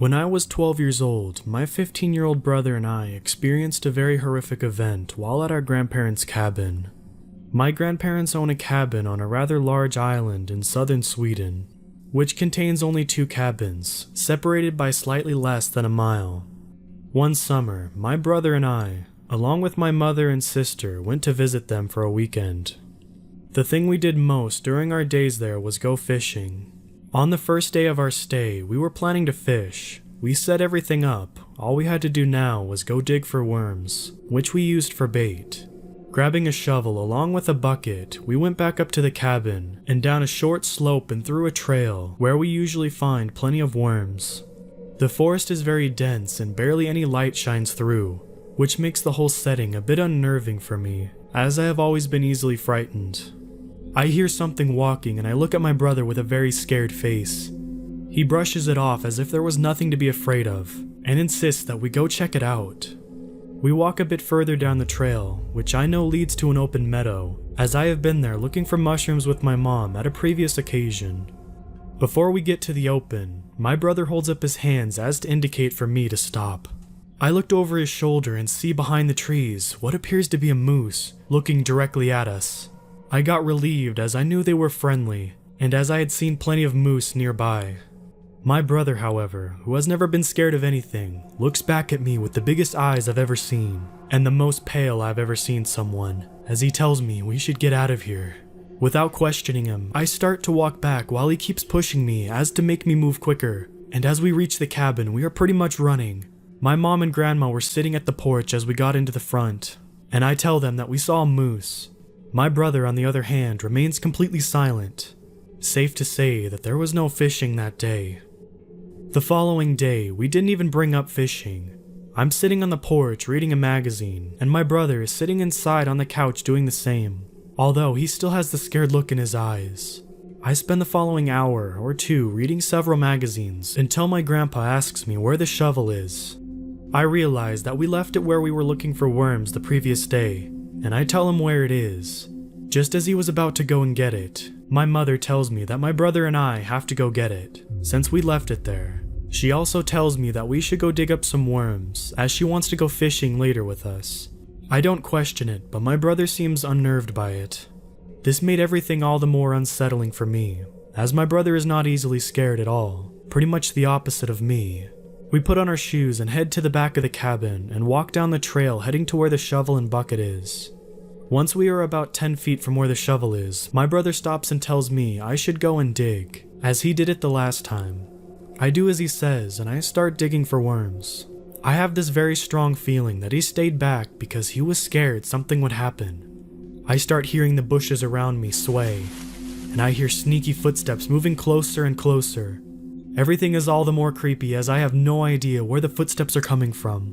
When I was 12 years old, my 15-year-old brother and I experienced a very horrific event while at our grandparents' cabin. My grandparents own a cabin on a rather large island in southern Sweden, which contains only 2 cabins, separated by slightly less than a mile. One summer, my brother and I, along with my mother and sister, went to visit them for a weekend. The thing we did most during our days there was go fishing. On the first day of our stay, we were planning to fish. We set everything up. All we had to do now was go dig for worms, which we used for bait. Grabbing a shovel along with a bucket, we went back up to the cabin and down a short slope and through a trail where we usually find plenty of worms. The forest is very dense and barely any light shines through, which makes the whole setting a bit unnerving for me, as I have always been easily frightened. I hear something walking and I look at my brother with a very scared face. He brushes it off as if there was nothing to be afraid of, and insists that we go check it out. We walk a bit further down the trail, which I know leads to an open meadow, as I have been there looking for mushrooms with my mom at a previous occasion. Before we get to the open, my brother holds up his hands as to indicate for me to stop. I looked over his shoulder and see behind the trees what appears to be a moose looking directly at us. I got relieved as I knew they were friendly, and as I had seen plenty of moose nearby. My brother, however, who has never been scared of anything, looks back at me with the biggest eyes I've ever seen, and the most pale I've ever seen someone, as he tells me we should get out of here. Without questioning him, I start to walk back while he keeps pushing me as to make me move quicker, and as we reach the cabin, we are pretty much running. My mom and grandma were sitting at the porch as we got into the front, and I tell them that we saw a moose. My brother, on the other hand, remains completely silent. Safe to say that there was no fishing that day. The following day, we didn't even bring up fishing. I'm sitting on the porch reading a magazine, and my brother is sitting inside on the couch doing the same, although he still has the scared look in his eyes. I spend the following hour or two reading several magazines until my grandpa asks me where the shovel is. I realize that we left it where we were looking for worms the previous day, and I tell him where it is. Just as he was about to go and get it, my mother tells me that my brother and I have to go get it, since we left it there. She also tells me that we should go dig up some worms, as she wants to go fishing later with us. I don't question it, but my brother seems unnerved by it. This made everything all the more unsettling for me, as my brother is not easily scared at all, pretty much the opposite of me. We put on our shoes and head to the back of the cabin and walk down the trail heading to where the shovel and bucket is. Once we are about 10 feet from where the shovel is, my brother stops and tells me I should go and dig, as he did it the last time. I do as he says and I start digging for worms. I have this very strong feeling that he stayed back because he was scared something would happen. I start hearing the bushes around me sway, and I hear sneaky footsteps moving closer and closer. Everything is all the more creepy as I have no idea where the footsteps are coming from.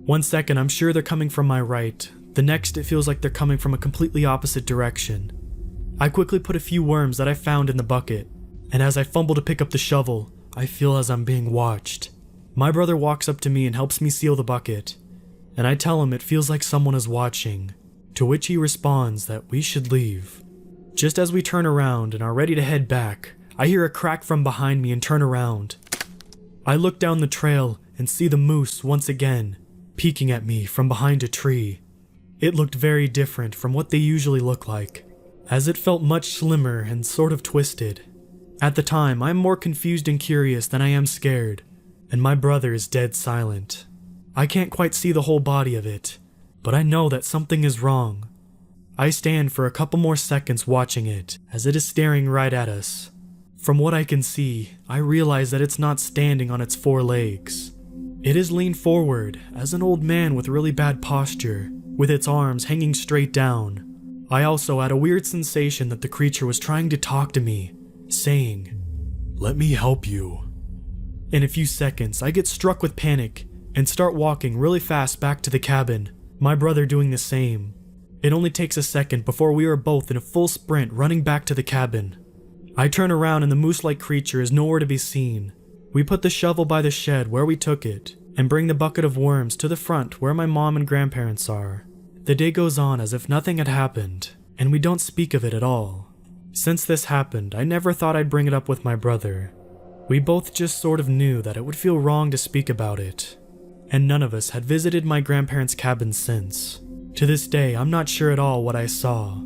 One second I'm sure they're coming from my right, the next it feels like they're coming from a completely opposite direction. I quickly put a few worms that I found in the bucket, and as I fumble to pick up the shovel, I feel as I'm being watched. My brother walks up to me and helps me seal the bucket, and I tell him it feels like someone is watching, to which he responds that we should leave. Just as we turn around and are ready to head back, I hear a crack from behind me and turn around. I look down the trail and see the moose once again, peeking at me from behind a tree. It looked very different from what they usually look like, as it felt much slimmer and sort of twisted. At the time, I'm more confused and curious than I am scared, and my brother is dead silent. I can't quite see the whole body of it, but I know that something is wrong. I stand for a couple more seconds watching it, as it is staring right at us. From what I can see, I realize that it's not standing on its 4 legs. It is leaned forward, as an old man with really bad posture, with its arms hanging straight down. I also had a weird sensation that the creature was trying to talk to me, saying, "Let me help you." In a few seconds, I get struck with panic and start walking really fast back to the cabin, my brother doing the same. It only takes a second before we are both in a full sprint running back to the cabin. I turn around and the moose-like creature is nowhere to be seen. We put the shovel by the shed where we took it, and bring the bucket of worms to the front where my mom and grandparents are. The day goes on as if nothing had happened, and we don't speak of it at all. Since this happened, I never thought I'd bring it up with my brother. We both just sort of knew that it would feel wrong to speak about it, and none of us had visited my grandparents' cabin since. To this day, I'm not sure at all what I saw.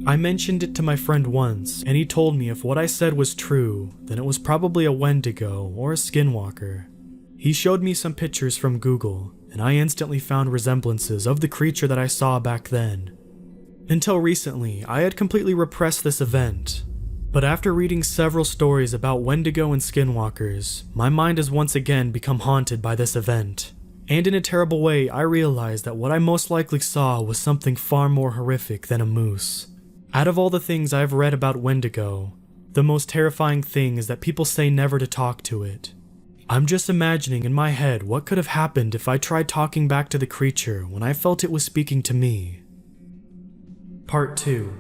I mentioned it to my friend once, and he told me if what I said was true, then it was probably a Wendigo or a Skinwalker. He showed me some pictures from Google, and I instantly found resemblances of the creature that I saw back then. Until recently, I had completely repressed this event, but after reading several stories about Wendigo and Skinwalkers, my mind has once again become haunted by this event. And in a terrible way, I realized that what I most likely saw was something far more horrific than a moose. Out of all the things I've read about Wendigo, the most terrifying thing is that people say never to talk to it. I'm just imagining in my head what could have happened if I tried talking back to the creature when I felt it was speaking to me. Part 2.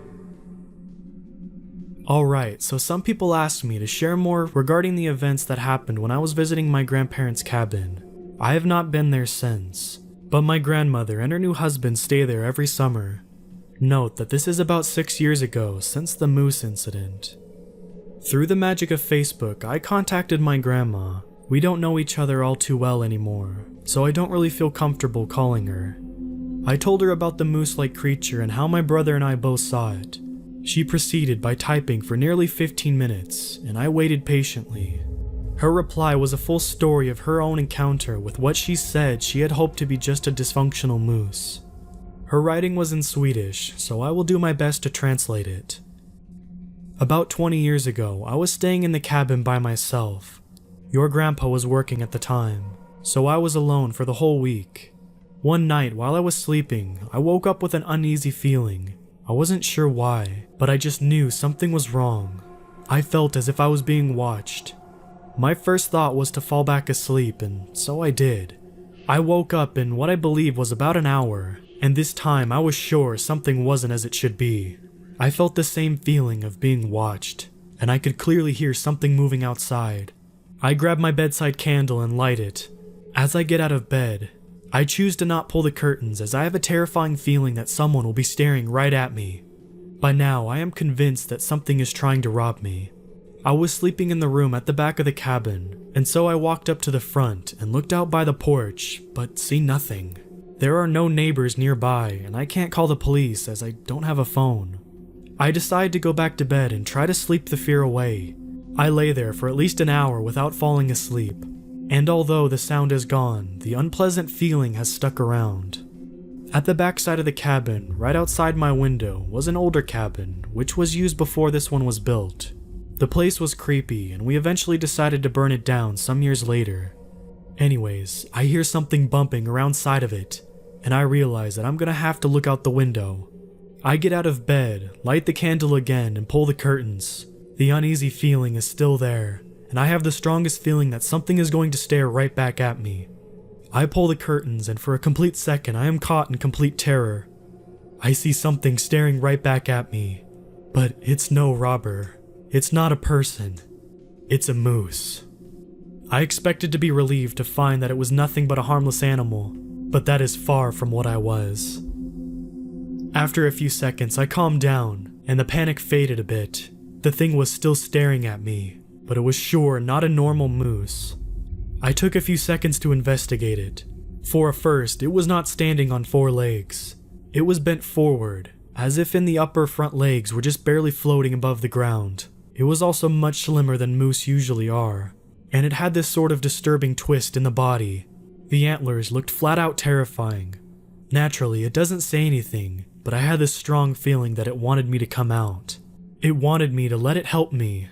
Alright, so some people asked me to share more regarding the events that happened when I was visiting my grandparents' cabin. I have not been there since, but my grandmother and her new husband stay there every summer. Note that this is about 6 years ago since the moose incident. Through the magic of Facebook, I contacted my grandma. We don't know each other all too well anymore, so I don't really feel comfortable calling her. I told her about the moose-like creature and how my brother and I both saw it. She proceeded by typing for nearly 15 minutes, and I waited patiently. Her reply was a full story of her own encounter with what she said she had hoped to be just a dysfunctional moose. Her writing was in Swedish, so I will do my best to translate it. About 20 years ago, I was staying in the cabin by myself. Your grandpa was working at the time, so I was alone for the whole week. One night while I was sleeping, I woke up with an uneasy feeling. I wasn't sure why, but I just knew something was wrong. I felt as if I was being watched. My first thought was to fall back asleep, and so I did. I woke up in what I believe was about an hour, and this time I was sure something wasn't as it should be. I felt the same feeling of being watched, and I could clearly hear something moving outside. I grab my bedside candle and light it. As I get out of bed, I choose to not pull the curtains as I have a terrifying feeling that someone will be staring right at me. By now, I am convinced that something is trying to rob me. I was sleeping in the room at the back of the cabin, and so I walked up to the front and looked out by the porch, but see nothing. There are no neighbors nearby, and I can't call the police as I don't have a phone. I decide to go back to bed and try to sleep the fear away. I lay there for at least an hour without falling asleep, and although the sound is gone, the unpleasant feeling has stuck around. At the backside of the cabin, right outside my window, was an older cabin, which was used before this one was built. The place was creepy, and we eventually decided to burn it down some years later. Anyways, I hear something bumping around side of it, and I realize that I'm gonna have to look out the window. I get out of bed, light the candle again, and pull the curtains. The uneasy feeling is still there, and I have the strongest feeling that something is going to stare right back at me. I pull the curtains, and for a complete second I am caught in complete terror. I see something staring right back at me, but it's no robber. It's not a person. It's a moose. I expected to be relieved to find that it was nothing but a harmless animal, but that is far from what I was. After a few seconds, I calmed down, and the panic faded a bit. The thing was still staring at me, but it was sure not a normal moose. I took a few seconds to investigate it. For a first, it was not standing on 4 legs. It was bent forward, as if in the upper front legs were just barely floating above the ground. It was also much slimmer than moose usually are, and it had this sort of disturbing twist in the body. The antlers looked flat out terrifying. Naturally, it doesn't say anything, but I had this strong feeling that it wanted me to come out. It wanted me to let it help me.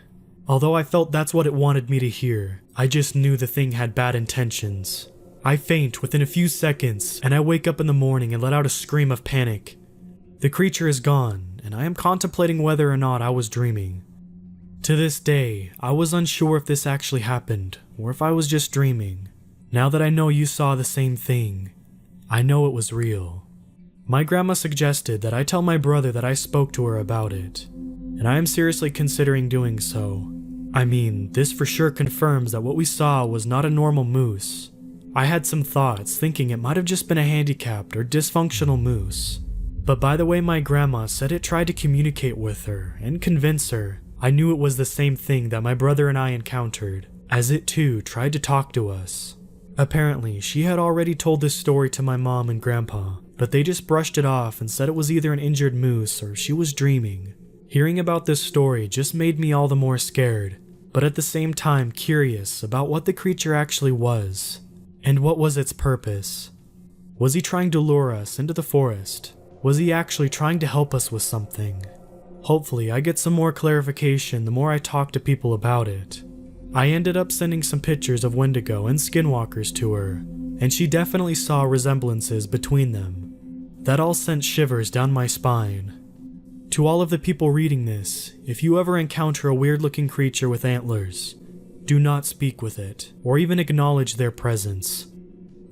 Although I felt that's what it wanted me to hear, I just knew the thing had bad intentions. I faint within a few seconds, and I wake up in the morning and let out a scream of panic. The creature is gone, and I am contemplating whether or not I was dreaming. To this day, I was unsure if this actually happened, or if I was just dreaming. Now that I know you saw the same thing, I know it was real. My grandma suggested that I tell my brother that I spoke to her about it, and I am seriously considering doing so. I mean, this for sure confirms that what we saw was not a normal moose. I had some thoughts thinking it might have just been a handicapped or dysfunctional moose. But by the way my grandma said it tried to communicate with her and convince her, I knew it was the same thing that my brother and I encountered. as it too tried to talk to us. Apparently, she had already told this story to my mom and grandpa, but they just brushed it off and said it was either an injured moose or she was dreaming. Hearing about this story just made me all the more scared, but at the same time curious about what the creature actually was, and what was its purpose. Was he trying to lure us into the forest? Was he actually trying to help us with something? Hopefully, I get some more clarification the more I talk to people about it. I ended up sending some pictures of Wendigo and Skinwalkers to her, and she definitely saw resemblances between them. That all sent shivers down my spine. To all of the people reading this, if you ever encounter a weird-looking creature with antlers, do not speak with it, or even acknowledge their presence.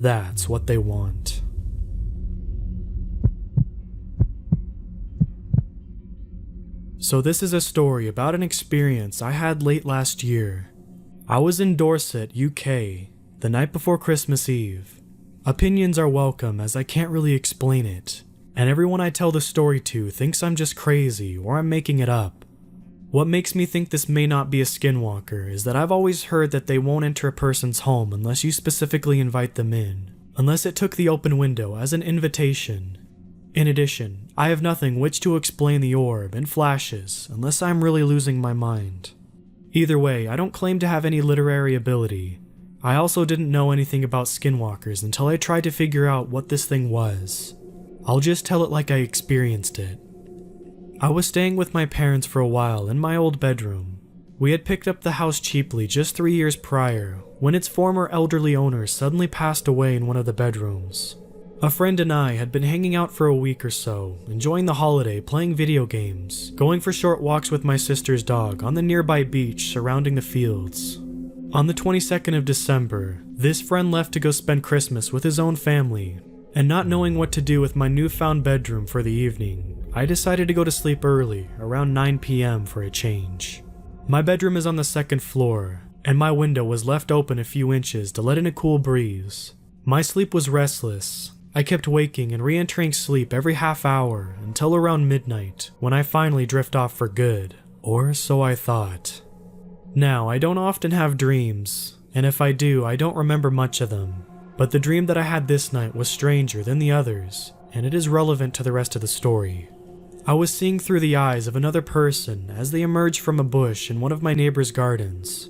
That's what they want. So this is a story about an experience I had late last year. I was in Dorset, UK, the night before Christmas Eve. Opinions are welcome as I can't really explain it, and everyone I tell the story to thinks I'm just crazy or I'm making it up. What makes me think this may not be a skinwalker is that I've always heard that they won't enter a person's home unless you specifically invite them in, unless it took the open window as an invitation. In addition, I have nothing which to explain the orb and flashes unless I'm really losing my mind. Either way, I don't claim to have any literary ability. I also didn't know anything about skinwalkers until I tried to figure out what this thing was. I'll just tell it like I experienced it. I was staying with my parents for a while in my old bedroom. We had picked up the house cheaply just 3 years prior, when its former elderly owner suddenly passed away in one of the bedrooms. A friend and I had been hanging out for a week or so, enjoying the holiday, playing video games, going for short walks with my sister's dog on the nearby beach surrounding the fields. On the 22nd of December, this friend left to go spend Christmas with his own family, and not knowing what to do with my newfound bedroom for the evening, I decided to go to sleep early, around 9 p.m. for a change. My bedroom is on the second floor, and my window was left open a few inches to let in a cool breeze. My sleep was restless. I kept waking and re-entering sleep every half hour until around midnight, when I finally drift off for good, or so I thought. Now, I don't often have dreams, and if I do, I don't remember much of them, but the dream that I had this night was stranger than the others, and it is relevant to the rest of the story. I was seeing through the eyes of another person as they emerged from a bush in one of my neighbor's gardens.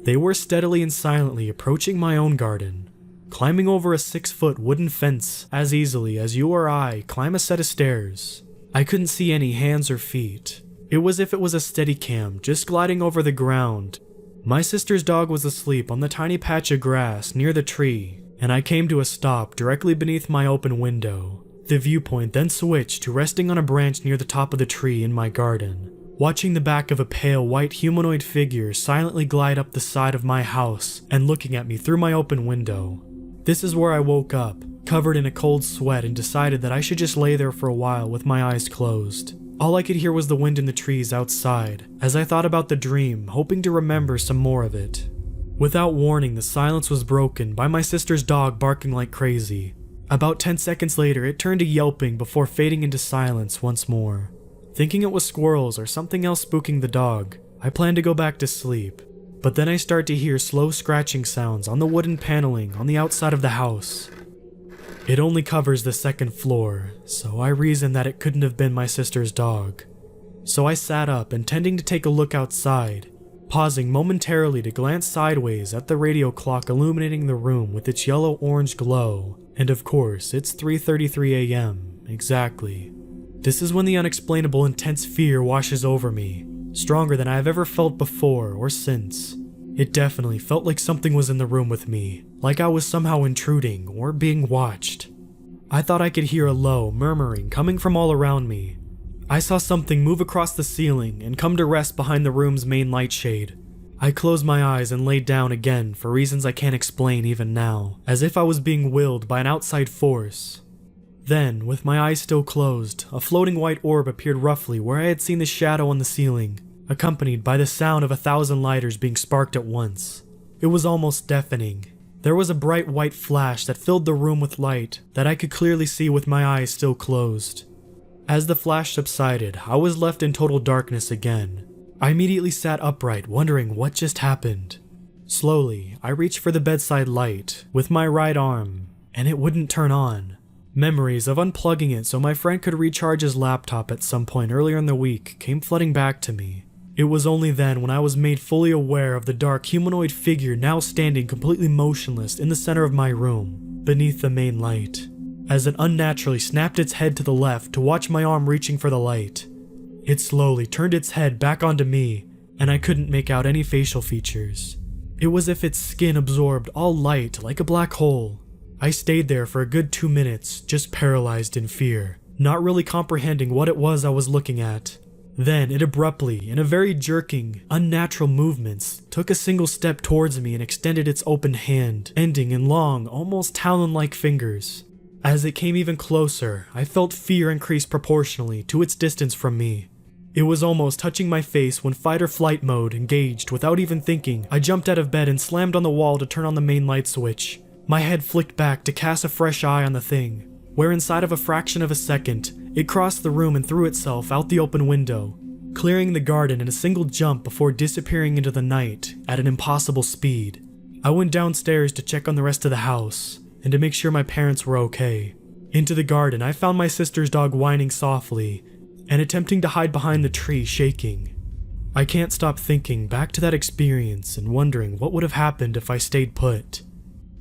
They were steadily and silently approaching my own garden, climbing over a 6-foot wooden fence as easily as you or I climb a set of stairs. I couldn't see any hands or feet. It was as if it was a Steadicam just gliding over the ground. My sister's dog was asleep on the tiny patch of grass near the tree, and I came to a stop directly beneath my open window. The viewpoint then switched to resting on a branch near the top of the tree in my garden, watching the back of a pale white humanoid figure silently glide up the side of my house and looking at me through my open window. This is where I woke up, covered in a cold sweat, and decided that I should just lay there for a while with my eyes closed. All I could hear was the wind in the trees outside, as I thought about the dream, hoping to remember some more of it. Without warning, the silence was broken by my sister's dog barking like crazy. About 10 seconds later, it turned to yelping before fading into silence once more. Thinking it was squirrels or something else spooking the dog, I planned to go back to sleep. But then I start to hear slow scratching sounds on the wooden paneling on the outside of the house. It only covers the second floor, so I reasoned that it couldn't have been my sister's dog. So I sat up, intending to take a look outside, pausing momentarily to glance sideways at the radio clock illuminating the room with its yellow-orange glow, and of course, it's 3:33 a.m. exactly. This is when the unexplainable intense fear washes over me, stronger than I have ever felt before or since. It definitely felt like something was in the room with me, like I was somehow intruding or being watched. I thought I could hear a low murmuring coming from all around me. I saw something move across the ceiling and come to rest behind the room's main light shade. I closed my eyes and laid down again for reasons I can't explain even now, as if I was being willed by an outside force. Then, with my eyes still closed, a floating white orb appeared roughly where I had seen the shadow on the ceiling, accompanied by the sound of 1,000 lighters being sparked at once. It was almost deafening. There was a bright white flash that filled the room with light that I could clearly see with my eyes still closed. As the flash subsided, I was left in total darkness again. I immediately sat upright, wondering what just happened. Slowly, I reached for the bedside light with my right arm, and it wouldn't turn on. Memories of unplugging it so my friend could recharge his laptop at some point earlier in the week came flooding back to me. It was only then when I was made fully aware of the dark humanoid figure now standing completely motionless in the center of my room, beneath the main light, as it unnaturally snapped its head to the left to watch my arm reaching for the light. It slowly turned its head back onto me, and I couldn't make out any facial features. It was as if its skin absorbed all light like a black hole. I stayed there for a good 2 minutes, just paralyzed in fear, not really comprehending what it was I was looking at. Then it abruptly, in a very jerking, unnatural movements, took a single step towards me and extended its open hand, ending in long, almost talon-like fingers. As it came even closer, I felt fear increase proportionally to its distance from me. It was almost touching my face when fight or flight mode engaged. Without even thinking, I jumped out of bed and slammed on the wall to turn on the main light switch. My head flicked back to cast a fresh eye on the thing, where inside of a fraction of a second, it crossed the room and threw itself out the open window, clearing the garden in a single jump before disappearing into the night at an impossible speed. I went downstairs to check on the rest of the house, and to make sure my parents were okay. Into the garden, I found my sister's dog whining softly, and attempting to hide behind the tree, shaking. I can't stop thinking back to that experience and wondering what would have happened if I stayed put,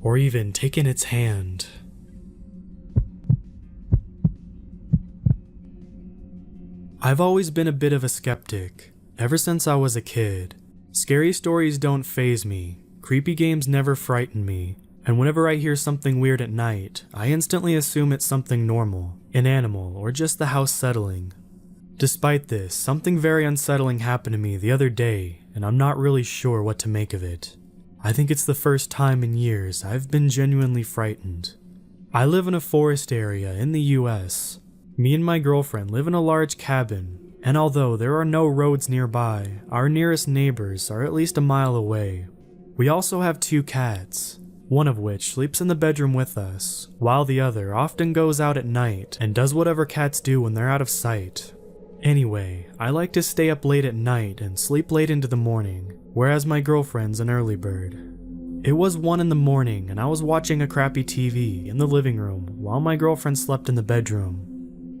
or even taken its hand. I've always been a bit of a skeptic, ever since I was a kid. Scary stories don't faze me, creepy games never frighten me, and whenever I hear something weird at night, I instantly assume it's something normal, an animal, or just the house settling. Despite this, something very unsettling happened to me the other day, and I'm not really sure what to make of it. I think it's the first time in years I've been genuinely frightened. I live in a forest area in the US. Me and my girlfriend live in a large cabin, and although there are no roads nearby, our nearest neighbors are at least a mile away. We also have 2 cats, one of which sleeps in the bedroom with us, while the other often goes out at night and does whatever cats do when they're out of sight. Anyway, I like to stay up late at night and sleep late into the morning, whereas my girlfriend's an early bird. It was 1 in the morning and I was watching a crappy TV in the living room while my girlfriend slept in the bedroom.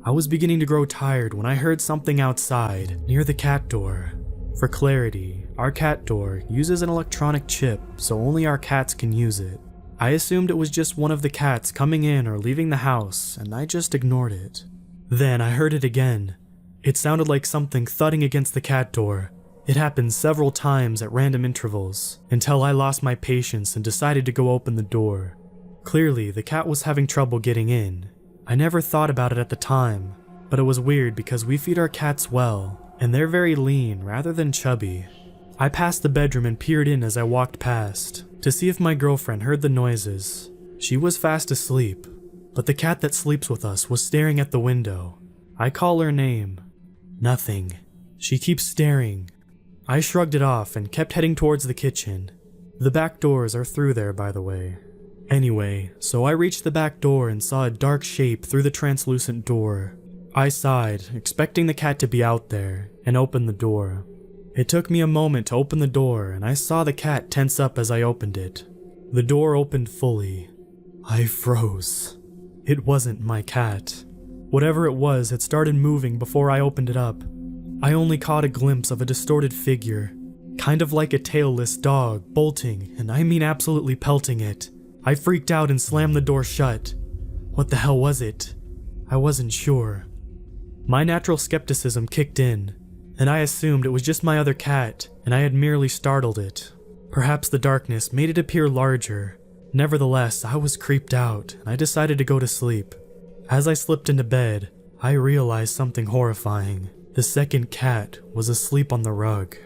I was beginning to grow tired when I heard something outside, near the cat door. For clarity, our cat door uses an electronic chip, so only our cats can use it. I assumed it was just one of the cats coming in or leaving the house, and I just ignored it. Then I heard it again. It sounded like something thudding against the cat door. It happened several times at random intervals, until I lost my patience and decided to go open the door. Clearly, the cat was having trouble getting in. I never thought about it at the time, but it was weird because we feed our cats well, and they're very lean rather than chubby. I passed the bedroom and peered in as I walked past, to see if my girlfriend heard the noises. She was fast asleep, but the cat that sleeps with us was staring at the window. I call her name. Nothing. She keeps staring. I shrugged it off and kept heading towards the kitchen. The back doors are through there, by the way. Anyway, so I reached the back door and saw a dark shape through the translucent door. I sighed, expecting the cat to be out there, and opened the door. It took me a moment to open the door, and I saw the cat tense up as I opened it. The door opened fully. I froze. It wasn't my cat. Whatever it was had started moving before I opened it up. I only caught a glimpse of a distorted figure, kind of like a tailless dog, bolting, and I mean absolutely pelting it. I freaked out and slammed the door shut. What the hell was it? I wasn't sure. My natural skepticism kicked in, and I assumed it was just my other cat, and I had merely startled it. Perhaps the darkness made it appear larger. Nevertheless, I was creeped out, and I decided to go to sleep. As I slipped into bed, I realized something horrifying. The second cat was asleep on the rug.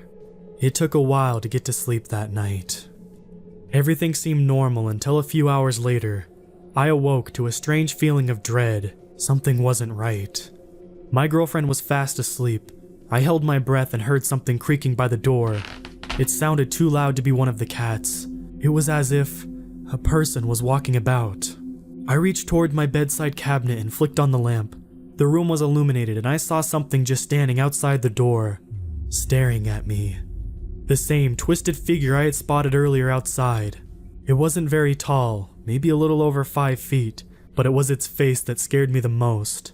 It took a while to get to sleep that night. Everything seemed normal until a few hours later. I awoke to a strange feeling of dread. Something wasn't right. My girlfriend was fast asleep. I held my breath and heard something creaking by the door. It sounded too loud to be one of the cats. It was as if a person was walking about. I reached toward my bedside cabinet and flicked on the lamp. The room was illuminated and I saw something just standing outside the door, staring at me. The same twisted figure I had spotted earlier outside. It wasn't very tall, maybe a little over 5 feet, but it was its face that scared me the most.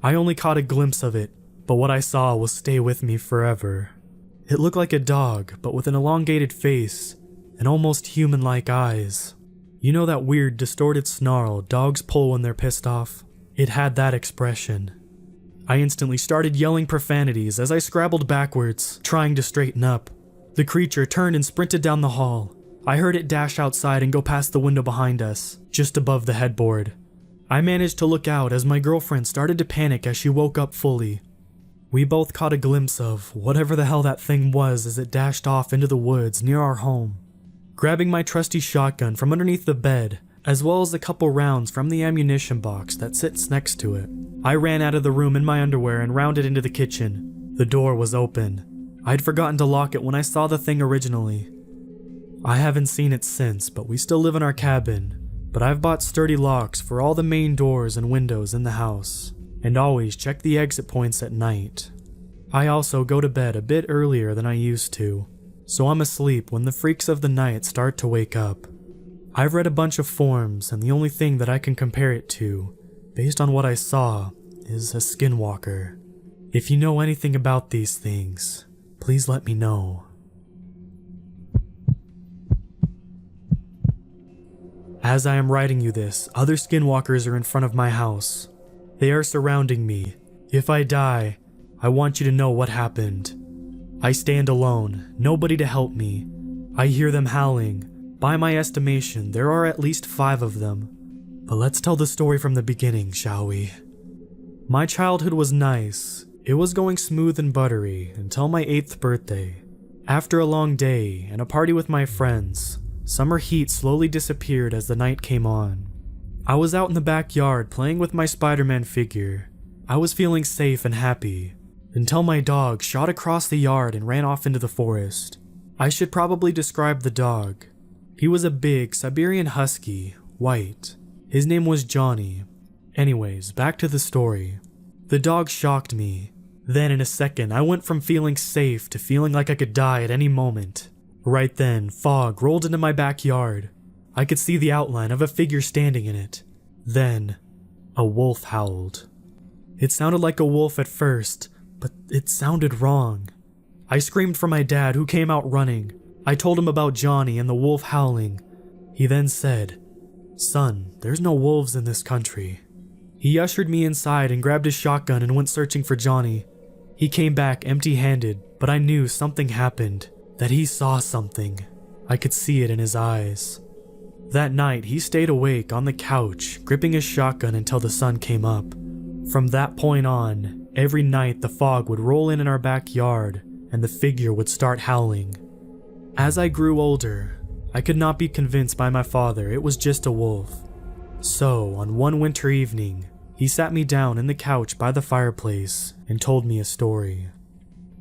I only caught a glimpse of it, but what I saw will stay with me forever. It looked like a dog, but with an elongated face and almost human-like eyes. You know that weird, distorted snarl dogs pull when they're pissed off? It had that expression. I instantly started yelling profanities as I scrabbled backwards, trying to straighten up. The creature turned and sprinted down the hall. I heard it dash outside and go past the window behind us, just above the headboard. I managed to look out as my girlfriend started to panic as she woke up fully. We both caught a glimpse of whatever the hell that thing was as it dashed off into the woods near our home. Grabbing my trusty shotgun from underneath the bed, as well as a couple rounds from the ammunition box that sits next to it, I ran out of the room in my underwear and rounded into the kitchen. The door was open. I'd forgotten to lock it when I saw the thing originally. I haven't seen it since, but we still live in our cabin. But I've bought sturdy locks for all the main doors and windows in the house, and always check the exit points at night. I also go to bed a bit earlier than I used to, so I'm asleep when the freaks of the night start to wake up. I've read a bunch of forums, and the only thing that I can compare it to, based on what I saw, is a skinwalker. If you know anything about these things, please let me know. As I am writing you this, other skinwalkers are in front of my house. They are surrounding me. If I die, I want you to know what happened. I stand alone, nobody to help me. I hear them howling. By my estimation, there are at least 5 of them. But let's tell the story from the beginning, shall we? My childhood was nice. It was going smooth and buttery until my 8th birthday. After a long day and a party with my friends, summer heat slowly disappeared as the night came on. I was out in the backyard playing with my Spider-Man figure. I was feeling safe and happy, until my dog shot across the yard and ran off into the forest. I should probably describe the dog. He was a big Siberian husky, white. His name was Johnny. Anyways, back to the story. The dog shocked me. Then in a second, I went from feeling safe to feeling like I could die at any moment. Right then, fog rolled into my backyard. I could see the outline of a figure standing in it. Then, a wolf howled. It sounded like a wolf at first, but it sounded wrong. I screamed for my dad, who came out running. I told him about Johnny and the wolf howling. He then said, "Son, there's no wolves in this country." He ushered me inside and grabbed his shotgun and went searching for Johnny. He came back empty-handed, but I knew something happened, that he saw something. I could see it in his eyes. That night, he stayed awake on the couch, gripping his shotgun until the sun came up. From that point on, every night the fog would roll in our backyard, and the figure would start howling. As I grew older, I could not be convinced by my father it was just a wolf. So, on one winter evening, he sat me down in the couch by the fireplace and told me a story.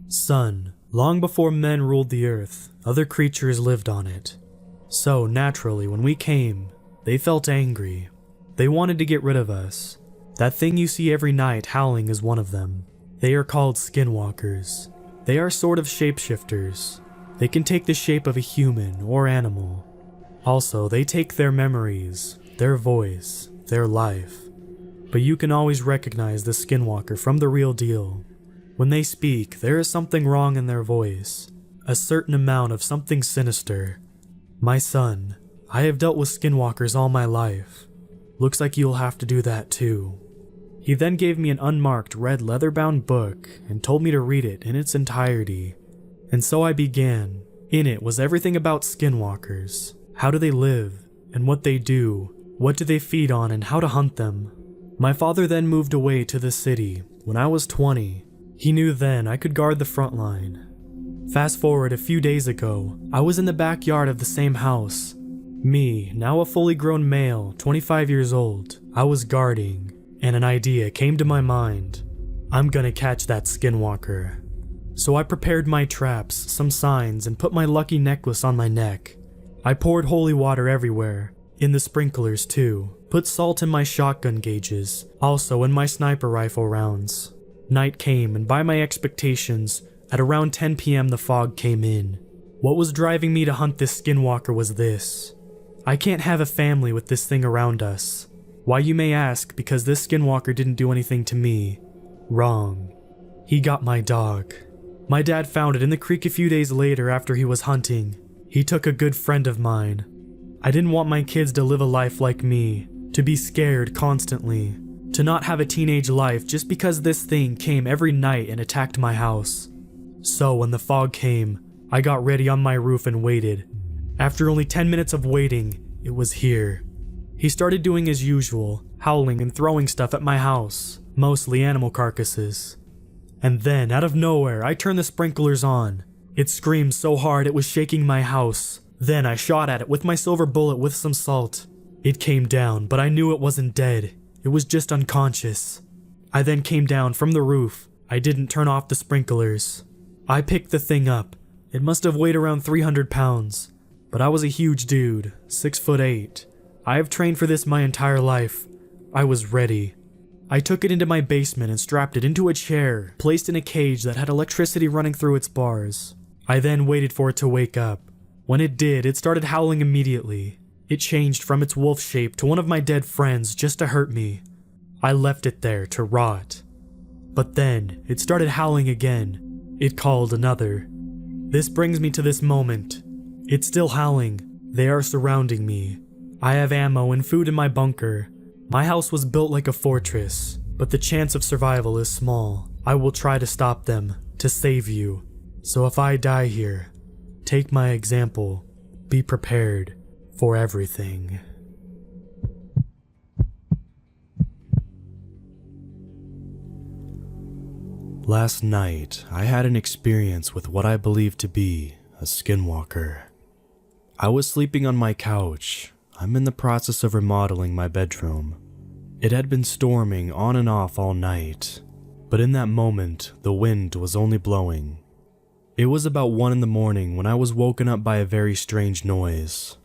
"Son, long before men ruled the earth, other creatures lived on it. So, naturally, when we came, they felt angry. They wanted to get rid of us. That thing you see every night howling is one of them. They are called skinwalkers. They are sort of shapeshifters. They can take the shape of a human or animal. Also, they take their memories, their voice, their life. But you can always recognize the skinwalker from the real deal. When they speak, there is something wrong in their voice, a certain amount of something sinister. My son, I have dealt with skinwalkers all my life. Looks like you'll have to do that too." He then gave me an unmarked red leather-bound book and told me to read it in its entirety. And so I began. In it was everything about skinwalkers. How do they live, and what they do, what do they feed on, and how to hunt them. My father then moved away to the city when I was 20. He knew then I could guard the front line. Fast forward a few days ago, I was in the backyard of the same house. Me, now a fully grown male, 25 years old, I was guarding, and an idea came to my mind. I'm gonna catch that skinwalker. So I prepared my traps, some signs, and put my lucky necklace on my neck. I poured holy water everywhere, in the sprinklers too, put salt in my shotgun gauges, also in my sniper rifle rounds. Night came, and by my expectations, at around 10 p.m. the fog came in. What was driving me to hunt this Skinwalker was this. I can't have a family with this thing around us. Why, you may ask, because this Skinwalker didn't do anything to me. Wrong. He got my dog. My dad found it in the creek a few days later after he was hunting. He took a good friend of mine. I didn't want my kids to live a life like me, to be scared constantly, to not have a teenage life just because this thing came every night and attacked my house. So when the fog came, I got ready on my roof and waited. After only 10 minutes of waiting, it was here. He started doing his usual, howling and throwing stuff at my house, mostly animal carcasses. And then, out of nowhere, I turned the sprinklers on. It screamed so hard it was shaking my house. Then I shot at it with my silver bullet with some salt. It came down, but I knew it wasn't dead. It was just unconscious. I then came down from the roof. I didn't turn off the sprinklers. I picked the thing up. It must have weighed around 300 pounds. But I was a huge dude, 6'8". I have trained for this my entire life. I was ready. I took it into my basement and strapped it into a chair, placed in a cage that had electricity running through its bars. I then waited for it to wake up. When it did, it started howling immediately. It changed from its wolf shape to one of my dead friends just to hurt me. I left it there to rot. But then, it started howling again. It called another. This brings me to this moment. It's still howling. They are surrounding me. I have ammo and food in my bunker. My house was built like a fortress, but the chance of survival is small. I will try to stop them, to save you. So if I die here, take my example. Be prepared for everything. Last night, I had an experience with what I believe to be a Skinwalker. I was sleeping on my couch. I'm in the process of remodeling my bedroom. It had been storming on and off all night, but in that moment, the wind was only blowing. It was about 1 a.m. when I was woken up by a very strange noise.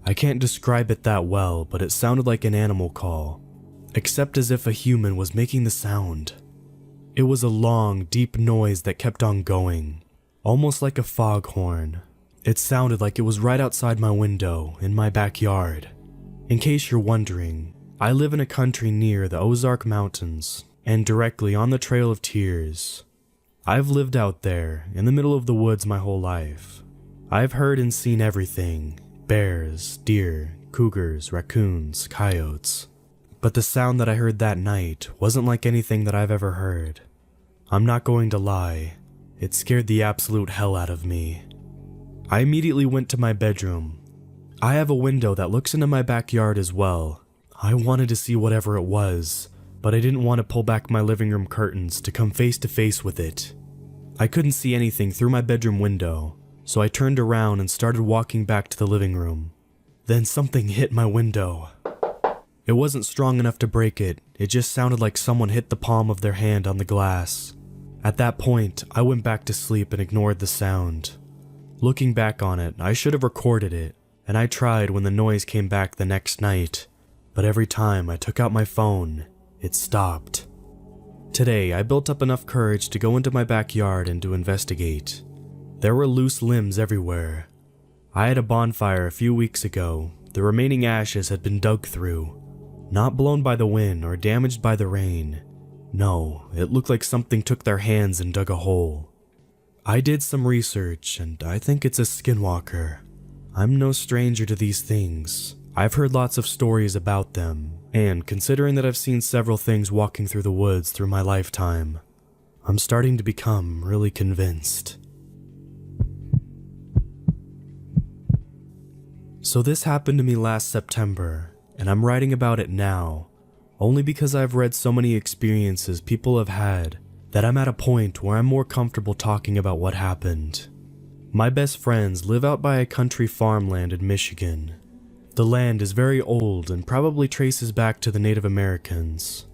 I can't describe it that well, but it sounded like an animal call, except as if a human was making the sound. It was a long, deep noise that kept on going, almost like a foghorn. It sounded like it was right outside my window, in my backyard. In case you're wondering, I live in a country near the Ozark Mountains, and directly on the Trail of Tears. I've lived out there, in the middle of the woods my whole life. I've heard and seen everything: bears, deer, cougars, raccoons, coyotes. But the sound that I heard that night wasn't like anything that I've ever heard. I'm not going to lie, it scared the absolute hell out of me. I immediately went to my bedroom. I have a window that looks into my backyard as well. I wanted to see whatever it was, but I didn't want to pull back my living room curtains to come face to face with it. I couldn't see anything through my bedroom window, so I turned around and started walking back to the living room. Then something hit my window. It wasn't strong enough to break it, it just sounded like someone hit the palm of their hand on the glass. At that point, I went back to sleep and ignored the sound. Looking back on it, I should have recorded it, and I tried when the noise came back the next night, but every time I took out my phone, it stopped. Today, I built up enough courage to go into my backyard and to investigate. There were loose limbs everywhere. I had a bonfire a few weeks ago. The remaining ashes had been dug through, not blown by the wind or damaged by the rain. No, it looked like something took their hands and dug a hole. I did some research, and I think it's a Skinwalker. I'm no stranger to these things. I've heard lots of stories about them, and considering that I've seen several things walking through the woods through my lifetime, I'm starting to become really convinced. So this happened to me last September, and I'm writing about it now, only because I've read so many experiences people have had that I'm at a point where I'm more comfortable talking about what happened. My best friends live out by a country farmland in Michigan. The land is very old and probably traces back to the Native Americans.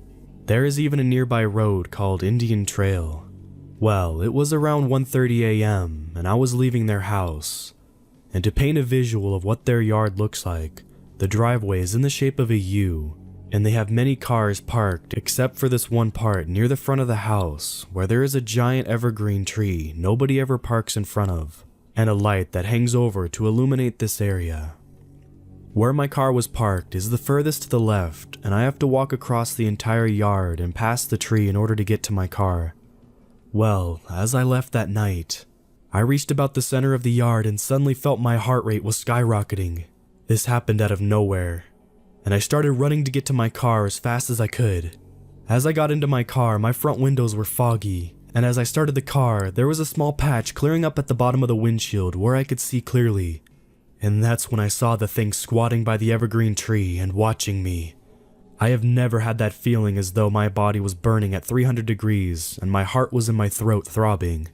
There is even a nearby road called Indian Trail. Well, it was around 1:30 a.m. and I was leaving their house. And to paint a visual of what their yard looks like, the driveway is in the shape of a U, and they have many cars parked except for this one part near the front of the house where there is a giant evergreen tree nobody ever parks in front of. and a light that hangs over to illuminate this area. Where my car was parked is the furthest to the left, and I have to walk across the entire yard and past the tree in order to get to my car. Well, as I left that night, I reached about the center of the yard and suddenly felt my heart rate was skyrocketing. This happened out of nowhere, and I started running to get to my car as fast as I could. As I got into my car, my front windows were foggy, and as I started the car, there was a small patch clearing up at the bottom of the windshield where I could see clearly. And that's when I saw the thing squatting by the evergreen tree and watching me. I have never had that feeling as though my body was burning at 300 degrees and my heart was in my throat throbbing.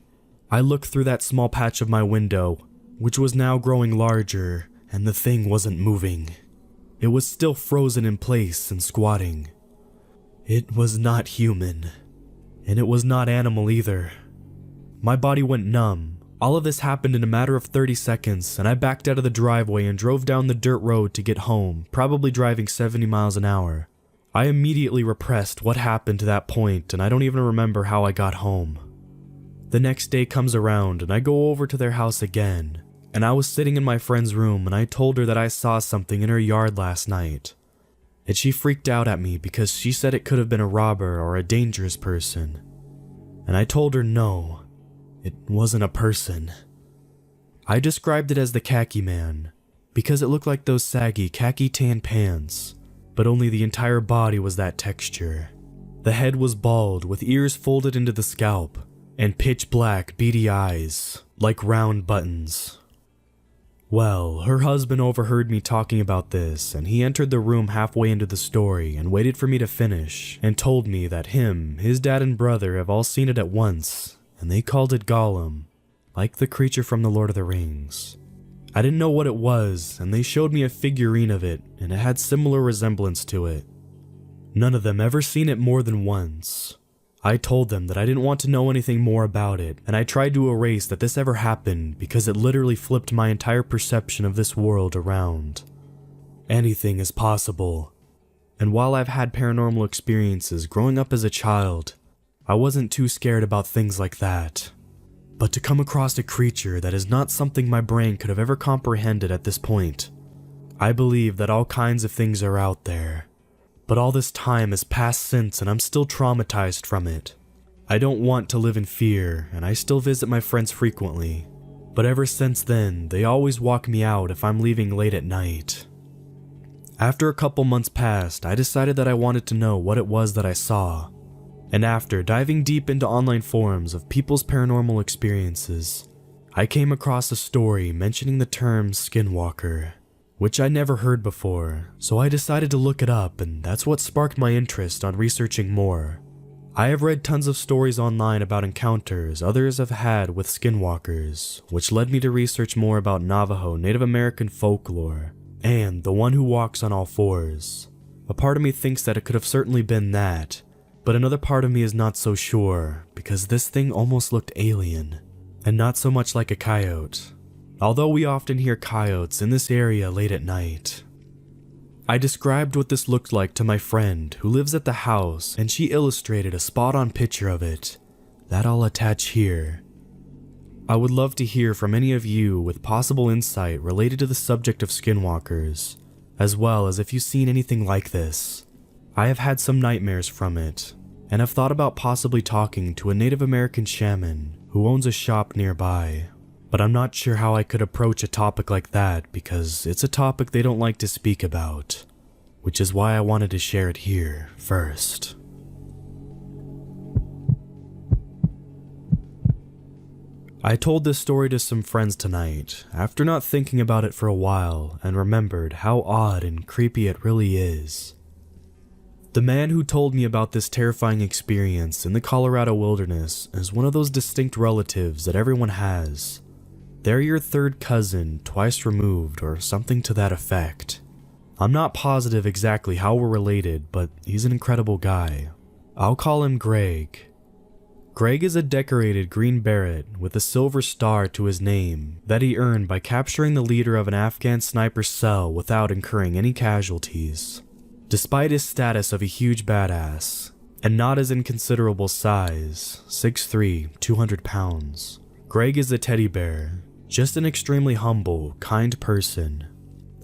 I looked through that small patch of my window, which was now growing larger, and the thing wasn't moving. It was still frozen in place and squatting. It was not human, and it was not animal either. My body went numb. All of this happened in a matter of 30 seconds, and I backed out of the driveway and drove down the dirt road to get home, probably driving 70 miles an hour. I immediately repressed what happened to that point, and I don't even remember how I got home. The next day comes around, and I go over to their house again, and I was sitting in my friend's room, and I told her that I saw something in her yard last night. And she freaked out at me because she said it could have been a robber or a dangerous person. And I told her no, it wasn't a person. I described it as the khaki man, because it looked like those saggy khaki tan pants, but only the entire body was that texture. The head was bald with ears folded into the scalp, and pitch black beady eyes, like round buttons. Well, her husband overheard me talking about this, and he entered the room halfway into the story and waited for me to finish, and told me that him, his dad and brother have all seen it at once, and they called it Gollum, like the creature from the Lord of the Rings. I didn't know what it was, and they showed me a figurine of it, and it had similar resemblance to it. None of them ever seen it more than once. I told them that I didn't want to know anything more about it, and I tried to erase that this ever happened because it literally flipped my entire perception of this world around. Anything is possible. And while I've had paranormal experiences growing up as a child, I wasn't too scared about things like that. But to come across a creature that is not something my brain could have ever comprehended at this point, I believe that all kinds of things are out there. But all this time has passed since and I'm still traumatized from it. I don't want to live in fear, and I still visit my friends frequently. But ever since then, they always walk me out if I'm leaving late at night. After a couple months passed, I decided that I wanted to know what it was that I saw. And after diving deep into online forums of people's paranormal experiences, I came across a story mentioning the term Skinwalker, which I never heard before, so I decided to look it up, and that's what sparked my interest on researching more. I have read tons of stories online about encounters others have had with skinwalkers, which led me to research more about Navajo Native American folklore, and the one who walks on all fours. A part of me thinks that it could have certainly been that, but another part of me is not so sure, because this thing almost looked alien, and not so much like a coyote. Although we often hear coyotes in this area late at night. I described what this looked like to my friend who lives at the house, and she illustrated a spot-on picture of it that I'll attach here. I would love to hear from any of you with possible insight related to the subject of skinwalkers, as well as if you've seen anything like this. I have had some nightmares from it, and have thought about possibly talking to a Native American shaman who owns a shop nearby. But I'm not sure how I could approach a topic like that because it's a topic they don't like to speak about, which is why I wanted to share it here first. I told this story to some friends tonight after not thinking about it for a while and remembered how odd and creepy it really is. The man who told me about this terrifying experience in the Colorado wilderness is one of those distinct relatives that everyone has. They're your third cousin, twice removed, or something to that effect. I'm not positive exactly how we're related, but he's an incredible guy. I'll call him Greg. Greg is a decorated Green Beret with a silver star to his name that he earned by capturing the leader of an Afghan sniper cell without incurring any casualties. Despite his status of a huge badass, and not his inconsiderable size, 6'3", 200 pounds, Greg is a teddy bear, Just an extremely humble, kind person.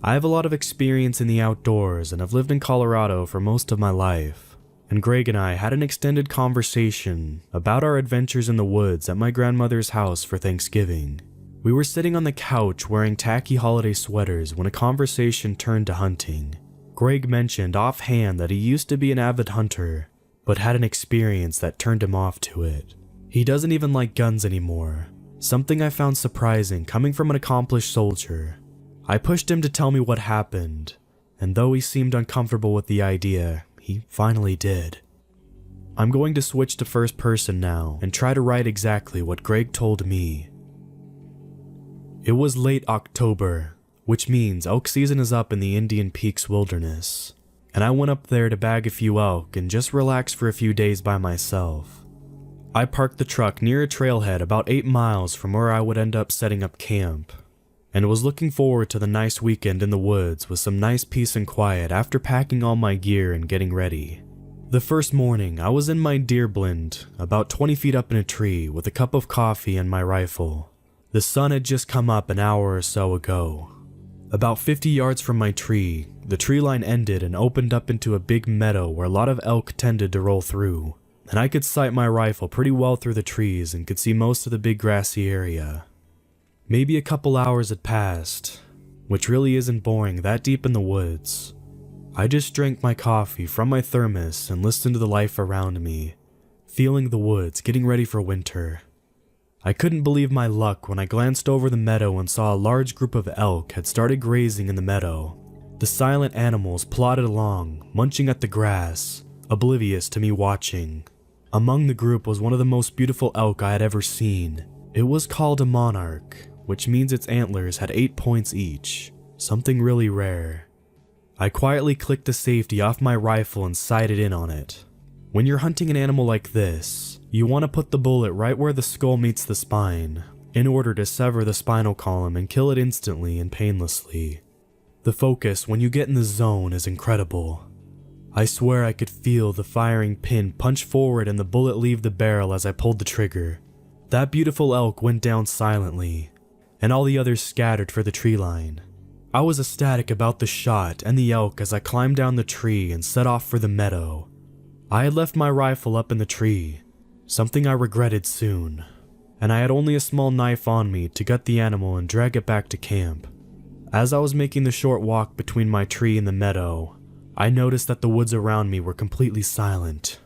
I have a lot of experience in the outdoors and have lived in Colorado for most of my life, and Greg and I had an extended conversation about our adventures in the woods at my grandmother's house for Thanksgiving. We were sitting on the couch wearing tacky holiday sweaters when a conversation turned to hunting. Greg mentioned offhand that he used to be an avid hunter, but had an experience that turned him off to it. He doesn't even like guns anymore, something I found surprising coming from an accomplished soldier. I pushed him to tell me what happened, and though he seemed uncomfortable with the idea, he finally did. I'm going to switch to first person now and try to write exactly what Greg told me. It was late October, which means elk season is up in the Indian Peaks wilderness, and I went up there to bag a few elk and just relax for a few days by myself. I parked the truck near a trailhead about 8 miles from where I would end up setting up camp, and was looking forward to the nice weekend in the woods with some nice peace and quiet after packing all my gear and getting ready. The first morning, I was in my deer blind, about 20 feet up in a tree with a cup of coffee and my rifle. The sun had just come up an hour or so ago. About 50 yards from my tree, the tree line ended and opened up into a big meadow where a lot of elk tended to roll through, and I could sight my rifle pretty well through the trees and could see most of the big grassy area. Maybe a couple hours had passed, which really isn't boring that deep in the woods. I just drank my coffee from my thermos and listened to the life around me, feeling the woods getting ready for winter. I couldn't believe my luck when I glanced over the meadow and saw a large group of elk had started grazing in the meadow. The silent animals plodded along, munching at the grass, oblivious to me watching. Among the group was one of the most beautiful elk I had ever seen. It was called a monarch, which means its antlers had 8 points each, something really rare. I quietly clicked the safety off my rifle and sighted in on it. When you're hunting an animal like this, you want to put the bullet right where the skull meets the spine, in order to sever the spinal column and kill it instantly and painlessly. The focus when you get in the zone is incredible. I swear I could feel the firing pin punch forward and the bullet leave the barrel as I pulled the trigger. That beautiful elk went down silently, and all the others scattered for the tree line. I was ecstatic about the shot and the elk as I climbed down the tree and set off for the meadow. I had left my rifle up in the tree, something I regretted soon, and I had only a small knife on me to gut the animal and drag it back to camp. As I was making the short walk between my tree and the meadow, I noticed that the woods around me were completely silent.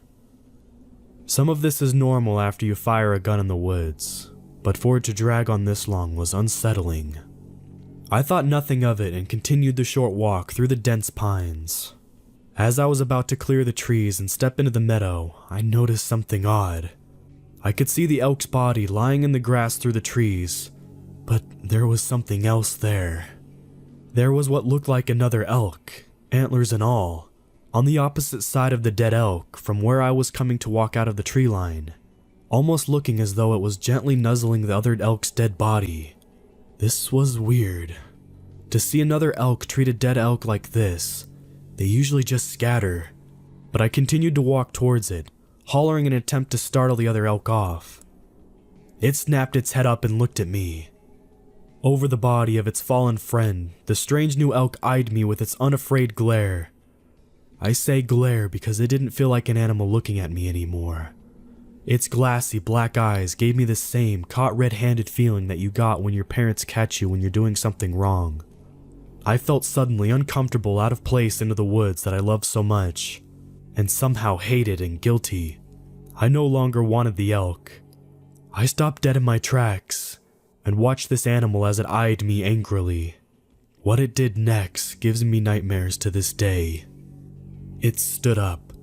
Some of this is normal after you fire a gun in the woods, but for it to drag on this long was unsettling. I thought nothing of it and continued the short walk through the dense pines. As I was about to clear the trees and step into the meadow, I noticed something odd. I could see the elk's body lying in the grass through the trees, but there was something else there. There was what looked like another elk, antlers and all, on the opposite side of the dead elk from where I was coming to walk out of the tree line, almost looking as though it was gently nuzzling the other elk's dead body. This was weird. To see another elk treat a dead elk like this, they usually just scatter, but I continued to walk towards it, hollering in an attempt to startle the other elk off. It snapped its head up and looked at me. Over the body of its fallen friend, the strange new elk eyed me with its unafraid glare. I say glare because it didn't feel like an animal looking at me anymore. Its glassy black eyes gave me the same caught red-handed feeling that you got when your parents catch you when you're doing something wrong. I felt suddenly uncomfortable, out of place into the woods that I loved so much, and somehow hated and guilty. I no longer wanted the elk. I stopped dead in my tracks and watched this animal as it eyed me angrily. What it did next gives me nightmares to this day. It stood up,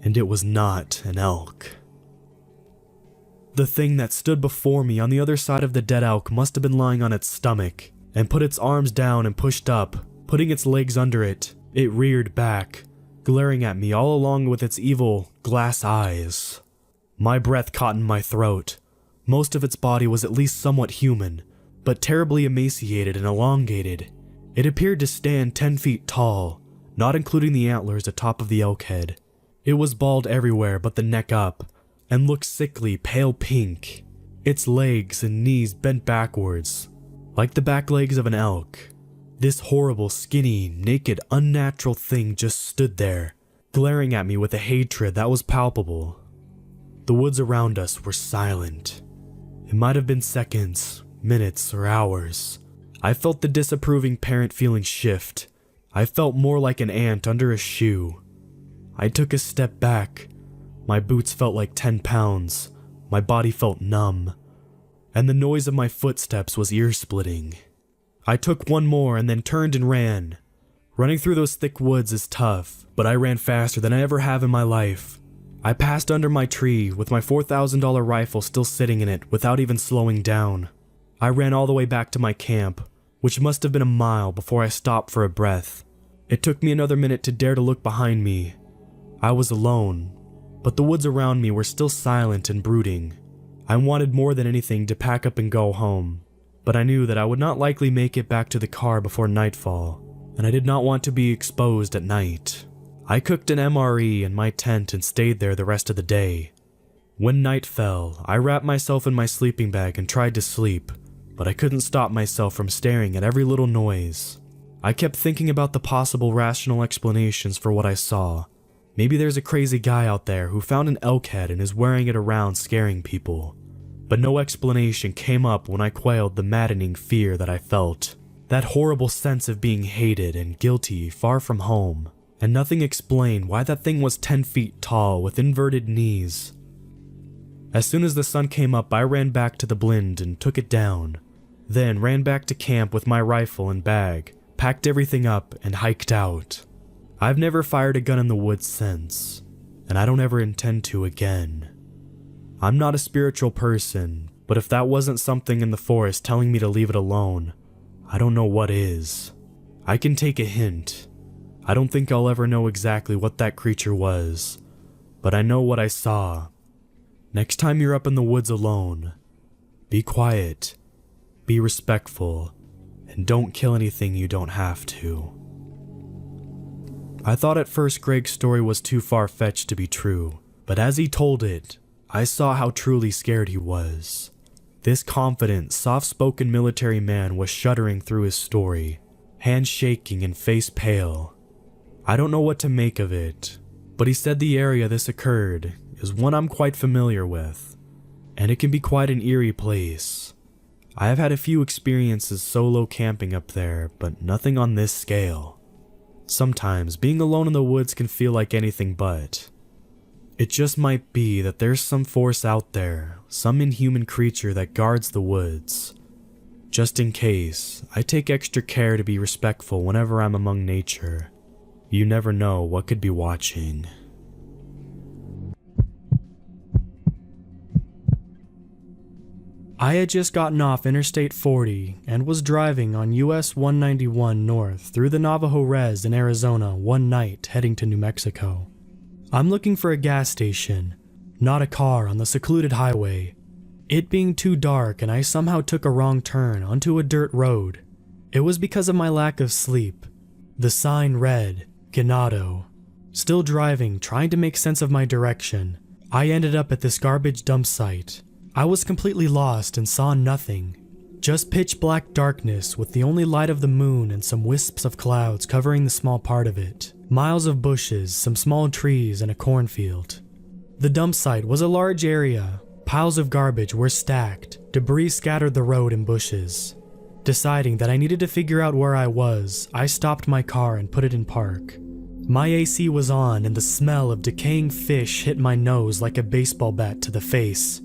and it was not an elk. The thing that stood before me on the other side of the dead elk must have been lying on its stomach, and put its arms down and pushed up, putting its legs under it. It reared back, glaring at me all along with its evil, glass eyes. My breath caught in my throat. Most of its body was at least somewhat human, but terribly emaciated and elongated. It appeared to stand 10 feet tall, not including the antlers atop of the elk head. It was bald everywhere but the neck up, and looked sickly pale pink. its legs and knees bent backwards, like the back legs of an elk. This horrible, skinny, naked, unnatural thing just stood there, glaring at me with a hatred that was palpable. The woods around us were silent. It might have been seconds, minutes, or hours. I felt the disapproving parent feeling shift. I felt more like an ant under a shoe. I took a step back. My boots felt like 10 pounds. My body felt numb. And the noise of my footsteps was ear-splitting. I took one more and then turned and ran. Running through those thick woods is tough, but I ran faster than I ever have in my life. I passed under my tree with my $4,000 rifle still sitting in it without even slowing down. I ran all the way back to my camp, which must have been a mile before I stopped for a breath. It took me another minute to dare to look behind me. I was alone, but the woods around me were still silent and brooding. I wanted more than anything to pack up and go home, but I knew that I would not likely make it back to the car before nightfall, and I did not want to be exposed at night. I cooked an MRE in my tent and stayed there the rest of the day. When night fell, I wrapped myself in my sleeping bag and tried to sleep, but I couldn't stop myself from staring at every little noise. I kept thinking about the possible rational explanations for what I saw. Maybe there's a crazy guy out there who found an elk head and is wearing it around scaring people. But no explanation came up when I quailed the maddening fear that I felt. That horrible sense of being hated and guilty far from home. And nothing explained why that thing was 10 feet tall with inverted knees. As soon as the sun came up, I ran back to the blind and took it down. Then ran back to camp with my rifle and bag, packed everything up, and hiked out. I've never fired a gun in the woods since, and I don't ever intend to again. I'm not a spiritual person, but if that wasn't something in the forest telling me to leave it alone, I don't know what is. I can take a hint. I don't think I'll ever know exactly what that creature was, but I know what I saw. Next time you're up in the woods alone, be quiet, be respectful, and don't kill anything you don't have to. I thought at first Greg's story was too far-fetched to be true, but as he told it, I saw how truly scared he was. This confident, soft-spoken military man was shuddering through his story, hands shaking and face pale. I don't know what to make of it, but he said the area this occurred is one I'm quite familiar with, and it can be quite an eerie place. I have had a few experiences solo camping up there, but nothing on this scale. Sometimes being alone in the woods can feel like anything but. It just might be that there's some force out there, some inhuman creature that guards the woods. Just in case, I take extra care to be respectful whenever I'm among nature. You never know what could be watching. I had just gotten off Interstate 40 and was driving on US 191 north through the Navajo Res in Arizona one night heading to New Mexico. I'm looking for a gas station, not a car on the secluded highway. It being too dark and I somehow took a wrong turn onto a dirt road. It was because of my lack of sleep. The sign read, Ganado. Still driving, trying to make sense of my direction, I ended up at this garbage dump site. I was completely lost and saw nothing. Just pitch black darkness with the only light of the moon and some wisps of clouds covering the small part of it. Miles of bushes, some small trees, and a cornfield. The dump site was a large area. Piles of garbage were stacked, debris scattered the road and bushes. Deciding that I needed to figure out where I was, I stopped my car and put it in park. My AC was on and the smell of decaying fish hit my nose like a baseball bat to the face.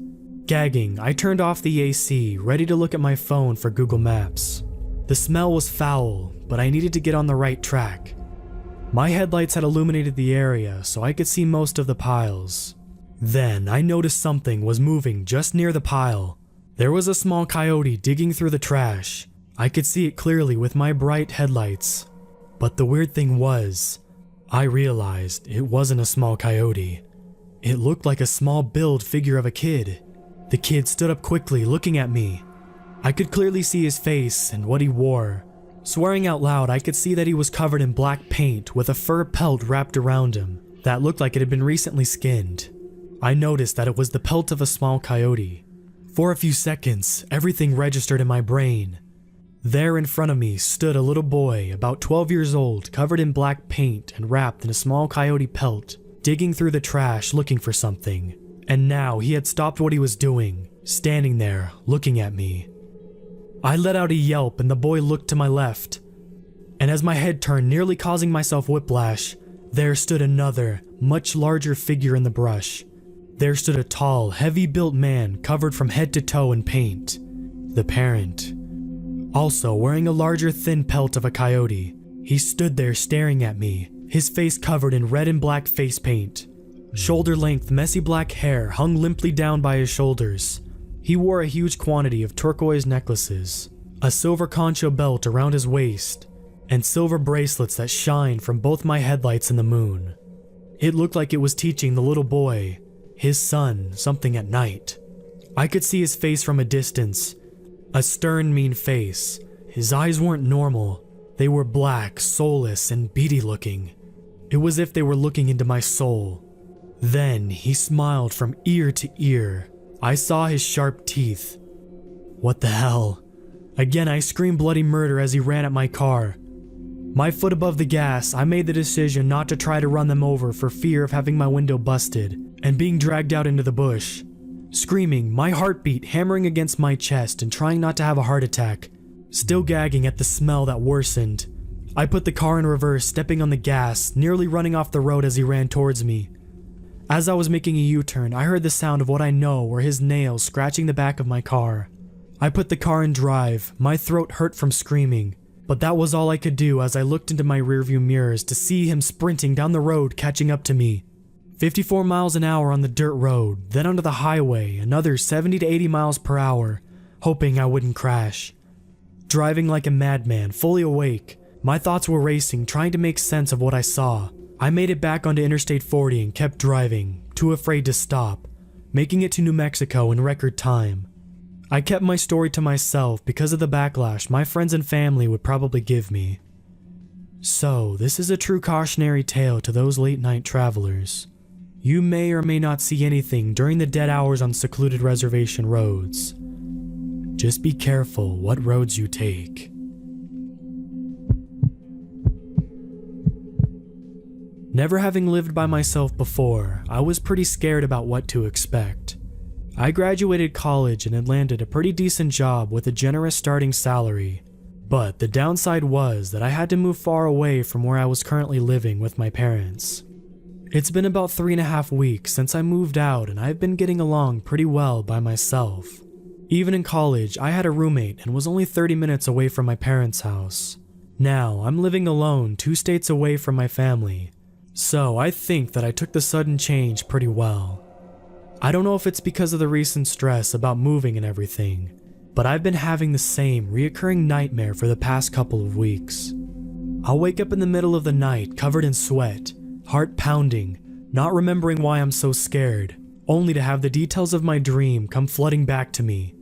Gagging, I turned off the AC, ready to look at my phone for Google Maps. The smell was foul, but I needed to get on the right track. My headlights had illuminated the area so I could see most of the piles. Then I noticed something was moving just near the pile. There was a small coyote digging through the trash. I could see it clearly with my bright headlights. But the weird thing was, I realized it wasn't a small coyote. It looked like a small build figure of a kid. The kid stood up quickly, looking at me. I could clearly see his face and what he wore. Swearing out loud, I could see that he was covered in black paint with a fur pelt wrapped around him that looked like it had been recently skinned. I noticed that it was the pelt of a small coyote. For a few seconds, everything registered in my brain. There in front of me stood a little boy, about 12 years old, covered in black paint and wrapped in a small coyote pelt, digging through the trash looking for something. And now he had stopped what he was doing, standing there, looking at me. I let out a yelp and the boy looked to my left. And as my head turned, nearly causing myself whiplash, there stood another, much larger figure in the brush. There stood a tall, heavy-built man covered from head to toe in paint. The parent. Also wearing a larger thin pelt of a coyote. He stood there staring at me, his face covered in red and black face paint. Shoulder-length messy black hair hung limply down by his shoulders. He wore a huge quantity of turquoise necklaces, a silver concho belt around his waist, and silver bracelets that shined from both my headlights in the moon. It looked like it was teaching the little boy, his son, something at night. I could see his face from a distance, a stern, mean face. His eyes weren't normal. They were black, soulless, and beady looking. It was as if they were looking into my soul. Then he smiled from ear to ear. I saw his sharp teeth. What the hell? Again, I screamed bloody murder as he ran at my car. My foot above the gas, I made the decision not to try to run them over for fear of having my window busted and being dragged out into the bush. Screaming, my heartbeat hammering against my chest and trying not to have a heart attack, still gagging at the smell that worsened. I put the car in reverse, stepping on the gas, nearly running off the road as he ran towards me. As I was making a U-turn, I heard the sound of what I know were his nails scratching the back of my car. I put the car in drive, my throat hurt from screaming, but that was all I could do as I looked into my rearview mirrors to see him sprinting down the road catching up to me. 54 miles an hour on the dirt road, then onto the highway, another 70 to 80 miles per hour, hoping I wouldn't crash. Driving like a madman, fully awake, my thoughts were racing, trying to make sense of what I saw. I made it back onto Interstate 40 and kept driving, too afraid to stop, making it to New Mexico in record time. I kept my story to myself because of the backlash my friends and family would probably give me. So, this is a true cautionary tale to those late-night travelers. You may or may not see anything during the dead hours on secluded reservation roads. Just be careful what roads you take. Never having lived by myself before, I was pretty scared about what to expect. I graduated college and had landed a pretty decent job with a generous starting salary, but the downside was that I had to move far away from where I was currently living with my parents. It's been about 3.5 weeks since I moved out and I've been getting along pretty well by myself. Even in college, I had a roommate and was only 30 minutes away from my parents' house. Now, I'm living alone 2 states away from my family, so I think that I took the sudden change pretty well. I don't know if it's because of the recent stress about moving and everything, but I've been having the same reoccurring nightmare for the past couple of weeks. I'll wake up in the middle of the night covered in sweat, heart pounding, not remembering why I'm so scared, only to have the details of my dream come flooding back to me.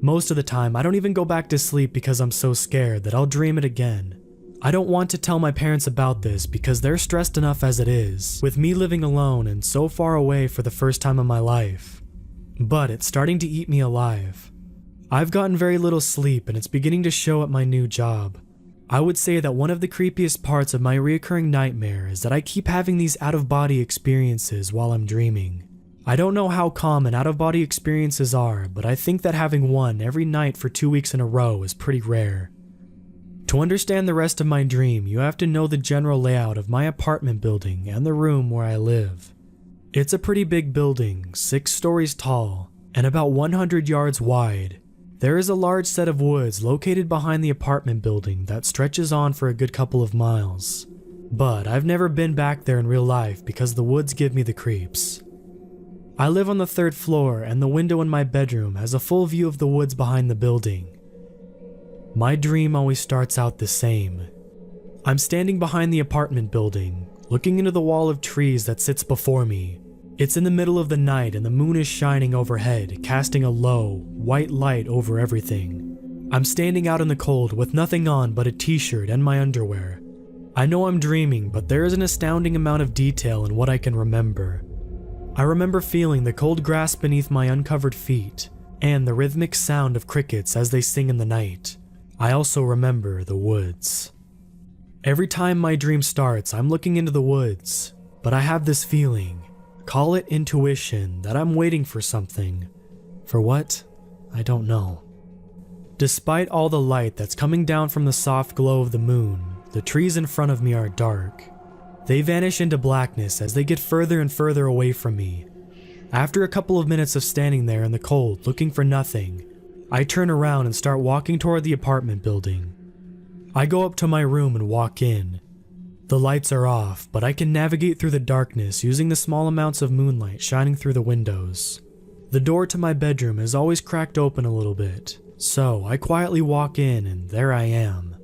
Most of the time, I don't even go back to sleep because I'm so scared that I'll dream it again. I don't want to tell my parents about this because they're stressed enough as it is, with me living alone and so far away for the first time in my life. But it's starting to eat me alive. I've gotten very little sleep and it's beginning to show at my new job. I would say that one of the creepiest parts of my reoccurring nightmare is that I keep having these out-of-body experiences while I'm dreaming. I don't know how common out-of-body experiences are, but I think that having one every night for 2 weeks in a row is pretty rare. To understand the rest of my dream, you have to know the general layout of my apartment building and the room where I live. It's a pretty big building, 6 stories tall, and about 100 yards wide. There is a large set of woods located behind the apartment building that stretches on for a good couple of miles. But I've never been back there in real life because the woods give me the creeps. I live on the 3rd floor and the window in my bedroom has a full view of the woods behind the building. My dream always starts out the same. I'm standing behind the apartment building, looking into the wall of trees that sits before me. It's in the middle of the night and the moon is shining overhead, casting a low, white light over everything. I'm standing out in the cold with nothing on but a t-shirt and my underwear. I know I'm dreaming, but there is an astounding amount of detail in what I can remember. I remember feeling the cold grass beneath my uncovered feet, and the rhythmic sound of crickets as they sing in the night. I also remember the woods. Every time my dream starts, I'm looking into the woods, but I have this feeling, call it intuition, that I'm waiting for something. For what? I don't know. Despite all the light that's coming down from the soft glow of the moon, the trees in front of me are dark. They vanish into blackness as they get further and further away from me. After a couple of minutes of standing there in the cold looking for nothing, I turn around and start walking toward the apartment building. I go up to my room and walk in. The lights are off, but I can navigate through the darkness using the small amounts of moonlight shining through the windows. The door to my bedroom is always cracked open a little bit, so I quietly walk in and there I am.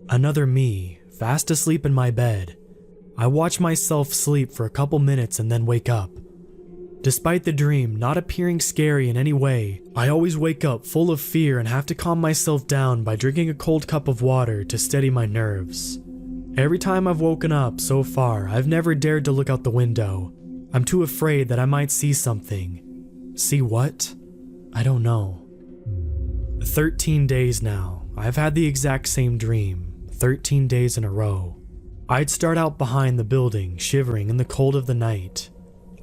Another me, fast asleep in my bed. I watch myself sleep for a couple minutes and then wake up. Despite the dream not appearing scary in any way, I always wake up full of fear and have to calm myself down by drinking a cold cup of water to steady my nerves. Every time I've woken up so far, I've never dared to look out the window. I'm too afraid that I might see something. See what? I don't know. 13 days now. I've had the exact same dream, 13 days in a row. I'd start out behind the building, shivering in the cold of the night.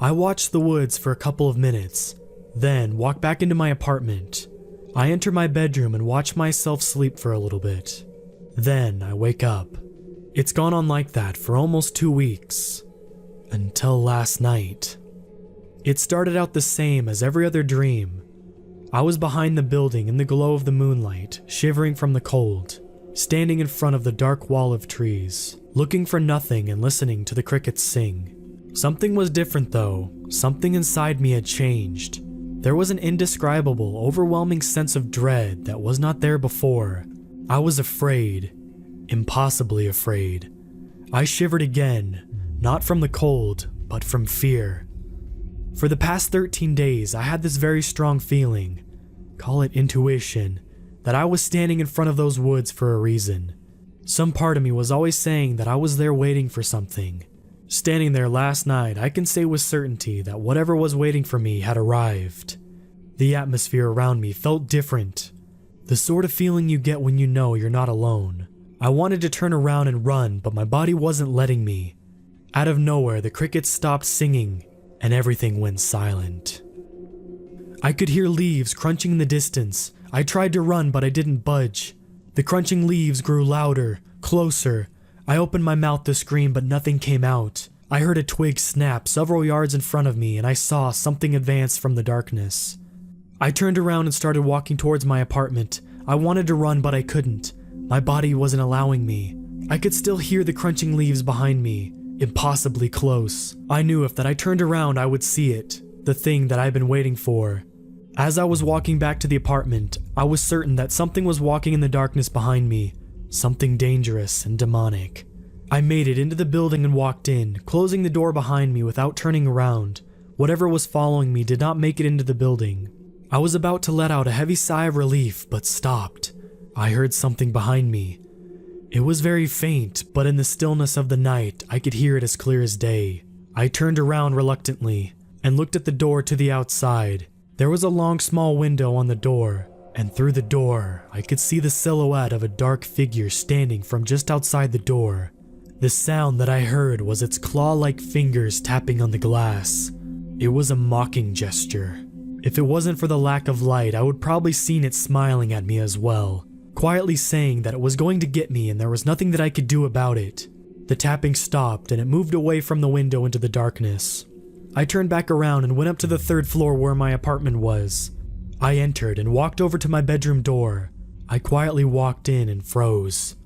I watch the woods for a couple of minutes, then walk back into my apartment. I enter my bedroom and watch myself sleep for a little bit. Then I wake up. It's gone on like that for almost 2 weeks. Until last night. It started out the same as every other dream. I was behind the building in the glow of the moonlight, shivering from the cold, standing in front of the dark wall of trees, looking for nothing and listening to the crickets sing. Something was different though. Something inside me had changed. There was an indescribable, overwhelming sense of dread that was not there before. I was afraid. Impossibly afraid. I shivered again, not from the cold, but from fear. For the past 13 days, I had this very strong feeling, call it intuition, that I was standing in front of those woods for a reason. Some part of me was always saying that I was there waiting for something. Standing there last night, I can say with certainty that whatever was waiting for me had arrived. The atmosphere around me felt different. The sort of feeling you get when you know you're not alone. I wanted to turn around and run, but my body wasn't letting me. Out of nowhere, the crickets stopped singing, and everything went silent. I could hear leaves crunching in the distance. I tried to run, but I didn't budge. The crunching leaves grew louder, closer. I opened my mouth to scream, but nothing came out. I heard a twig snap several yards in front of me, and I saw something advance from the darkness. I turned around and started walking towards my apartment. I wanted to run, but I couldn't. My body wasn't allowing me. I could still hear the crunching leaves behind me, impossibly close. I knew if that I turned around, I would see it, the thing that I'd been waiting for. As I was walking back to the apartment, I was certain that something was walking in the darkness behind me. Something dangerous and demonic. I made it into the building and walked in, closing the door behind me without turning around. Whatever was following me did not make it into the building. I was about to let out a heavy sigh of relief, but stopped. I heard something behind me. It was very faint, but in the stillness of the night, I could hear it as clear as day. I turned around reluctantly and looked at the door to the outside. There was a long small window on the door, and through the door, I could see the silhouette of a dark figure standing from just outside the door. The sound that I heard was its claw-like fingers tapping on the glass. It was a mocking gesture. If it wasn't for the lack of light, I would probably seen it smiling at me as well, quietly saying that it was going to get me and there was nothing that I could do about it. The tapping stopped and it moved away from the window into the darkness. I turned back around and went up to the 3rd floor where my apartment was. I entered and walked over to my bedroom door. I quietly walked in and froze.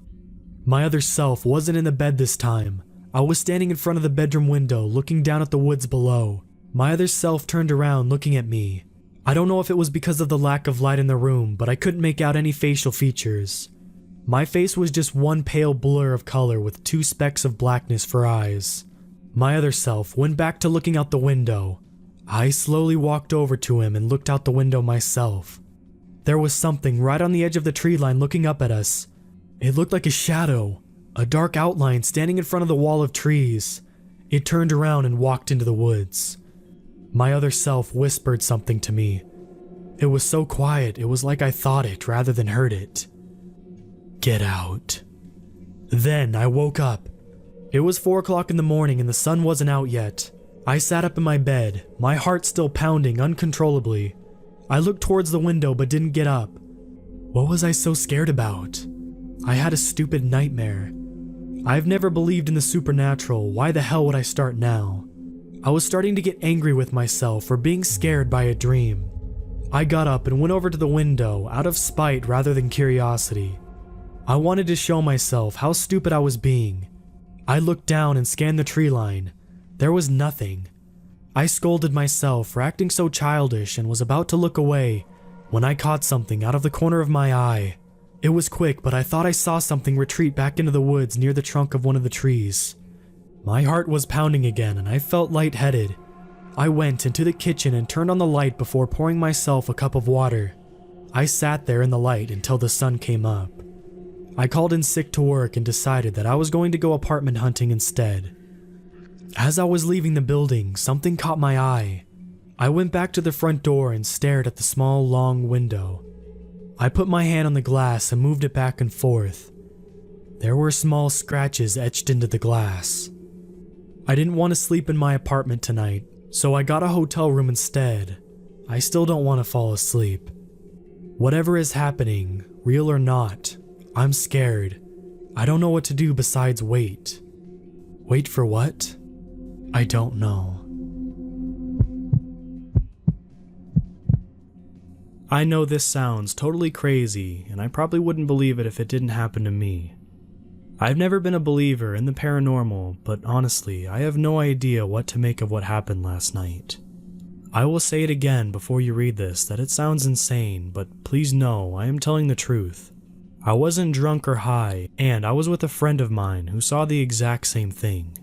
My other self wasn't in the bed this time. I was standing in front of the bedroom window looking down at the woods below. My other self turned around looking at me. I don't know if it was because of the lack of light in the room, but I couldn't make out any facial features. My face was just one pale blur of color with 2 specks of blackness for eyes. My other self went back to looking out the window. I slowly walked over to him and looked out the window myself. There was something right on the edge of the tree line looking up at us. It looked like a shadow, a dark outline standing in front of the wall of trees. It turned around and walked into the woods. My other self whispered something to me. It was so quiet, it was like I thought it rather than heard it. Get out. Then I woke up. It was 4 o'clock in the morning and the sun wasn't out yet. I sat up in my bed, my heart still pounding uncontrollably. I looked towards the window but didn't get up. What was I so scared about? I had a stupid nightmare. I've never believed in the supernatural, why the hell would I start now? I was starting to get angry with myself for being scared by a dream. I got up and went over to the window out of spite rather than curiosity. I wanted to show myself how stupid I was being. I looked down and scanned the tree line. There was nothing. I scolded myself for acting so childish and was about to look away when I caught something out of the corner of my eye. It was quick, but I thought I saw something retreat back into the woods near the trunk of one of the trees. My heart was pounding again and I felt lightheaded. I went into the kitchen and turned on the light before pouring myself a cup of water. I sat there in the light until the sun came up. I called in sick to work and decided that I was going to go apartment hunting instead. As I was leaving the building, something caught my eye. I went back to the front door and stared at the small, long window. I put my hand on the glass and moved it back and forth. There were small scratches etched into the glass. I didn't want to sleep in my apartment tonight, so I got a hotel room instead. I still don't want to fall asleep. Whatever is happening, real or not, I'm scared. I don't know what to do besides wait. Wait for what? I don't know. I know this sounds totally crazy, and I probably wouldn't believe it if it didn't happen to me. I've never been a believer in the paranormal, but honestly, I have no idea what to make of what happened last night. I will say it again before you read this that it sounds insane, but please know I am telling the truth. I wasn't drunk or high, and I was with a friend of mine who saw the exact same thing.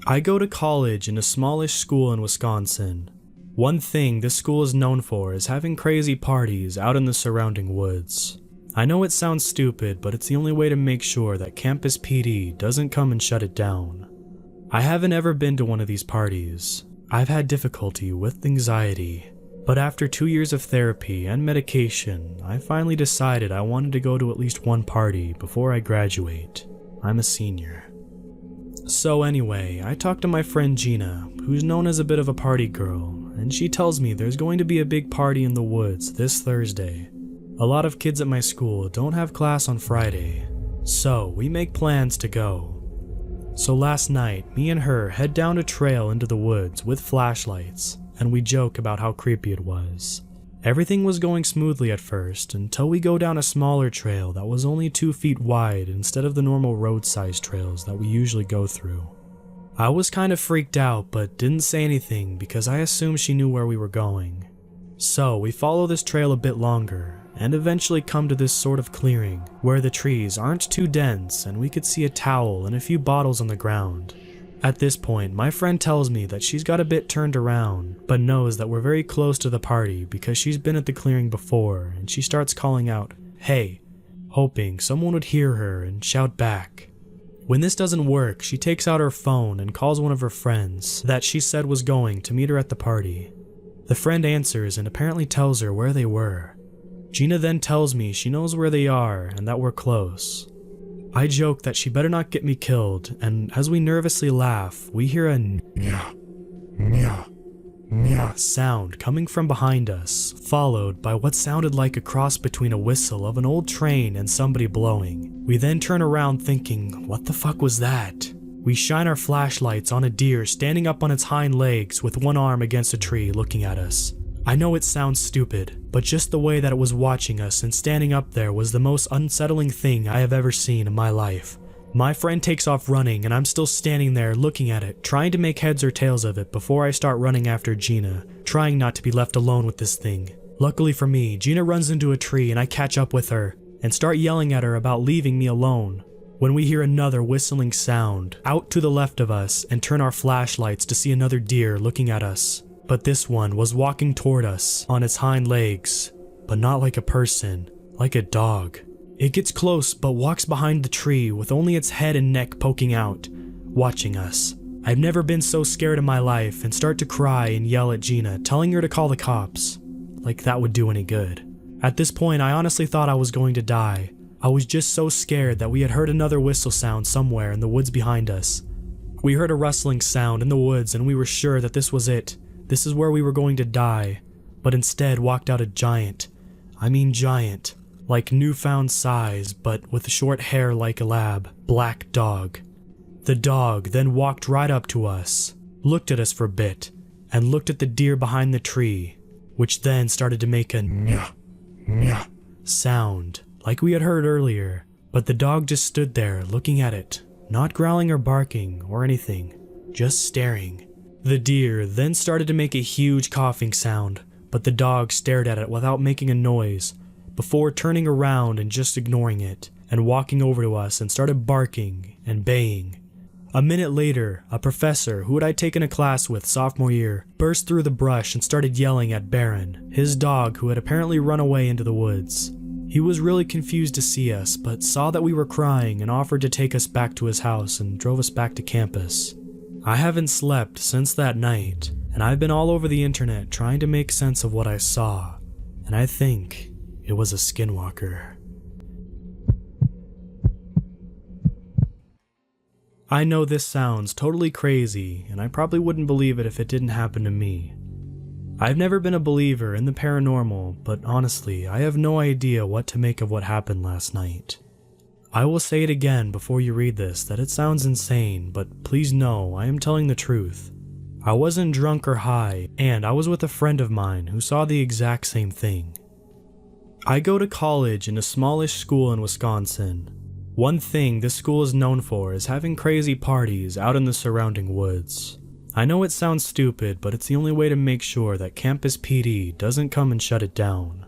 I go to college in a smallish school in Wisconsin. One thing this school is known for is having crazy parties out in the surrounding woods. I know it sounds stupid, but it's the only way to make sure that Campus PD doesn't come and shut it down. I haven't ever been to one of these parties. I've had difficulty with anxiety, but after 2 years of therapy and medication, I finally decided I wanted to go to at least one party before I graduate. I'm a senior. So anyway, I talked to my friend Gina, who's known as a bit of a party girl, and she tells me there's going to be a big party in the woods this Thursday. A lot of kids at my school don't have class on Friday, so we make plans to go. So last night, me and her head down a trail into the woods with flashlights, and we joke about how creepy it was. Everything was going smoothly at first, until we go down a smaller trail that was only 2 feet wide instead of the normal road-sized trails that we usually go through. I was kind of freaked out, but didn't say anything because I assumed she knew where we were going. So we follow this trail a bit longer, and eventually come to this sort of clearing, where the trees aren't too dense and we could see a towel and a few bottles on the ground. At this point, my friend tells me that she's got a bit turned around, but knows that we're very close to the party because she's been at the clearing before, and she starts calling out, "Hey," hoping someone would hear her and shout back. When this doesn't work, she takes out her phone and calls one of her friends that she said was going to meet her at the party. The friend answers and apparently tells her where they were. Gina then tells me she knows where they are and that we're close. I joke that she better not get me killed, and as we nervously laugh, we hear a nya, nya, nya sound coming from behind us, followed by what sounded like a cross between a whistle of an old train and somebody blowing. We then turn around thinking, what the fuck was that? We shine our flashlights on a deer standing up on its hind legs with one arm against a tree looking at us. I know it sounds stupid, but just the way that it was watching us and standing up there was the most unsettling thing I have ever seen in my life. My friend takes off running and I'm still standing there looking at it, trying to make heads or tails of it before I start running after Gina, trying not to be left alone with this thing. Luckily for me, Gina runs into a tree and I catch up with her and start yelling at her about leaving me alone. When we hear another whistling sound out to the left of us and turn our flashlights to see another deer looking at us. But this one was walking toward us on its hind legs, but not like a person, like a dog. It gets close but walks behind the tree with only its head and neck poking out, watching us. I've never been so scared in my life and start to cry and yell at Gina, telling her to call the cops. like that would do any good. At this point, I honestly thought I was going to die. I was just so scared that we had heard another whistle sound somewhere in the woods behind us. We heard a rustling sound in the woods and we were sure that this was it. This is where we were going to die. But instead walked out a giant, like newfound size, but with short hair like a lab, black dog. The dog then walked right up to us, looked at us for a bit, and looked at the deer behind the tree, which then started to make a nyah, nyah sound, like we had heard earlier, but the dog just stood there looking at it, not growling or barking or anything, just staring. The deer then started to make a huge coughing sound, but the dog stared at it without making a noise, before turning around and just ignoring it, and walking over to us and started barking and baying. A minute later, a professor who I'd taken a class with sophomore year burst through the brush and started yelling at Baron, his dog who had apparently run away into the woods. He was really confused to see us, but saw that we were crying and offered to take us back to his house and drove us back to campus. I haven't slept since that night, and I've been all over the internet trying to make sense of what I saw, and I think it was a Skinwalker. I know this sounds totally crazy, and I probably wouldn't believe it if it didn't happen to me. I've never been a believer in the paranormal, but honestly, I have no idea what to make of what happened last night. I will say it again before you read this that it sounds insane, but please know I am telling the truth. I wasn't drunk or high, and I was with a friend of mine who saw the exact same thing. I go to college in a smallish school in Wisconsin. One thing this school is known for is having crazy parties out in the surrounding woods. I know it sounds stupid, but it's the only way to make sure that campus PD doesn't come and shut it down.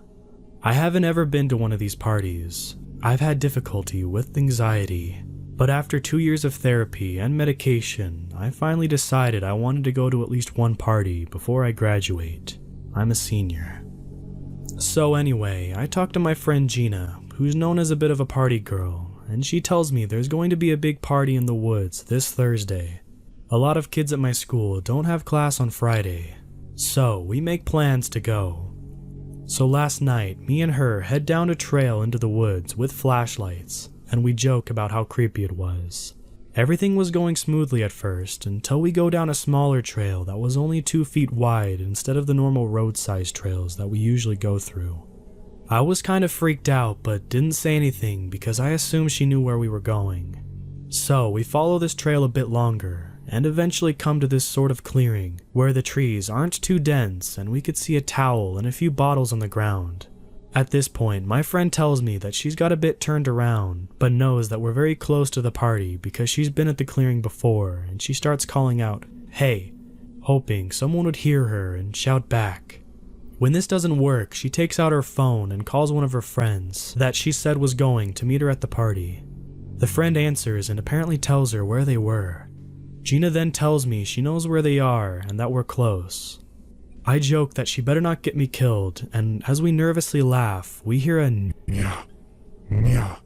I haven't ever been to one of these parties. I've had difficulty with anxiety, but after 2 years of therapy and medication, I finally decided I wanted to go to at least one party before I graduate. I'm a senior. So anyway, I talked to my friend Gina, who's known as a bit of a party girl, and she tells me there's going to be a big party in the woods this Thursday. A lot of kids at my school don't have class on Friday, so we make plans to go. So last night, me and her head down a trail into the woods with flashlights, and we joke about how creepy it was. Everything was going smoothly at first, until we go down a smaller trail that was only 2 feet wide instead of the normal road-sized trails that we usually go through. I was kind of freaked out, but didn't say anything because I assumed she knew where we were going. So we follow this trail a bit longer, and eventually come to this sort of clearing, where the trees aren't too dense and we could see a towel and a few bottles on the ground. At this point, my friend tells me that she's got a bit turned around, but knows that we're very close to the party because she's been at the clearing before, and she starts calling out, "Hey," hoping someone would hear her and shout back. When this doesn't work, she takes out her phone and calls one of her friends that she said was going to meet her at the party. The friend answers and apparently tells her where they were. Gina then tells me she knows where they are and that we're close. I joke that she better not get me killed, and as we nervously laugh, we hear a nyah, nyah,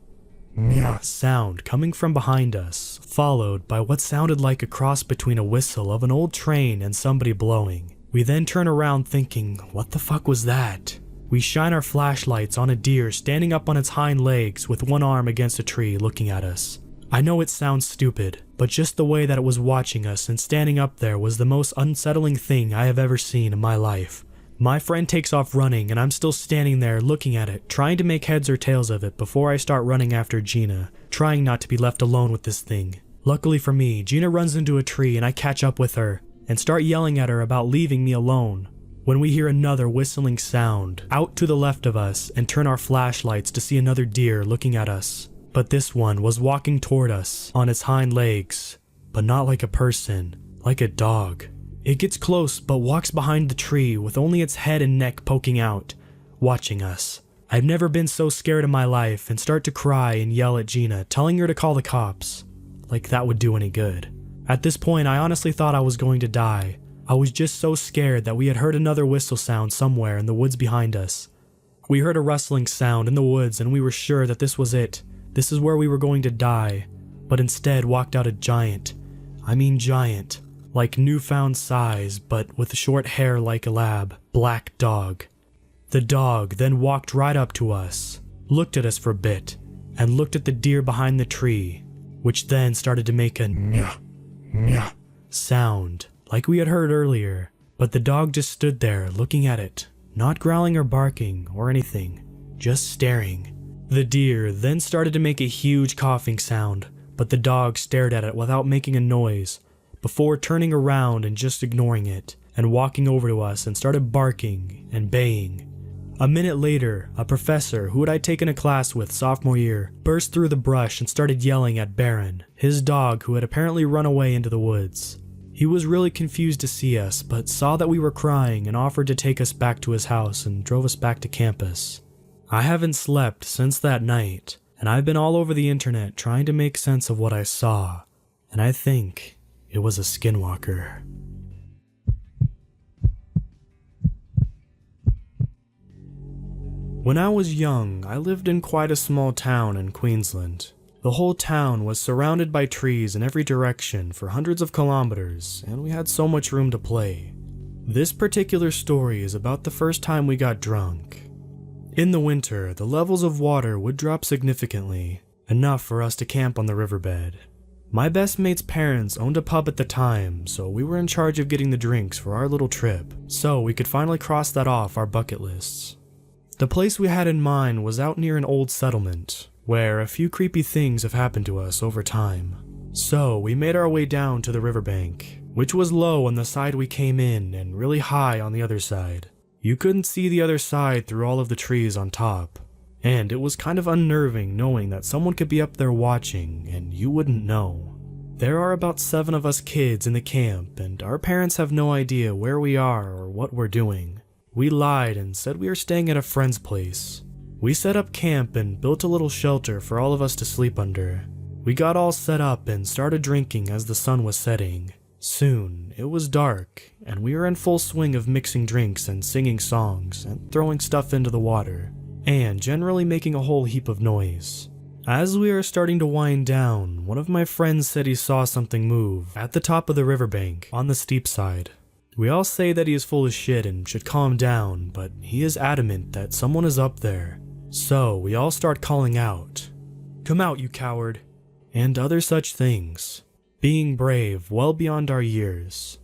nyah sound coming from behind us, followed by what sounded like a cross between a whistle of an old train and somebody blowing. We then turn around thinking, what the fuck was that? We shine our flashlights on a deer standing up on its hind legs with one arm against a tree looking at us. I know it sounds stupid, but just the way that it was watching us and standing up there was the most unsettling thing I have ever seen in my life. My friend takes off running and I'm still standing there looking at it, trying to make heads or tails of it before I start running after Gina, trying not to be left alone with this thing. Luckily for me, Gina runs into a tree and I catch up with her and start yelling at her about leaving me alone, when we hear another whistling sound out to the left of us and turn our flashlights to see another deer looking at us. But this one was walking toward us on its hind legs, but not like a person, like a dog. It gets close but walks behind the tree with only its head and neck poking out, watching us. I've never been so scared in my life and start to cry and yell at Gina, telling her to call the cops. Like that would do any good. At this point, I honestly thought I was going to die. I was just so scared that we had heard another whistle sound somewhere in the woods behind us. We heard a rustling sound in the woods and we were sure that this was it. This is where we were going to die, but instead walked out a giant, like newfound size, but with short hair like a lab, black dog. The dog then walked right up to us, looked at us for a bit, and looked at the deer behind the tree, which then started to make a nyah, nyah sound like we had heard earlier, but the dog just stood there looking at it, not growling or barking or anything, just staring. The deer then started to make a huge coughing sound, but the dog stared at it without making a noise, before turning around and just ignoring it, and walking over to us and started barking and baying. A minute later, a professor who I'd taken a class with sophomore year burst through the brush and started yelling at Baron, his dog who had apparently run away into the woods. He was really confused to see us, but saw that we were crying and offered to take us back to his house and drove us back to campus. I haven't slept since that night, and I've been all over the internet trying to make sense of what I saw, and I think it was a Skinwalker. When I was young, I lived in quite a small town in Queensland. The whole town was surrounded by trees in every direction for hundreds of kilometers, and we had so much room to play. This particular story is about the first time we got drunk. In the winter, the levels of water would drop significantly, enough for us to camp on the riverbed. My best mate's parents owned a pub at the time, so we were in charge of getting the drinks for our little trip, so we could finally cross that off our bucket lists. The place we had in mind was out near an old settlement, where a few creepy things have happened to us over time. So we made our way down to the riverbank, which was low on the side we came in and really high on the other side. You couldn't see the other side through all of the trees on top, and it was kind of unnerving knowing that someone could be up there watching and you wouldn't know. There are about 7 of us kids in the camp, and our parents have no idea where we are or what we're doing. We lied and said we were staying at a friend's place. We set up camp and built a little shelter for all of us to sleep under. We got all set up and started drinking as the sun was setting. Soon, it was dark, and we were in full swing of mixing drinks and singing songs and throwing stuff into the water, and generally making a whole heap of noise. As we were starting to wind down, one of my friends said he saw something move at the top of the riverbank on the steep side. We all say that he is full of shit and should calm down, but he is adamant that someone is up there. So we all start calling out, "Come out, you coward," and other such things, being brave well beyond our years.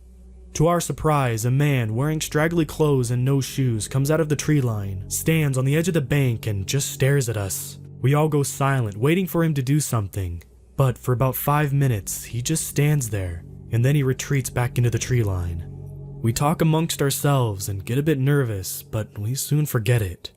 To our surprise, a man wearing straggly clothes and no shoes comes out of the tree line, stands on the edge of the bank and just stares at us. We all go silent, waiting for him to do something, but for about 5 minutes, he just stands there, and then he retreats back into the tree line. We talk amongst ourselves and get a bit nervous, but we soon forget it.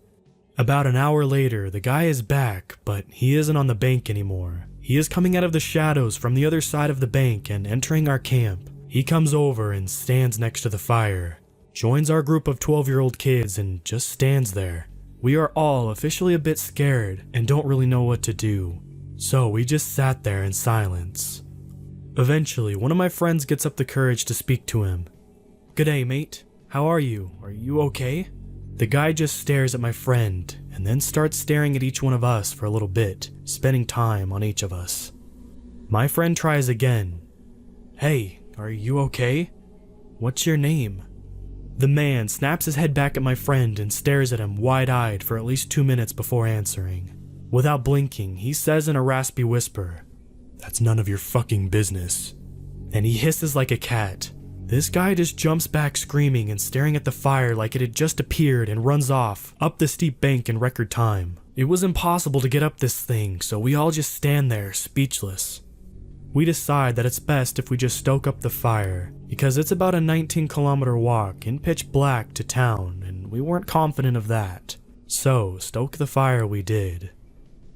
About an hour later, the guy is back, but he isn't on the bank anymore. He is coming out of the shadows from the other side of the bank and entering our camp. He comes over and stands next to the fire, joins our group of 12-year-old kids and just stands there. We are all officially a bit scared and don't really know what to do, so we just sat there in silence. Eventually, one of my friends gets up the courage to speak to him. "G'day, mate. How are you? Are you okay?" The guy just stares at my friend and then starts staring at each one of us for a little bit, spending time on each of us. My friend tries again. "Hey, are you okay? What's your name?" The man snaps his head back at my friend and stares at him wide-eyed for at least 2 minutes before answering. Without blinking, he says in a raspy whisper, "That's none of your fucking business." And he hisses like a cat. This guy just jumps back screaming and staring at the fire like it had just appeared and runs off, up the steep bank in record time. It was impossible to get up this thing, so we all just stand there, speechless. We decide that it's best if we just stoke up the fire, because it's about a 19-kilometer walk in pitch black to town, and we weren't confident of that. So, stoke the fire we did.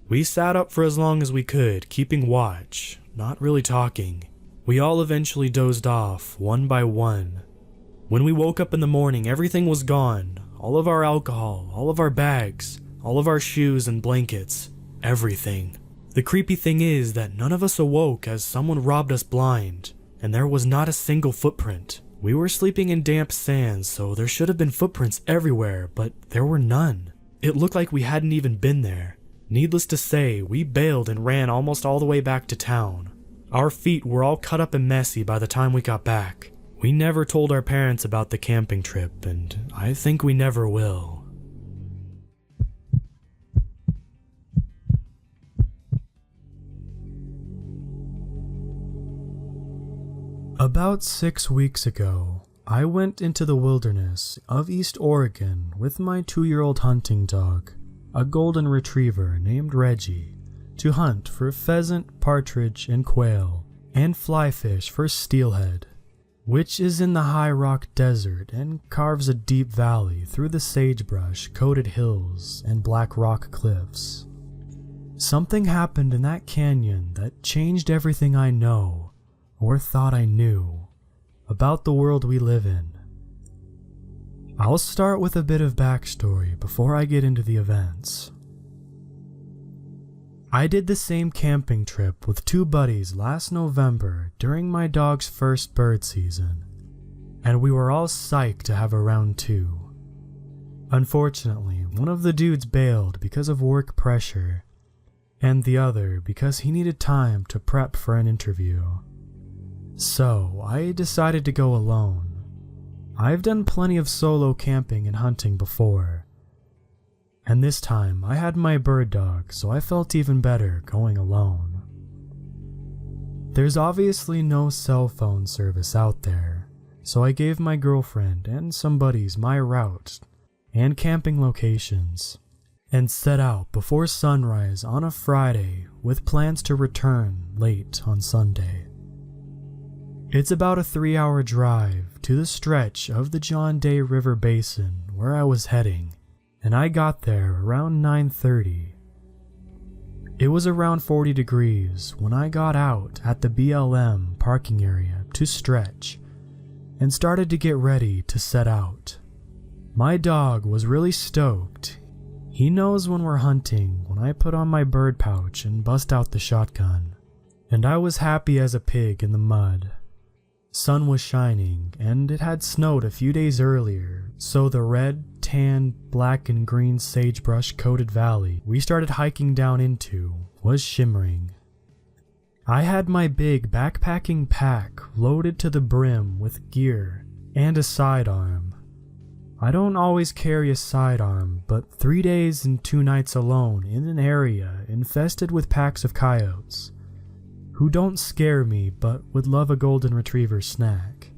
We sat up for as long as we could, keeping watch, not really talking. We all eventually dozed off, one by one. When we woke up in the morning, everything was gone. All of our alcohol, all of our bags, all of our shoes and blankets, everything. The creepy thing is that none of us awoke as someone robbed us blind, and there was not a single footprint. We were sleeping in damp sand, so there should have been footprints everywhere, but there were none. It looked like we hadn't even been there. Needless to say, we bailed and ran almost all the way back to town. Our feet were all cut up and messy by the time we got back. We never told our parents about the camping trip, and I think we never will. About 6 weeks ago, I went into the wilderness of East Oregon with my 2-year-old hunting dog, a golden retriever named Reggie, to hunt for pheasant, partridge, and quail, and fly fish for steelhead, which is in the high rock desert and carves a deep valley through the sagebrush-coated hills and black rock cliffs. Something happened in that canyon that changed everything I know, or thought I knew, about the world we live in. I'll start with a bit of backstory before I get into the events. I did the same camping trip with 2 buddies last November during my dog's first bird season, and we were all psyched to have a round 2. Unfortunately, one of the dudes bailed because of work pressure, and the other because he needed time to prep for an interview. So I decided to go alone. I've done plenty of solo camping and hunting before, and this time I had my bird dog, so I felt even better going alone. There's obviously no cell phone service out there, so I gave my girlfriend and some buddies my route and camping locations, and set out before sunrise on a Friday with plans to return late on Sunday. It's about a 3-hour drive to the stretch of the John Day River Basin where I was heading, and I got there around 9:30. It was around 40 degrees when I got out at the BLM parking area to stretch and started to get ready to set out. My dog was really stoked. He knows when we're hunting when I put on my bird pouch and bust out the shotgun, and I was happy as a pig in the mud. Sun was shining, and it had snowed a few days earlier, so the red, tan, black, and green sagebrush-coated valley we started hiking down into was shimmering. I had my big backpacking pack loaded to the brim with gear and a sidearm. I don't always carry a sidearm, but 3 days and 2 nights alone in an area infested with packs of coyotes, who don't scare me but would love a golden retriever snack,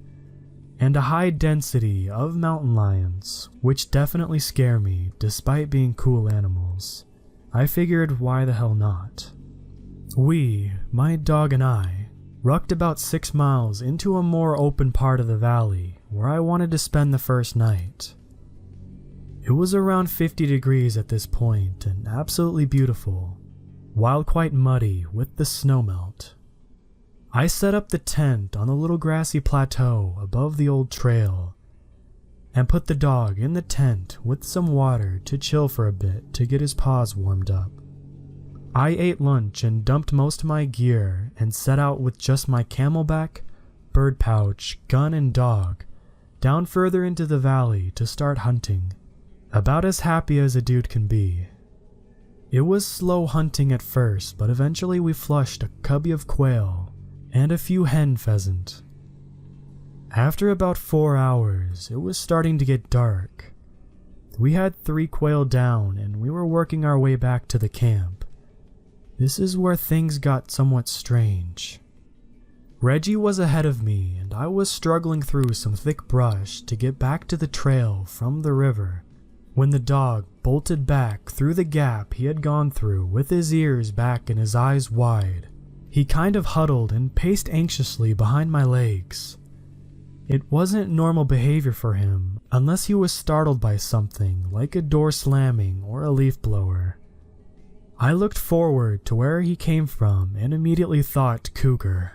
and a high density of mountain lions, which definitely scare me despite being cool animals. I figured why the hell not. We, my dog and I, rucked about 6 miles into a more open part of the valley where I wanted to spend the first night. It was around 50 degrees at this point and absolutely beautiful, while quite muddy with the snowmelt. I set up the tent on a little grassy plateau above the old trail, and put the dog in the tent with some water to chill for a bit to get his paws warmed up. I ate lunch and dumped most of my gear and set out with just my camelback, bird pouch, gun, and dog down further into the valley to start hunting, about as happy as a dude can be. It was slow hunting at first, but eventually we flushed a cubby of quail and a few hen pheasant. After about 4 hours, it was starting to get dark. We had 3 quail down and we were working our way back to the camp. This is where things got somewhat strange. Reggie was ahead of me and I was struggling through some thick brush to get back to the trail from the river when the dog bolted back through the gap he had gone through with his ears back and his eyes wide. He kind of huddled and paced anxiously behind my legs. It wasn't normal behavior for him unless he was startled by something like a door slamming or a leaf blower. I looked forward to where he came from and immediately thought cougar.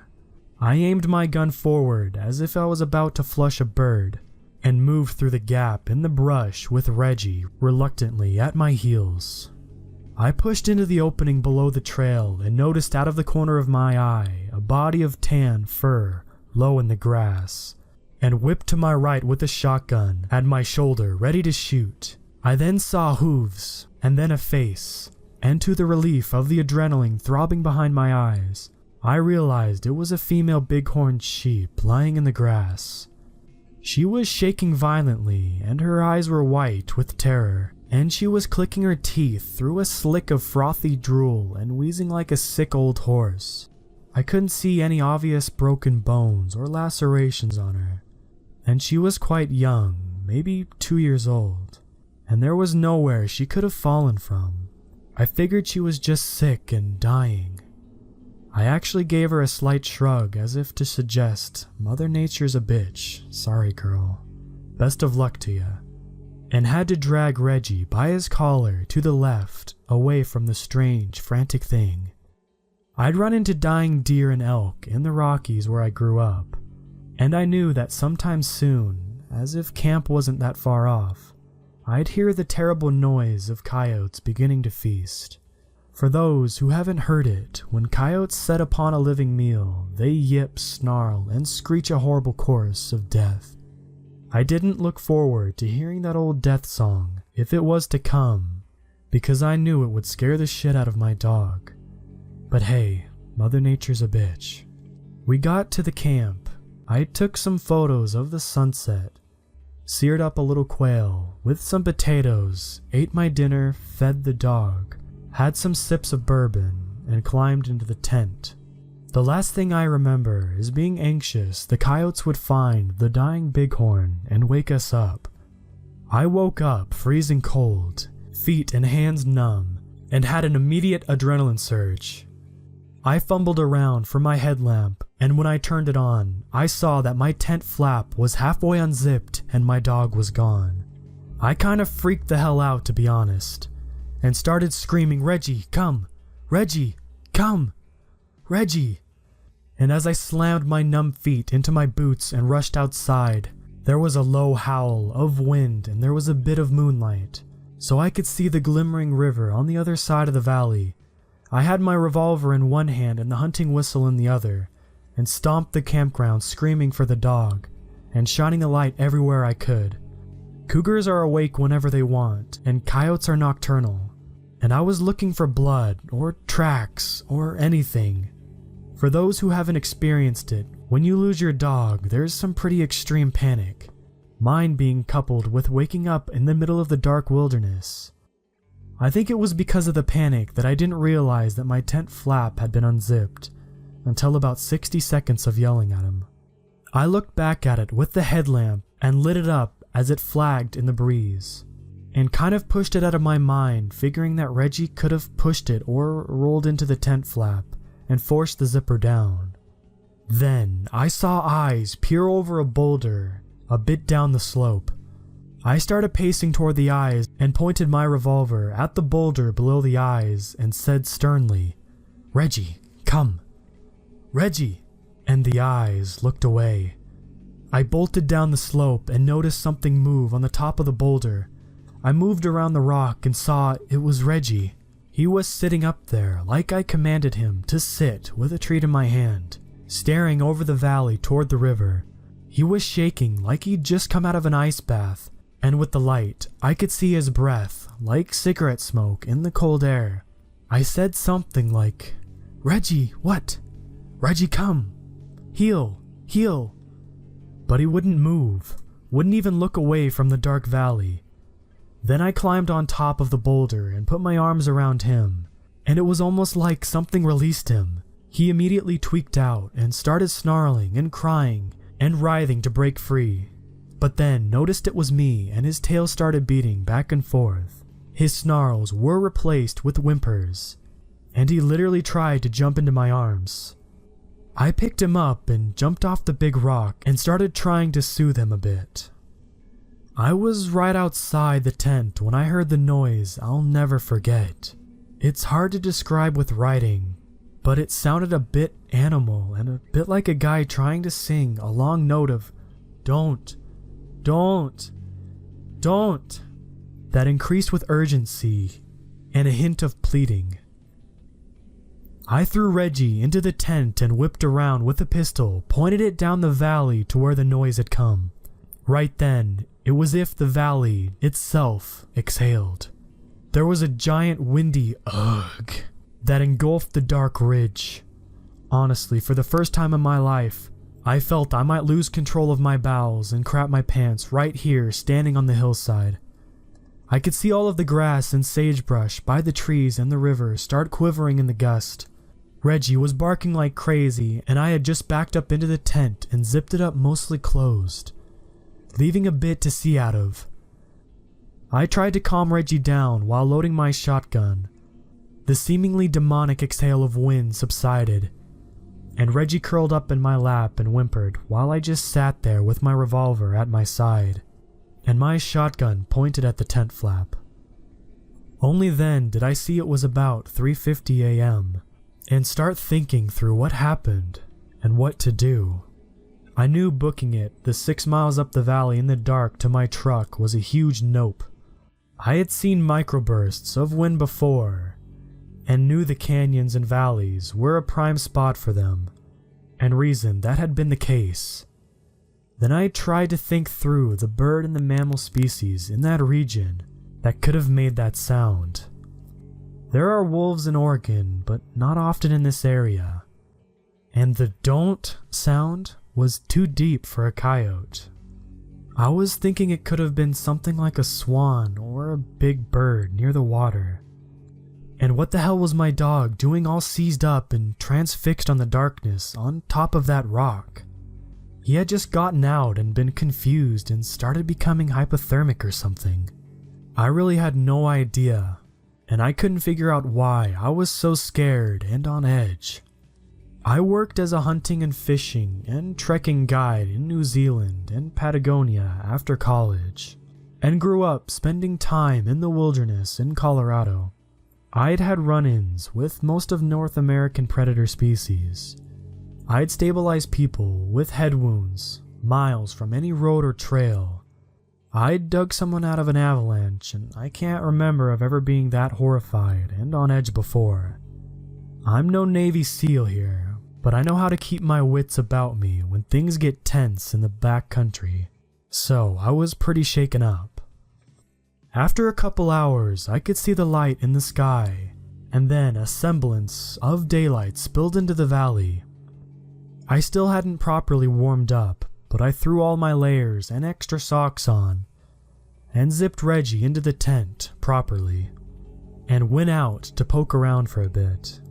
I aimed my gun forward as if I was about to flush a bird and moved through the gap in the brush with Reggie reluctantly at my heels. I pushed into the opening below the trail and noticed out of the corner of my eye a body of tan fur low in the grass, and whipped to my right with a shotgun at my shoulder ready to shoot. I then saw hooves and then a face, and to the relief of the adrenaline throbbing behind my eyes, I realized it was a female bighorn sheep lying in the grass. She was shaking violently and her eyes were white with terror, and she was clicking her teeth through a slick of frothy drool and wheezing like a sick old horse. I couldn't see any obvious broken bones or lacerations on her. And she was quite young, maybe 2 years old, and there was nowhere she could have fallen from. I figured she was just sick and dying. I actually gave her a slight shrug as if to suggest, Mother Nature's a bitch, sorry girl, best of luck to ya, and had to drag Reggie by his collar to the left, away from the strange, frantic thing. I'd run into dying deer and elk in the Rockies where I grew up, and I knew that sometime soon, as if camp wasn't that far off, I'd hear the terrible noise of coyotes beginning to feast. For those who haven't heard it, when coyotes set upon a living meal, they yip, snarl, and screech a horrible chorus of death. I didn't look forward to hearing that old death song, if it was to come, because I knew it would scare the shit out of my dog. But hey, Mother Nature's a bitch. We got to the camp. I took some photos of the sunset, seared up a little quail with some potatoes, ate my dinner, fed the dog, had some sips of bourbon, and climbed into the tent. The last thing I remember is being anxious the coyotes would find the dying bighorn and wake us up. I woke up freezing cold, feet and hands numb, and had an immediate adrenaline surge. I fumbled around for my headlamp, and when I turned it on, I saw that my tent flap was halfway unzipped and my dog was gone. I kind of freaked the hell out, to be honest, and started screaming, "Reggie, come! Reggie, come! Reggie!" And as I slammed my numb feet into my boots and rushed outside, there was a low howl of wind and there was a bit of moonlight, so I could see the glimmering river on the other side of the valley. I had my revolver in one hand and the hunting whistle in the other, and stomped the campground screaming for the dog, and shining the light everywhere I could. Cougars are awake whenever they want, and coyotes are nocturnal, and I was looking for blood, or tracks, or anything. For those who haven't experienced it, when you lose your dog, there's some pretty extreme panic, mine being coupled with waking up in the middle of the dark wilderness. I think it was because of the panic that I didn't realize that my tent flap had been unzipped, until about 60 seconds of yelling at him. I looked back at it with the headlamp and lit it up as it flagged in the breeze, and kind of pushed it out of my mind, figuring that Reggie could have pushed it or rolled into the tent flap and forced the zipper down. Then I saw eyes peer over a boulder a bit down the slope. I started pacing toward the eyes and pointed my revolver at the boulder below the eyes and said sternly, "Reggie, come! Reggie!" And the eyes looked away. I bolted down the slope and noticed something move on the top of the boulder. I moved around the rock and saw it was Reggie. He was sitting up there like I commanded him to sit, with a treat in my hand, staring over the valley toward the river. He was shaking like he'd just come out of an ice bath, and with the light, I could see his breath, like cigarette smoke, in the cold air. I said something like, "Reggie, what? Reggie, come! Heal! Heal!" But he wouldn't move, wouldn't even look away from the dark valley. Then I climbed on top of the boulder and put my arms around him, and it was almost like something released him. He immediately tweaked out and started snarling and crying and writhing to break free, but then noticed it was me and his tail started beating back and forth. His snarls were replaced with whimpers, and he literally tried to jump into my arms. I picked him up and jumped off the big rock and started trying to soothe him a bit. I was right outside the tent when I heard the noise I'll never forget. It's hard to describe with writing, but it sounded a bit animal and a bit like a guy trying to sing a long note of "Don't, don't, don't," that increased with urgency and a hint of pleading. I threw Reggie into the tent and whipped around with a pistol, pointed it down the valley to where the noise had come. Right then, it was as if the valley itself exhaled. There was a giant windy ugh that engulfed the dark ridge. Honestly, for the first time in my life, I felt I might lose control of my bowels and crap my pants right here standing on the hillside. I could see all of the grass and sagebrush by the trees and the river start quivering in the gust. Reggie was barking like crazy, and I had just backed up into the tent and zipped it up mostly closed, leaving a bit to see out of. I tried to calm Reggie down while loading my shotgun. The seemingly demonic exhale of wind subsided, and Reggie curled up in my lap and whimpered while I just sat there with my revolver at my side, and my shotgun pointed at the tent flap. Only then did I see it was about 3:50 a.m. and start thinking through what happened and what to do. I knew booking it the 6 miles up the valley in the dark to my truck was a huge nope. I had seen microbursts of wind before, and knew the canyons and valleys were a prime spot for them, and reasoned that had been the case. Then I tried to think through the bird and the mammal species in that region that could have made that sound. There are wolves in Oregon, but not often in this area, and the don't sound was too deep for a coyote. I was thinking it could have been something like a swan or a big bird near the water. And what the hell was my dog doing all seized up and transfixed on the darkness on top of that rock? He had just gotten out and been confused and started becoming hypothermic or something. I really had no idea, and I couldn't figure out why I was so scared and on edge. I worked as a hunting and fishing and trekking guide in New Zealand and Patagonia after college, and grew up spending time in the wilderness in Colorado. I'd had run-ins with most of North American predator species. I'd stabilized people with head wounds miles from any road or trail. I'd dug someone out of an avalanche, and I can't remember of ever being that horrified and on edge before. I'm no Navy SEAL here, but I know how to keep my wits about me when things get tense in the backcountry, so I was pretty shaken up. After a couple hours, I could see the light in the sky, and then a semblance of daylight spilled into the valley. I still hadn't properly warmed up, but I threw all my layers and extra socks on, and zipped Reggie into the tent properly, and went out to poke around for a bit.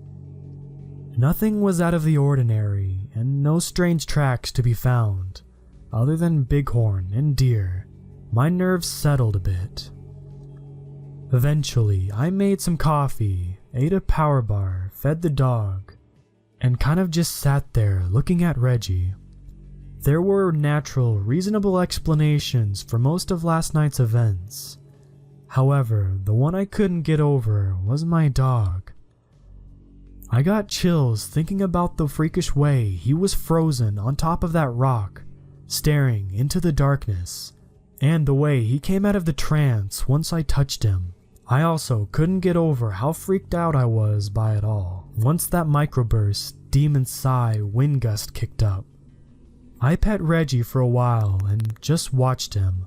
Nothing was out of the ordinary, and no strange tracks to be found, other than bighorn and deer. My nerves settled a bit. Eventually, I made some coffee, ate a power bar, fed the dog, and kind of just sat there looking at Reggie. There were natural, reasonable explanations for most of last night's events. However, the one I couldn't get over was my dog. I got chills thinking about the freakish way he was frozen on top of that rock, staring into the darkness, and the way he came out of the trance once I touched him. I also couldn't get over how freaked out I was by it all once that microburst, demon sigh wind gust kicked up. I pet Reggie for a while and just watched him,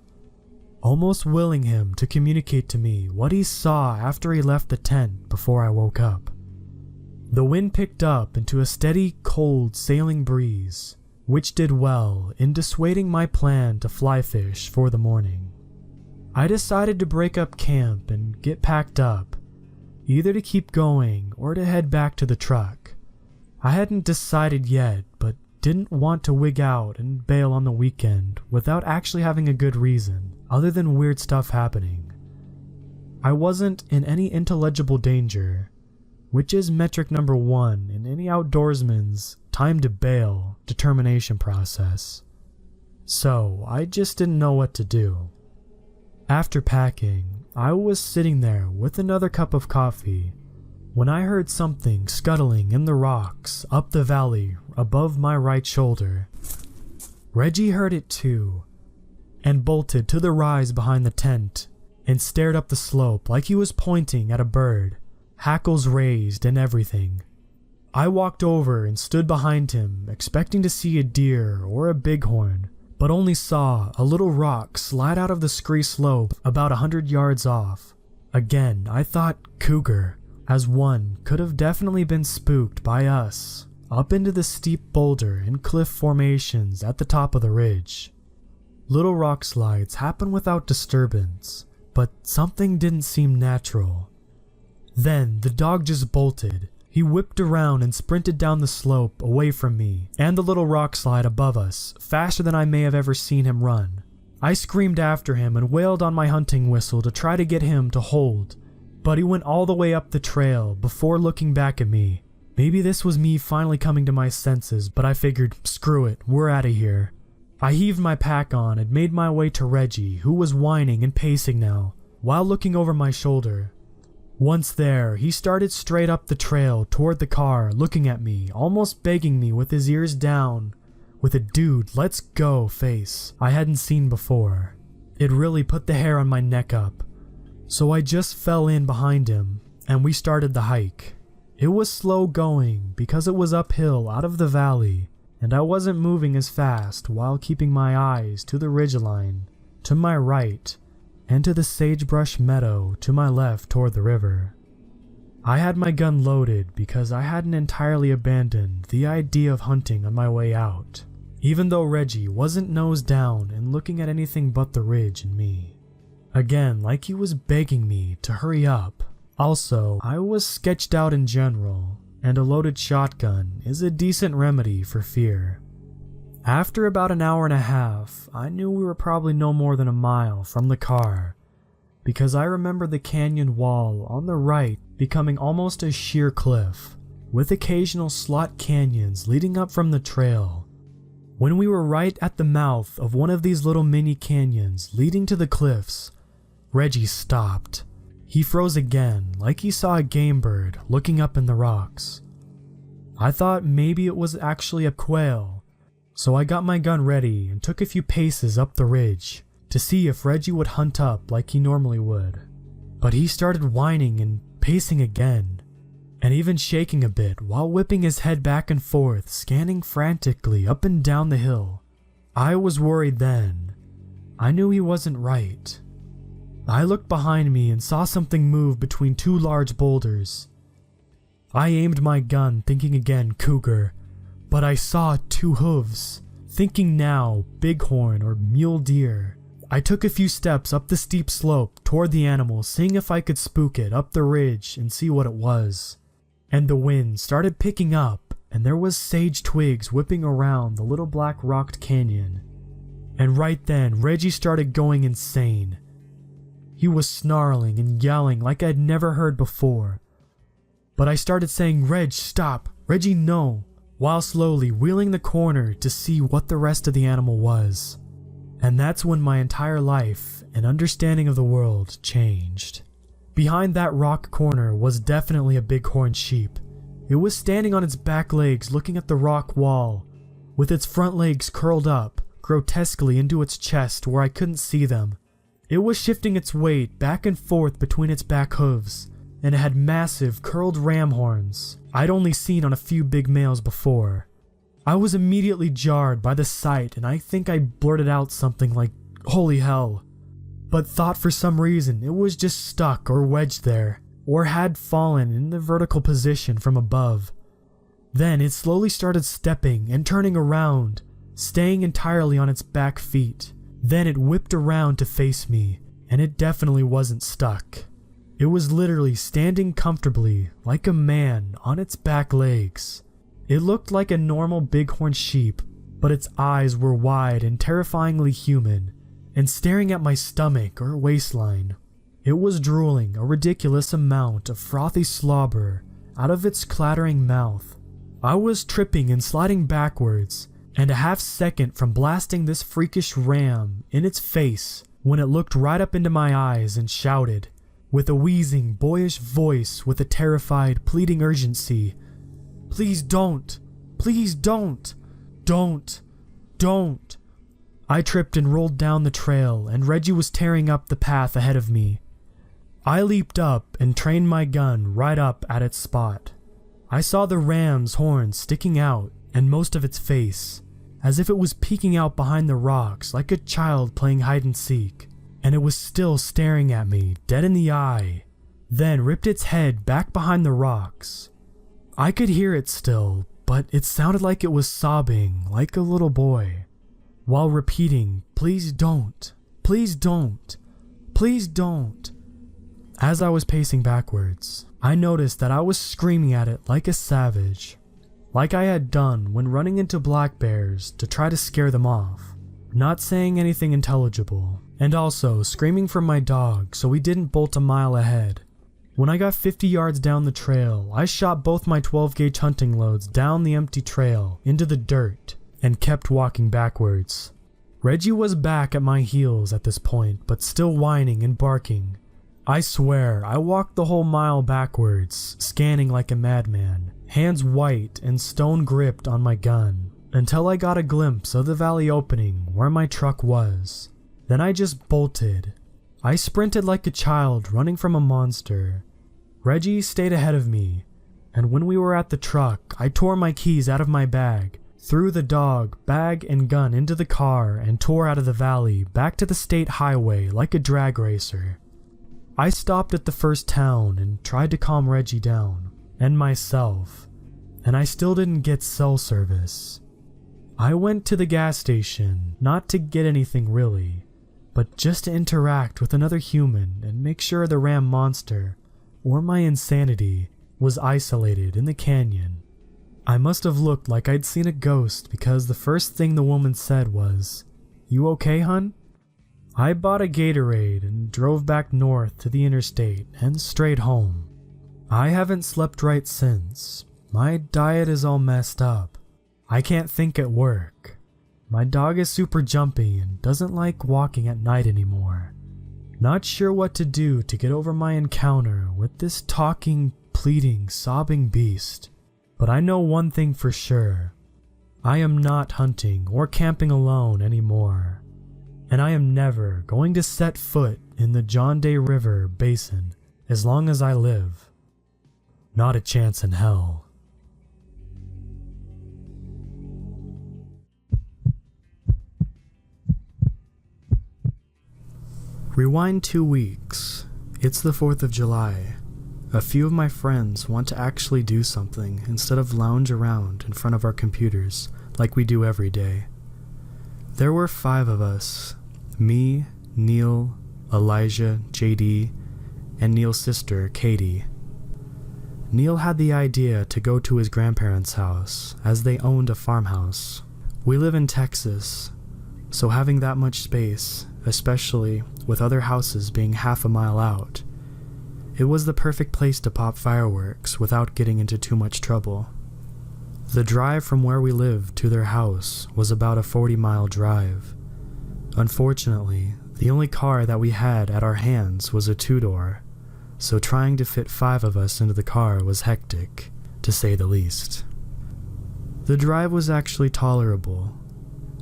almost willing him to communicate to me what he saw after he left the tent before I woke up. The wind picked up into a steady, cold sailing breeze, which did well in dissuading my plan to fly fish for the morning. I decided to break up camp and get packed up, either to keep going or to head back to the truck. I hadn't decided yet, but didn't want to wig out and bail on the weekend without actually having a good reason, other than weird stuff happening. I wasn't in any intelligible danger, which is metric number 1 in any outdoorsman's time to bail determination process. So I just didn't know what to do. After packing, I was sitting there with another cup of coffee when I heard something scuttling in the rocks up the valley above my right shoulder. Reggie heard it too, and bolted to the rise behind the tent and stared up the slope like he was pointing at a bird, hackles raised and everything. I walked over and stood behind him, expecting to see a deer or a bighorn, but only saw a little rock slide out of the scree slope about 100 yards off. Again, I thought cougar, as one could have definitely been spooked by us up into the steep boulder and cliff formations at the top of the ridge. Little rock slides happen without disturbance, but something didn't seem natural. Then the dog just bolted, He whipped around and sprinted down the slope away from me and the little rock slide above us faster than I may have ever seen him run. I screamed after him and wailed on my hunting whistle to try to get him to hold, but he went all the way up the trail before looking back at me. Maybe this was me finally coming to my senses, but I figured, screw it, we're out of here. I heaved my pack on and made my way to Reggie, who was whining and pacing now, while looking over my shoulder. Once there, he started straight up the trail toward the car, looking at me, almost begging me with his ears down, with a "dude, let's go" face I hadn't seen before. It really put the hair on my neck up. So I just fell in behind him, and we started the hike. It was slow going because it was uphill out of the valley, and I wasn't moving as fast while keeping my eyes to the ridgeline to my right and to the sagebrush meadow to my left toward the river. I had my gun loaded because I hadn't entirely abandoned the idea of hunting on my way out, even though Reggie wasn't nose down and looking at anything but the ridge and me. Again, like he was begging me to hurry up. Also, I was sketched out in general, and a loaded shotgun is a decent remedy for fear. After about an hour and a half, I knew we were probably no more than a mile from the car, because I remember the canyon wall on the right becoming almost a sheer cliff, with occasional slot canyons leading up from the trail. When we were right at the mouth of one of these little mini canyons leading to the cliffs, Reggie stopped. He froze again, like he saw a game bird looking up in the rocks. I thought maybe it was actually a quail, so I got my gun ready and took a few paces up the ridge to see if Reggie would hunt up like he normally would. But he started whining and pacing again, and even shaking a bit while whipping his head back and forth, scanning frantically up and down the hill. I was worried then. I knew he wasn't right. I looked behind me and saw something move between two large boulders. I aimed my gun, thinking again cougar, but I saw two hooves, thinking now bighorn or mule deer. I took a few steps up the steep slope toward the animal, seeing if I could spook it up the ridge and see what it was. And the wind started picking up, and there was sage twigs whipping around the little black rocked canyon. And right then, Reggie started going insane. He was snarling and yelling like I'd never heard before. But I started saying, "Reg, stop! Reggie, no!" while slowly wheeling the corner to see what the rest of the animal was. And that's when my entire life and understanding of the world changed. Behind that rock corner was definitely a bighorn sheep. It was standing on its back legs looking at the rock wall, with its front legs curled up grotesquely into its chest where I couldn't see them. It was shifting its weight back and forth between its back hooves, and it had massive curled ram horns I'd only seen on a few big males before. I was immediately jarred by the sight, and I think I blurted out something like, "Holy hell," but thought for some reason it was just stuck or wedged there, or had fallen in the vertical position from above. Then it slowly started stepping and turning around, staying entirely on its back feet. Then it whipped around to face me, and it definitely wasn't stuck. It was literally standing comfortably, like a man, on its back legs. It looked like a normal bighorn sheep, but its eyes were wide and terrifyingly human, and staring at my stomach or waistline. It was drooling a ridiculous amount of frothy slobber out of its clattering mouth. I was tripping and sliding backwards, and a half second from blasting this freakish ram in its face when it looked right up into my eyes and shouted, with a wheezing, boyish voice with a terrified, pleading urgency, "Please don't! Please don't! Don't! Don't!" I tripped and rolled down the trail, and Reggie was tearing up the path ahead of me. I leaped up and trained my gun right up at its spot. I saw the ram's horns sticking out and most of its face, as if it was peeking out behind the rocks like a child playing hide and seek, and it was still staring at me dead in the eye, then ripped its head back behind the rocks. I could hear it still, but it sounded like it was sobbing like a little boy, while repeating, "Please don't, please don't, please don't." As I was pacing backwards, I noticed that I was screaming at it like a savage, like I had done when running into black bears to try to scare them off, not saying anything intelligible, and also screaming for my dog so he didn't bolt a mile ahead. When I got 50 yards down the trail, I shot both my 12-gauge hunting loads down the empty trail into the dirt and kept walking backwards. Reggie was back at my heels at this point, but still whining and barking. I swear, I walked the whole mile backwards, scanning like a madman, hands white and stone gripped on my gun, until I got a glimpse of the valley opening where my truck was. Then I just bolted. I sprinted like a child running from a monster. Reggie stayed ahead of me, and when we were at the truck, I tore my keys out of my bag, threw the dog, bag, and gun into the car, and tore out of the valley back to the state highway like a drag racer. I stopped at the first town and tried to calm Reggie down, and myself, and I still didn't get cell service. I went to the gas station, not to get anything really, but just to interact with another human and make sure the Ram monster, or my insanity, was isolated in the canyon. I must have looked like I'd seen a ghost because the first thing the woman said was, "You okay, hun?" I bought a Gatorade and drove back north to the interstate and straight home. I haven't slept right since. My diet is all messed up. I can't think at work. My dog is super jumpy and doesn't like walking at night anymore. Not sure what to do to get over my encounter with this talking, pleading, sobbing beast. But I know one thing for sure. I am not hunting or camping alone anymore. And I am never going to set foot in the John Day River basin as long as I live. Not a chance in hell. Rewind 2 weeks. It's the 4th of July. A few of my friends want to actually do something instead of lounge around in front of our computers like we do every day. There were 5 of us, me, Neil, Elijah, JD, and Neil's sister, Katie. Neil had the idea to go to his grandparents' house, as they owned a farmhouse. We live in Texas, so having that much space, especially with other houses being half a mile out, it was the perfect place to pop fireworks without getting into too much trouble. The drive from where we lived to their house was about a 40-mile drive. Unfortunately, the only car that we had at our hands was a 2-door, so trying to fit 5 of us into the car was hectic, to say the least. The drive was actually tolerable.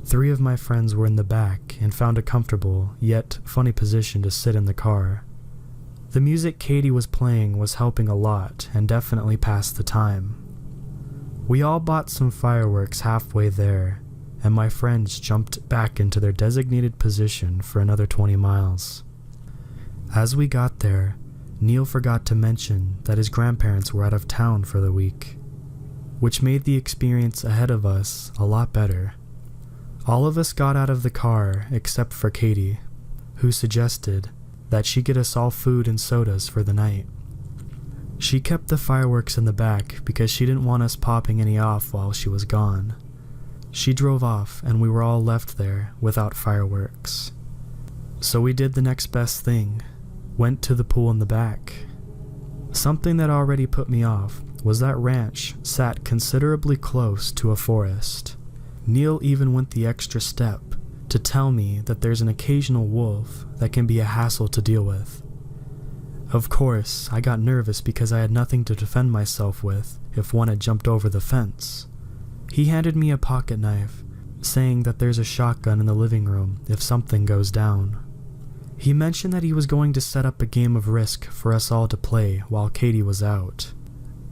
3 of my friends were in the back and found a comfortable, yet funny position to sit in the car. The music Katie was playing was helping a lot and definitely passed the time. We all bought some fireworks halfway there, and my friends jumped back into their designated position for another 20 miles. As we got there, Neil forgot to mention that his grandparents were out of town for the week, which made the experience ahead of us a lot better. All of us got out of the car except for Katie, who suggested that she get us all food and sodas for the night. She kept the fireworks in the back because she didn't want us popping any off while she was gone. She drove off and we were all left there without fireworks. So we did the next best thing, went to the pool in the back. Something that already put me off was that ranch sat considerably close to a forest. Neil even went the extra step to tell me that there's an occasional wolf that can be a hassle to deal with. Of course, I got nervous because I had nothing to defend myself with if one had jumped over the fence. He handed me a pocket knife, saying that there's a shotgun in the living room if something goes down. He mentioned that he was going to set up a game of Risk for us all to play while Katie was out,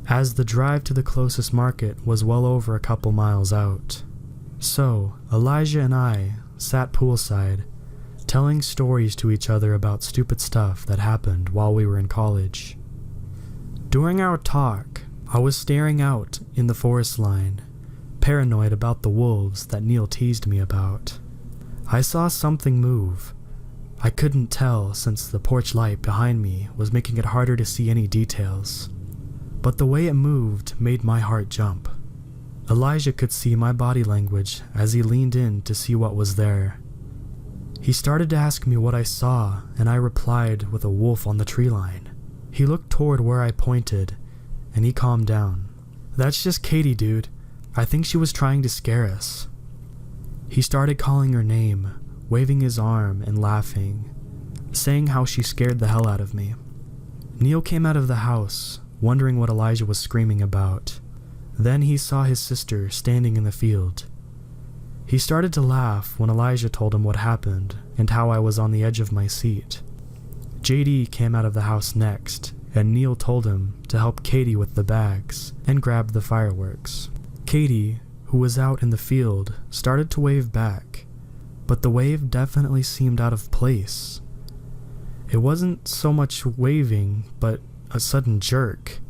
as the drive to the closest market was well over a couple miles out. So, Elijah and I sat poolside, telling stories to each other about stupid stuff that happened while we were in college. During our talk, I was staring out in the forest line, paranoid about the wolves that Neil teased me about. I saw something move. I couldn't tell since the porch light behind me was making it harder to see any details, but the way it moved made my heart jump. Elijah could see my body language as he leaned in to see what was there. He started to ask me what I saw, and I replied with a wolf on the tree line. He looked toward where I pointed, and he calmed down. "That's just Katie, dude. I think she was trying to scare us." He started calling her name, waving his arm and laughing, saying how she scared the hell out of me. Neil came out of the house, wondering what Elijah was screaming about. Then he saw his sister standing in the field. He started to laugh when Elijah told him what happened and how I was on the edge of my seat. JD came out of the house next, and Neil told him to help Katie with the bags and grab the fireworks. Katie, who was out in the field, started to wave back, but the wave definitely seemed out of place. It wasn't so much waving, but a sudden jerk,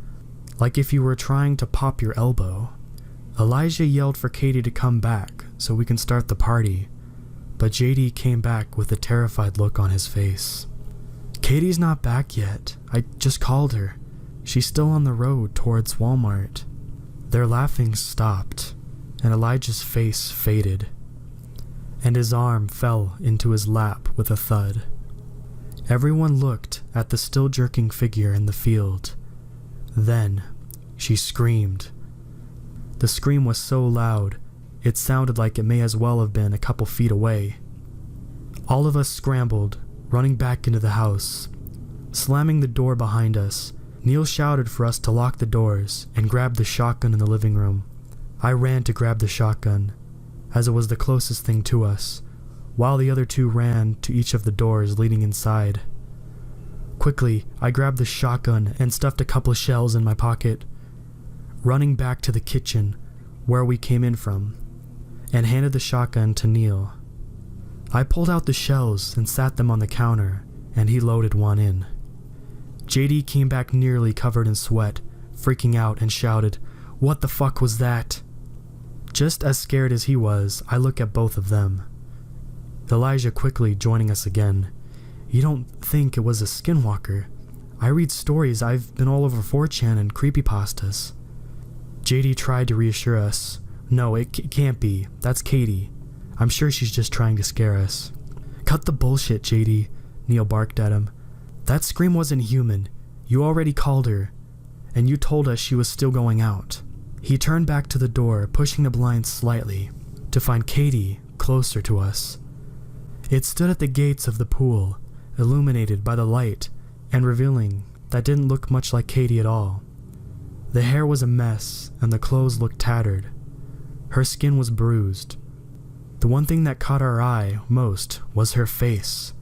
like if you were trying to pop your elbow. Elijah yelled for Katie to come back so we can start the party, but JD came back with a terrified look on his face. "Katie's not back yet. I just called her. She's still on the road towards Walmart." Their laughing stopped, and Elijah's face faded, and his arm fell into his lap with a thud. Everyone looked at the still jerking figure in the field. Then, she screamed. The scream was so loud, it sounded like it may as well have been a couple feet away. All of us scrambled, running back into the house. Slamming the door behind us, Neil shouted for us to lock the doors and grab the shotgun in the living room. I ran to grab the shotgun, as it was the closest thing to us, while the other two ran to each of the doors leading inside. Quickly, I grabbed the shotgun and stuffed a couple of shells in my pocket, running back to the kitchen, where we came in from, and handed the shotgun to Neil. I pulled out the shells and sat them on the counter, and he loaded one in. JD came back nearly covered in sweat, freaking out and shouted, "What the fuck was that?" Just as scared as he was, I look at both of them. Elijah quickly joining us again. "You don't think it was a skinwalker? I read stories. I've been all over 4chan and creepypastas." JD tried to reassure us. "No, it can't be. That's Katie. I'm sure she's just trying to scare us." "Cut the bullshit, JD," Neil barked at him. "That scream wasn't human. You already called her, and you told us she was still going out." He turned back to the door, pushing the blinds slightly, to find Katie closer to us. It stood at the gates of the pool, illuminated by the light, and revealing that didn't look much like Katie at all. The hair was a mess, and the clothes looked tattered. Her skin was bruised. The one thing that caught our eye most was her face.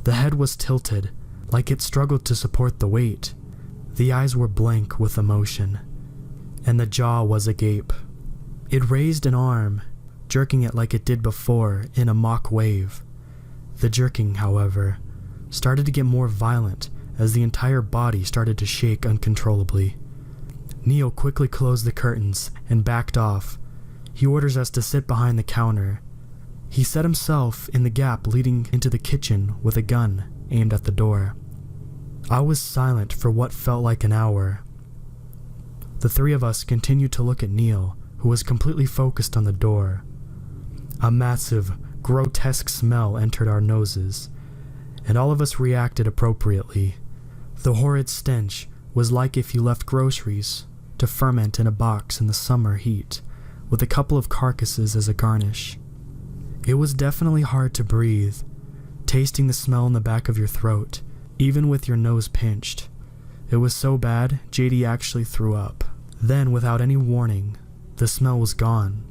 The head was tilted, like it struggled to support the weight. The eyes were blank with emotion, and the jaw was agape. It raised an arm, jerking it like it did before in a mock wave. The jerking, however, started to get more violent as the entire body started to shake uncontrollably. Neil quickly closed the curtains and backed off. He orders us to sit behind the counter. He set himself in the gap leading into the kitchen with a gun aimed at the door. I was silent for what felt like an hour. The three of us continued to look at Neil, who was completely focused on the door. A massive, grotesque smell entered our noses, and all of us reacted appropriately. The horrid stench was like if you left groceries to ferment in a box in the summer heat, with a couple of carcasses as a garnish. It was definitely hard to breathe, tasting the smell in the back of your throat, even with your nose pinched. It was so bad, JD actually threw up. Then, without any warning, the smell was gone.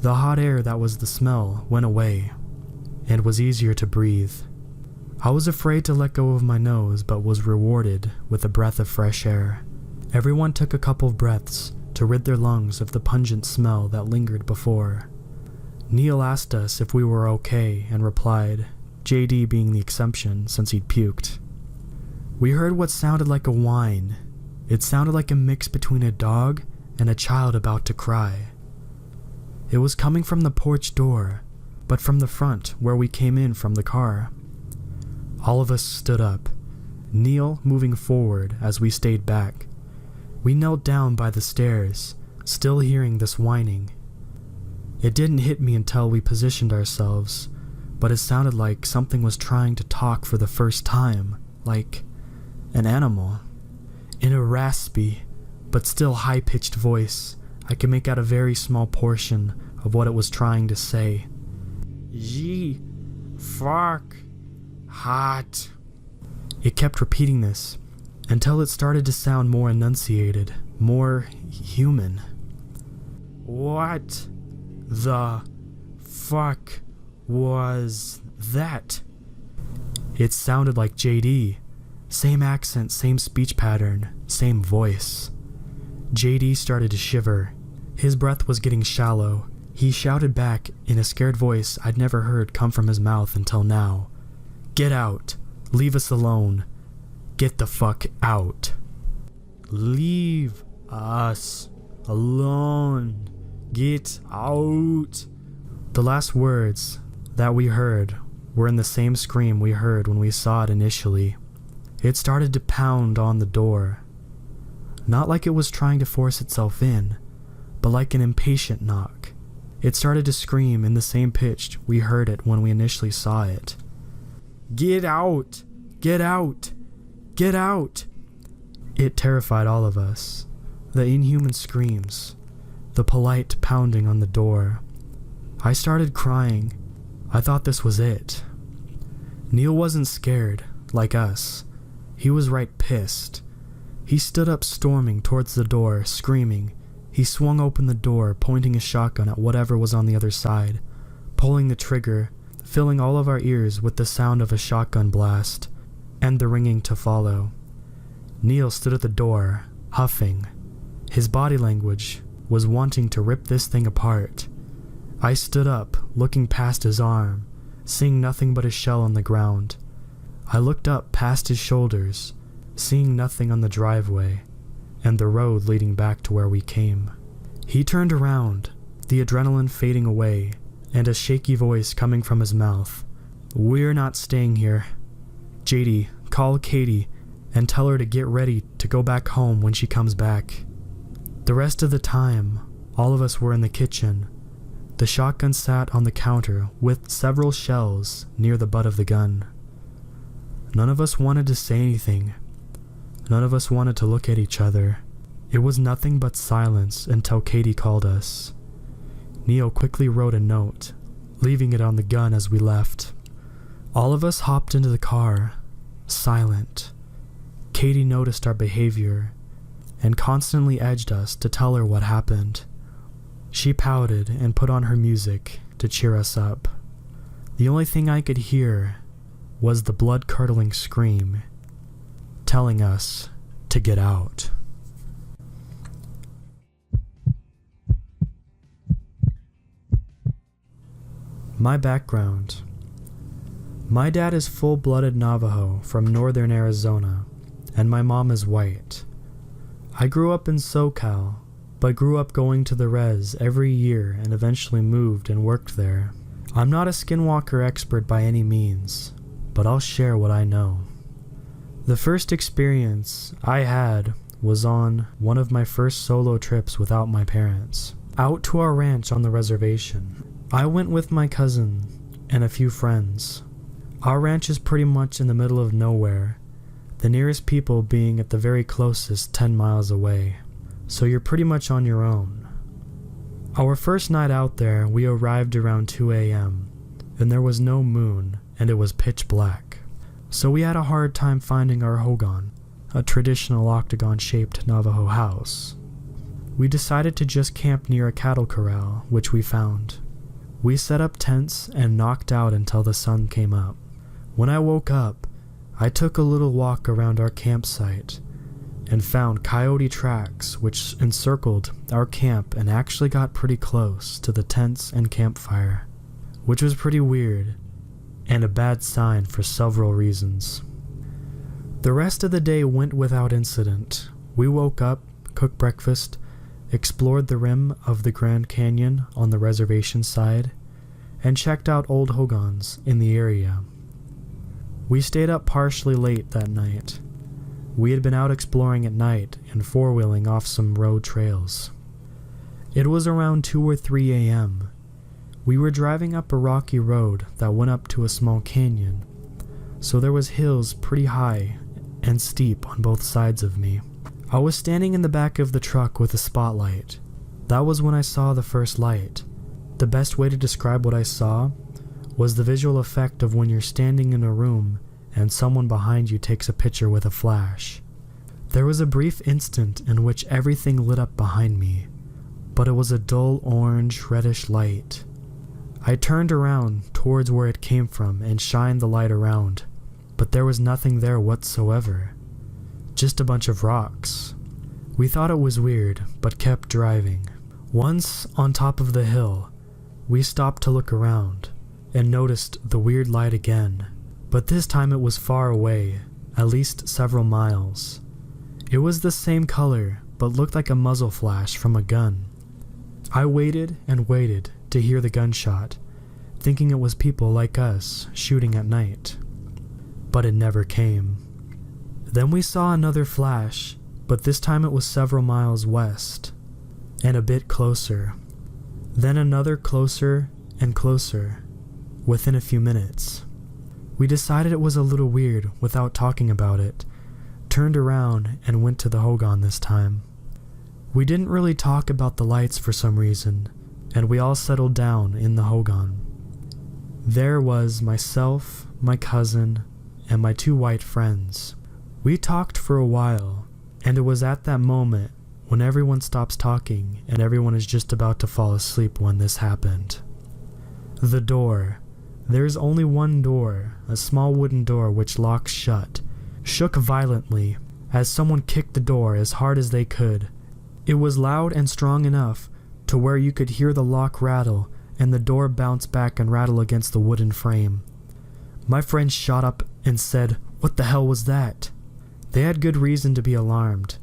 The hot air that was the smell went away, and was easier to breathe. I was afraid to let go of my nose, but was rewarded with a breath of fresh air. Everyone took a couple of breaths to rid their lungs of the pungent smell that lingered before. Neil asked us if we were okay and replied, JD being the exception since he'd puked. We heard what sounded like a whine. It sounded like a mix between a dog and a child about to cry. It was coming from the porch door, but from the front where we came in from the car. All of us stood up, Neil moving forward as we stayed back. We knelt down by the stairs, still hearing this whining. It didn't hit me until we positioned ourselves, but it sounded like something was trying to talk for the first time, like an animal. In a raspy, but still high-pitched voice, I could make out a very small portion of what it was trying to say. Ye, fuck, hot. It kept repeating this until it started to sound more enunciated, more human. What the fuck was that? It sounded like JD. Same accent, same speech pattern, same voice. JD started to shiver. His breath was getting shallow. He shouted back in a scared voice I'd never heard come from his mouth until now. Get out. Leave us alone. Get the fuck out. Leave us alone. Get out. The last words that we heard were in the same scream we heard when we saw it initially. It started to pound on the door. Not like it was trying to force itself in, but like an impatient knock. It started to scream in the same pitch we heard it when we initially saw it. Get out! Get out! Get out! It terrified all of us. The inhuman screams, the polite pounding on the door. I started crying. I thought this was it. Neil wasn't scared, like us. He was right pissed. He stood up storming towards the door, screaming. He swung open the door, pointing his shotgun at whatever was on the other side, pulling the trigger, filling all of our ears with the sound of a shotgun blast, and the ringing to follow. Neil stood at the door, huffing. His body language was wanting to rip this thing apart. I stood up, looking past his arm, seeing nothing but a shell on the ground. I looked up past his shoulders, seeing nothing on the driveway, and the road leading back to where we came. He turned around, the adrenaline fading away, and a shaky voice coming from his mouth. We're not staying here. JD, call Katie and tell her to get ready to go back home when she comes back. The rest of the time, all of us were in the kitchen. The shotgun sat on the counter with several shells near the butt of the gun. None of us wanted to say anything. None of us wanted to look at each other. It was nothing but silence until Katie called us. Neil quickly wrote a note, leaving it on the gun as we left. All of us hopped into the car, silent. Katie noticed our behavior and constantly edged us to tell her what happened. She pouted and put on her music to cheer us up. The only thing I could hear was the blood-curdling scream, telling us to get out. My background. My dad is full-blooded Navajo from northern Arizona, and my mom is white. I grew up in SoCal, but grew up going to the res every year and eventually moved and worked there. I'm not a Skinwalker expert by any means, but I'll share what I know. The first experience I had was on one of my first solo trips without my parents, out to our ranch on the reservation. I went with my cousin and a few friends. Our ranch is pretty much in the middle of nowhere, the nearest people being at the very closest 10 miles away, so you're pretty much on your own. Our first night out there, we arrived around 2 a.m., and there was no moon, and it was pitch black. So we had a hard time finding our hogan, a traditional octagon-shaped Navajo house. We decided to just camp near a cattle corral, which we found. We set up tents and knocked out until the sun came up. When I woke up, I took a little walk around our campsite and found coyote tracks which encircled our camp and actually got pretty close to the tents and campfire, which was pretty weird and a bad sign for several reasons. The rest of the day went without incident. We woke up, cooked breakfast, explored the rim of the Grand Canyon on the reservation side, and checked out old hogans in the area. We stayed up partially late that night. We had been out exploring at night and four-wheeling off some road trails. It was around 2 or 3 a.m. We were driving up a rocky road that went up to a small canyon, so there was hills pretty high and steep on both sides of me. I was standing in the back of the truck with a spotlight. That was when I saw the first light. The best way to describe what I saw was the visual effect of when you're standing in a room and someone behind you takes a picture with a flash. There was a brief instant in which everything lit up behind me, but it was a dull orange reddish light. I turned around towards where it came from and shined the light around, but there was nothing there whatsoever. Just a bunch of rocks. We thought it was weird, but kept driving. Once on top of the hill, we stopped to look around and noticed the weird light again, but this time it was far away, at least several miles. It was the same color, but looked like a muzzle flash from a gun. I waited and waited to hear the gunshot, thinking it was people like us shooting at night. But it never came. Then we saw another flash, but this time it was several miles west, and a bit closer. Then another closer and closer, within a few minutes. We decided it was a little weird without talking about it, turned around and went to the Hogan this time. We didn't really talk about the lights for some reason, and we all settled down in the Hogan. There was myself, my cousin, and my 2 white friends. We talked for a while, and it was at that moment when everyone stops talking and everyone is just about to fall asleep when this happened. The door. There's only one door, a small wooden door which locks shut, shook violently as someone kicked the door as hard as they could. It was loud and strong enough to where you could hear the lock rattle and the door bounce back and rattle against the wooden frame. My friends shot up and said, "What the hell was that?" They had good reason to be alarmed.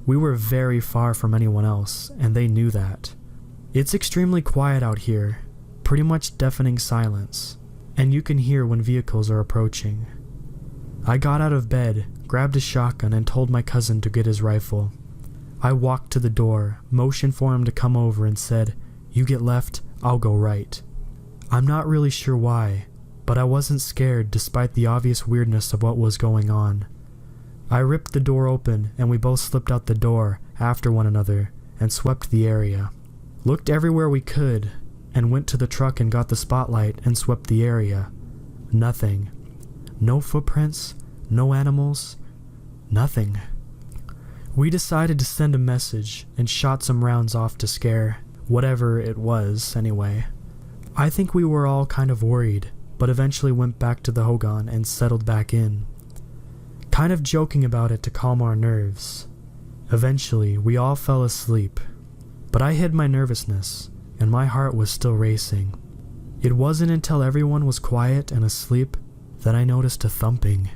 We were very far from anyone else, and they knew that. It's extremely quiet out here, pretty much deafening silence, and you can hear when vehicles are approaching. I got out of bed, grabbed a shotgun, and told my cousin to get his rifle. I walked to the door, motioned for him to come over, and said, "You get left, I'll go right." I'm not really sure why, but I wasn't scared despite the obvious weirdness of what was going on. I ripped the door open and we both slipped out the door after one another and swept the area. Looked everywhere we could and went to the truck and got the spotlight and swept the area. Nothing. No footprints, no animals, nothing. We decided to send a message and shot some rounds off to scare whatever it was anyway. I think we were all kind of worried, but eventually went back to the Hogan and settled back in, kind of joking about it to calm our nerves. Eventually, we all fell asleep, but I hid my nervousness, and my heart was still racing. It wasn't until everyone was quiet and asleep that I noticed a thumping.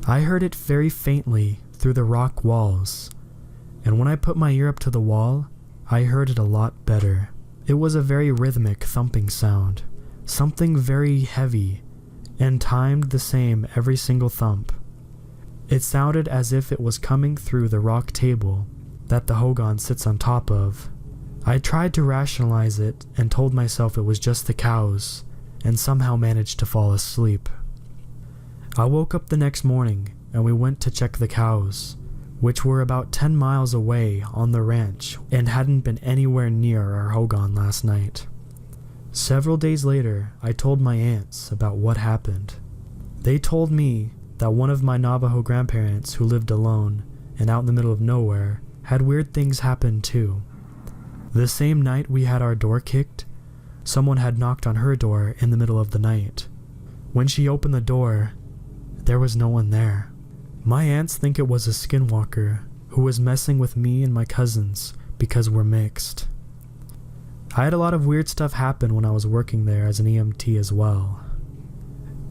I heard it very faintly through the rock walls, and when I put my ear up to the wall, I heard it a lot better. It was a very rhythmic thumping sound, something very heavy, and timed the same every single thump. It sounded as if it was coming through the rock table that the Hogan sits on top of. I tried to rationalize it and told myself it was just the cows, and somehow managed to fall asleep. I woke up the next morning and we went to check the cows, which were about 10 miles away on the ranch and hadn't been anywhere near our Hogan last night. Several days later, I told my aunts about what happened. They told me that one of my Navajo grandparents who lived alone and out in the middle of nowhere had weird things happen too. The same night we had our door kicked, someone had knocked on her door in the middle of the night. When she opened the door, there was no one there. My aunts think it was a Skinwalker who was messing with me and my cousins because we're mixed. I had a lot of weird stuff happen when I was working there as an EMT as well.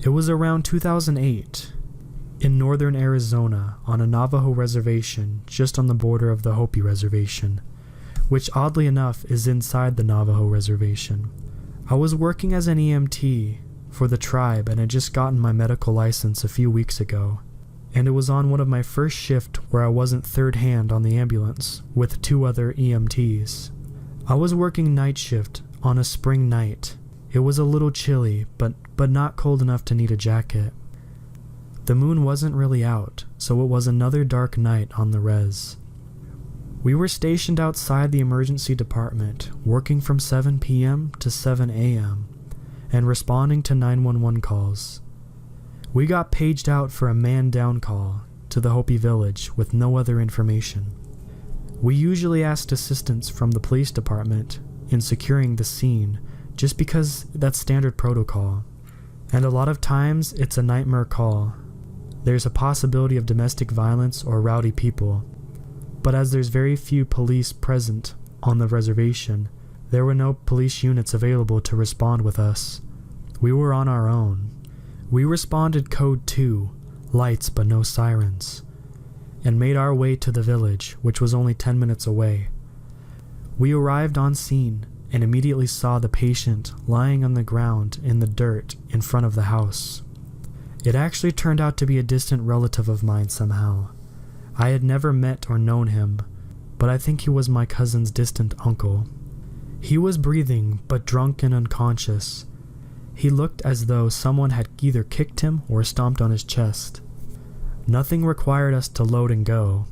It was around 2008, in northern Arizona on a Navajo reservation just on the border of the Hopi Reservation, which oddly enough is inside the Navajo Reservation. I was working as an EMT for the tribe and had just gotten my medical license a few weeks ago, and it was on one of my first shift where I wasn't third hand on the ambulance with 2 other EMTs. I was working night shift on a spring night. It was a little chilly, but not cold enough to need a jacket. The moon wasn't really out, so it was another dark night on the res. We were stationed outside the emergency department, working from 7 p.m. to 7 a.m., and responding to 911 calls. We got paged out for a man-down call to the Hopi village with no other information. We usually asked assistance from the police department in securing the scene, just because that's standard protocol. And a lot of times, it's a nightmare call. There's a possibility of domestic violence or rowdy people. But as there's very few police present on the reservation, there were no police units available to respond with us. We were on our own. We responded code 2, lights but no sirens, and made our way to the village, which was only 10 minutes away. We arrived on scene and immediately saw the patient lying on the ground in the dirt in front of the house. It actually turned out to be a distant relative of mine somehow. I had never met or known him, but I think he was my cousin's distant uncle. He was breathing, but drunk and unconscious. He looked as though someone had either kicked him or stomped on his chest. Nothing required us to load and go,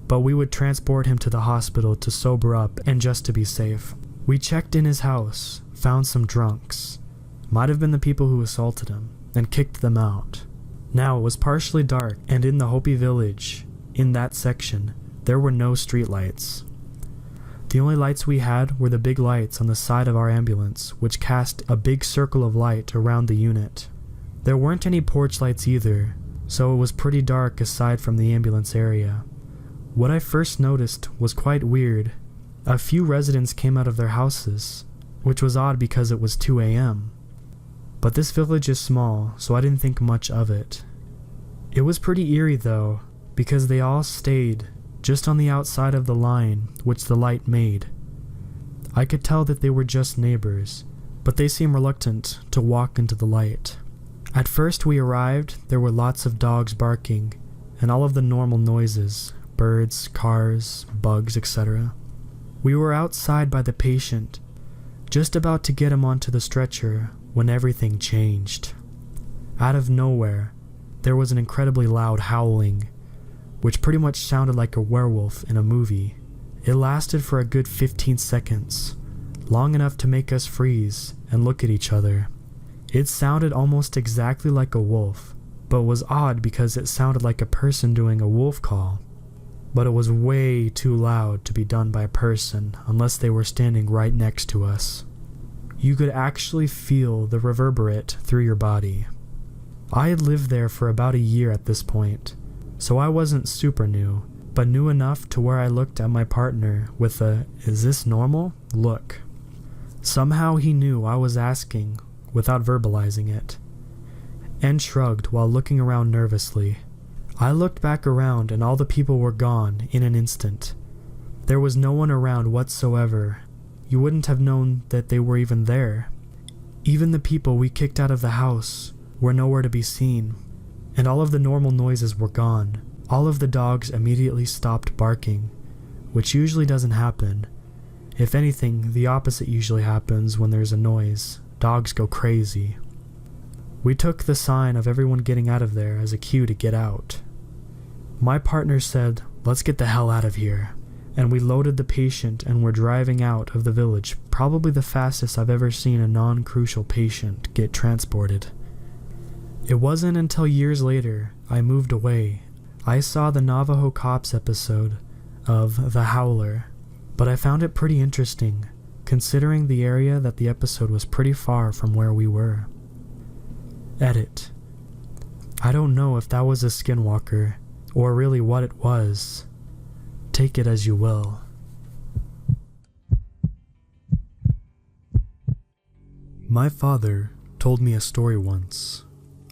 but we would transport him to the hospital to sober up and just to be safe. We checked in his house, found some drunks. Might have been the people who assaulted him, and kicked them out. Now it was partially dark, and in the Hopi village, in that section, there were no streetlights. The only lights we had were the big lights on the side of our ambulance, which cast a big circle of light around the unit. There weren't any porch lights either, so it was pretty dark aside from the ambulance area. What I first noticed was quite weird. A few residents came out of their houses, which was odd because it was 2 a.m. But this village is small, so I didn't think much of it. It was pretty eerie though, because they all stayed just on the outside of the line which the light made. I could tell that they were just neighbors, but they seemed reluctant to walk into the light. At first we arrived, there were lots of dogs barking, and all of the normal noises, birds, cars, bugs, etc. We were outside by the patient, just about to get him onto the stretcher when everything changed. Out of nowhere, there was an incredibly loud howling, which pretty much sounded like a werewolf in a movie. It lasted for a good 15 seconds, long enough to make us freeze and look at each other. It sounded almost exactly like a wolf, but was odd because it sounded like a person doing a wolf call. But it was way too loud to be done by a person unless they were standing right next to us. You could actually feel the reverberate through your body. I had lived there for about a year at this point, so I wasn't super new, but knew enough to where I looked at my partner with a "is this normal?" look. Somehow he knew I was asking without verbalizing it, and shrugged while looking around nervously. I looked back around and all the people were gone in an instant. There was no one around whatsoever. You wouldn't have known that they were even there. Even the people we kicked out of the house were nowhere to be seen, and all of the normal noises were gone. All of the dogs immediately stopped barking, which usually doesn't happen. If anything, the opposite usually happens when there's a noise. Dogs go crazy. We took the sign of everyone getting out of there as a cue to get out. My partner said, "Let's get the hell out of here," and we loaded the patient and were driving out of the village, probably the fastest I've ever seen a non-crucial patient get transported. It wasn't until years later I moved away. I saw the Navajo Cops episode of The Howler, but I found it pretty interesting, considering the area that the episode was pretty far from where we were. Edit. I don't know if that was a Skinwalker, or really what it was. Take it as you will. My father told me a story once.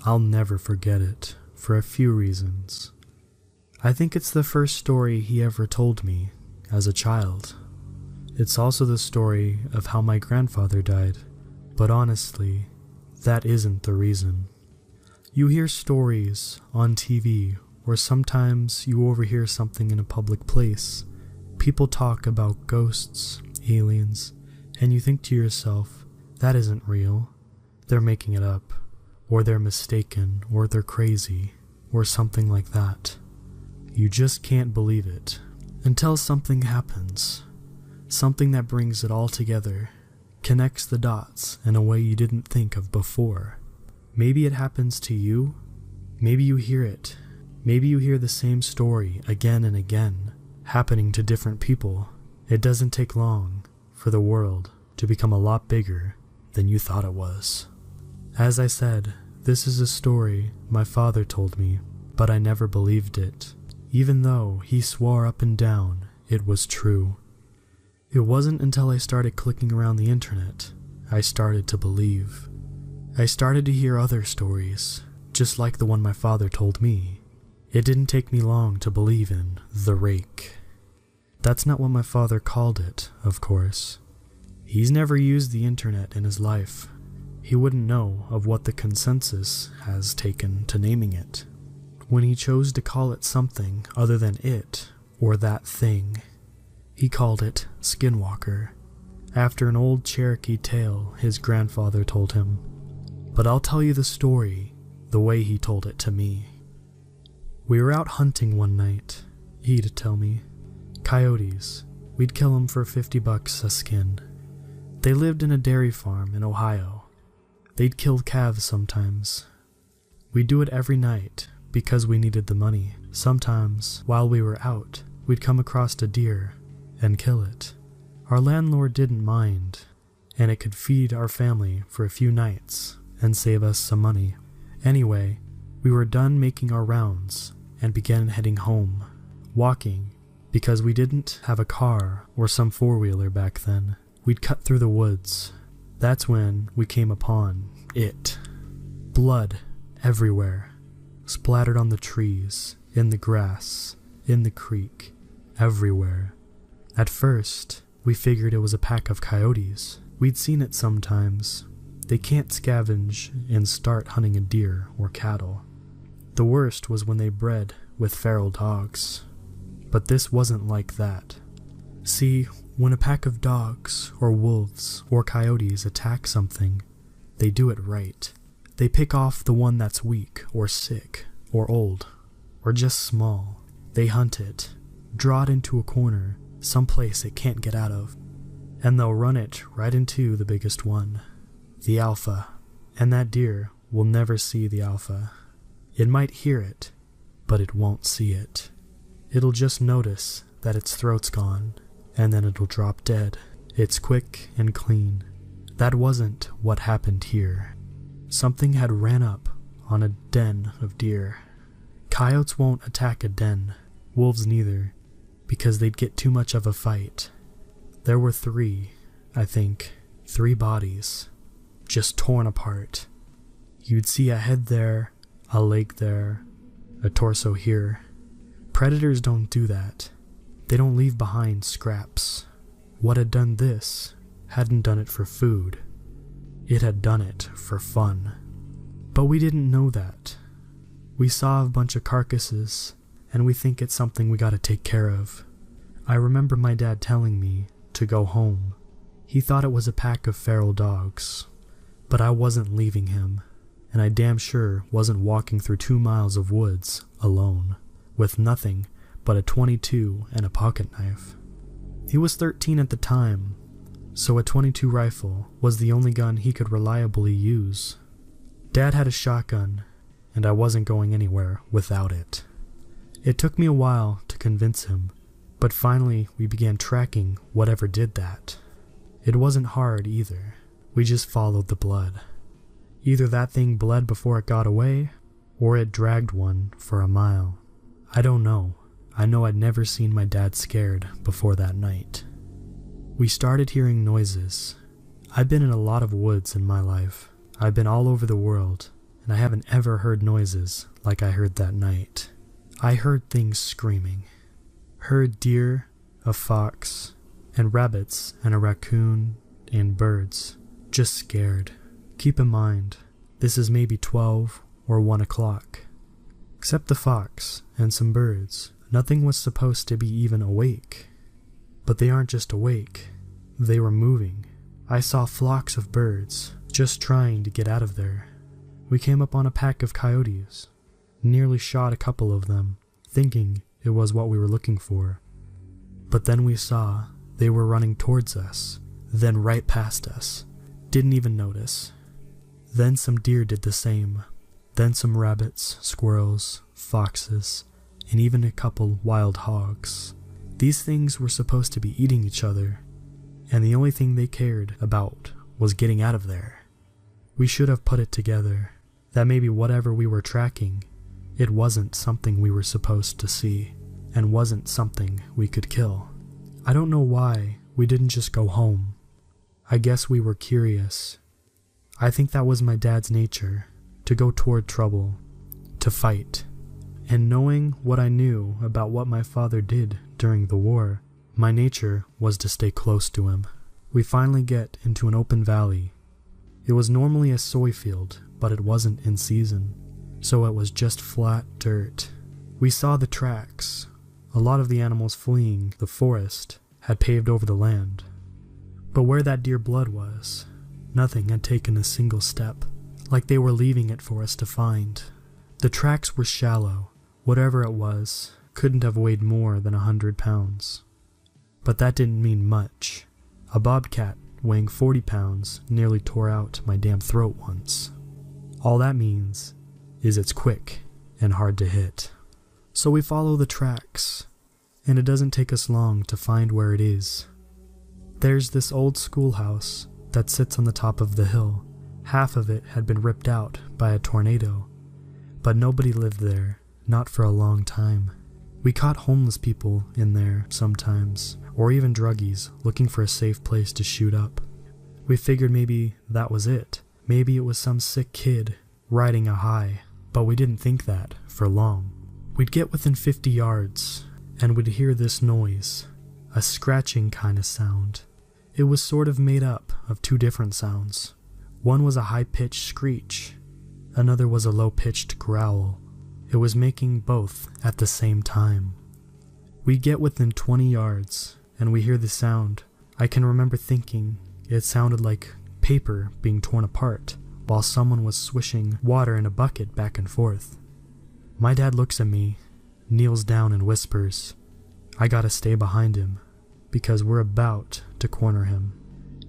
I'll never forget it, for a few reasons. I think it's the first story he ever told me, as a child. It's also the story of how my grandfather died, but honestly, that isn't the reason. You hear stories on TV, or sometimes you overhear something in a public place. People talk about ghosts, aliens, and you think to yourself, that isn't real. They're making it up, or they're mistaken, or they're crazy, or something like that. You just can't believe it until something happens. Something that brings it all together, connects the dots in a way you didn't think of before. Maybe it happens to you. Maybe you hear it. Maybe you hear the same story again and again, happening to different people. It doesn't take long for the world to become a lot bigger than you thought it was. As I said, this is a story my father told me, but I never believed it, even though he swore up and down it was true. It wasn't until I started clicking around the internet I started to believe. I started to hear other stories, just like the one my father told me. It didn't take me long to believe in the rake. That's not what my father called it, of course. He's never used the internet in his life. He wouldn't know of what the consensus has taken to naming it. When he chose to call it something other than it or that thing, he called it Skinwalker, after an old Cherokee tale his grandfather told him. But I'll tell you the story the way he told it to me. We were out hunting one night, he'd tell me. Coyotes. We'd kill them for $50 a skin. They lived in a dairy farm in Ohio. They'd kill calves sometimes. We'd do it every night because we needed the money. Sometimes, while we were out, we'd come across a deer and kill it. Our landlord didn't mind, and it could feed our family for a few nights and save us some money. Anyway, we were done making our rounds and began heading home, walking, because we didn't have a car or some four-wheeler back then. We'd cut through the woods. That's when we came upon it. Blood everywhere, splattered on the trees, in the grass, in the creek, everywhere. At first, we figured it was a pack of coyotes. We'd seen it sometimes. They can't scavenge and start hunting a deer or cattle. The worst was when they bred with feral dogs. But this wasn't like that. See, when a pack of dogs or wolves or coyotes attack something, they do it right. They pick off the one that's weak or sick or old or just small. They hunt it, draw it into a corner, someplace it can't get out of, and they'll run it right into the biggest one, the alpha. And that deer will never see the alpha. It might hear it, but it won't see it. It'll just notice that its throat's gone, and then it'll drop dead. It's quick and clean. That wasn't what happened here. Something had ran up on a den of deer. Coyotes won't attack a den, wolves neither, because they'd get too much of a fight. There were three bodies, just torn apart. You'd see a head there, a leg there, a torso here. Predators don't do that. They don't leave behind scraps. What had done this hadn't done it for food. It had done it for fun. But we didn't know that. We saw a bunch of carcasses, and we think it's something we gotta take care of. I remember my dad telling me to go home. He thought it was a pack of feral dogs, but I wasn't leaving him, and I damn sure wasn't walking through 2 miles of woods alone, with nothing but a .22 and a pocket knife. He was 13 at the time, so a .22 rifle was the only gun he could reliably use. Dad had a shotgun, and I wasn't going anywhere without it. It took me a while to convince him, but finally we began tracking whatever did that. It wasn't hard either. We just followed the blood. Either that thing bled before it got away, or it dragged one for a mile. I don't know. I know I'd never seen my dad scared before that night. We started hearing noises. I've been in a lot of woods in my life. I've been all over the world, and I haven't ever heard noises like I heard that night. I heard things screaming. Heard deer, a fox, and rabbits, and a raccoon, and birds. Just scared. Keep in mind, This is maybe 12 or 1 o'clock. Except the fox and some birds, nothing was supposed to be even awake. But they aren't just awake, they were moving. I saw flocks of birds, just trying to get out of there. We came up on a pack of coyotes, nearly shot a couple of them, thinking it was what we were looking for. But then we saw they were running towards us, then right past us. Didn't even notice. Then some deer did the same. Then some rabbits, squirrels, foxes, and even a couple wild hogs. These things were supposed to be eating each other, and the only thing they cared about was getting out of there. We should have put it together that maybe whatever we were tracking, it wasn't something we were supposed to see, and wasn't something we could kill. I don't know why we didn't just go home. I guess we were curious. I think that was my dad's nature, to go toward trouble, to fight. And knowing what I knew about what my father did during the war, my nature was to stay close to him. We finally get into an open valley. It was normally a soy field, but it wasn't in season, so it was just flat dirt. We saw the tracks. A lot of the animals fleeing the forest had paved over the land. But where that deer blood was, nothing had taken a single step, like they were leaving it for us to find. The tracks were shallow. Whatever it was couldn't have weighed more than 100 pounds. But that didn't mean much. A bobcat weighing 40 pounds nearly tore out my damn throat once. All that means is it's quick and hard to hit. So we follow the tracks, and it doesn't take us long to find where it is. There's this old schoolhouse that sits on the top of the hill. Half of it had been ripped out by a tornado, but nobody lived there, not for a long time. We caught homeless people in there sometimes, or even druggies looking for a safe place to shoot up. We figured maybe that was it. Maybe it was some sick kid riding a high, but we didn't think that for long. We'd get within 50 yards, and we'd hear this noise, a scratching kind of sound. It was sort of made up of two different sounds. One was a high-pitched screech, another was a low-pitched growl. It was making both at the same time. We get within 20 yards, and we hear the sound. I can remember thinking it sounded like paper being torn apart, while someone was swishing water in a bucket back and forth. My dad looks at me, kneels down and whispers, "I gotta stay behind him, because we're about to corner him."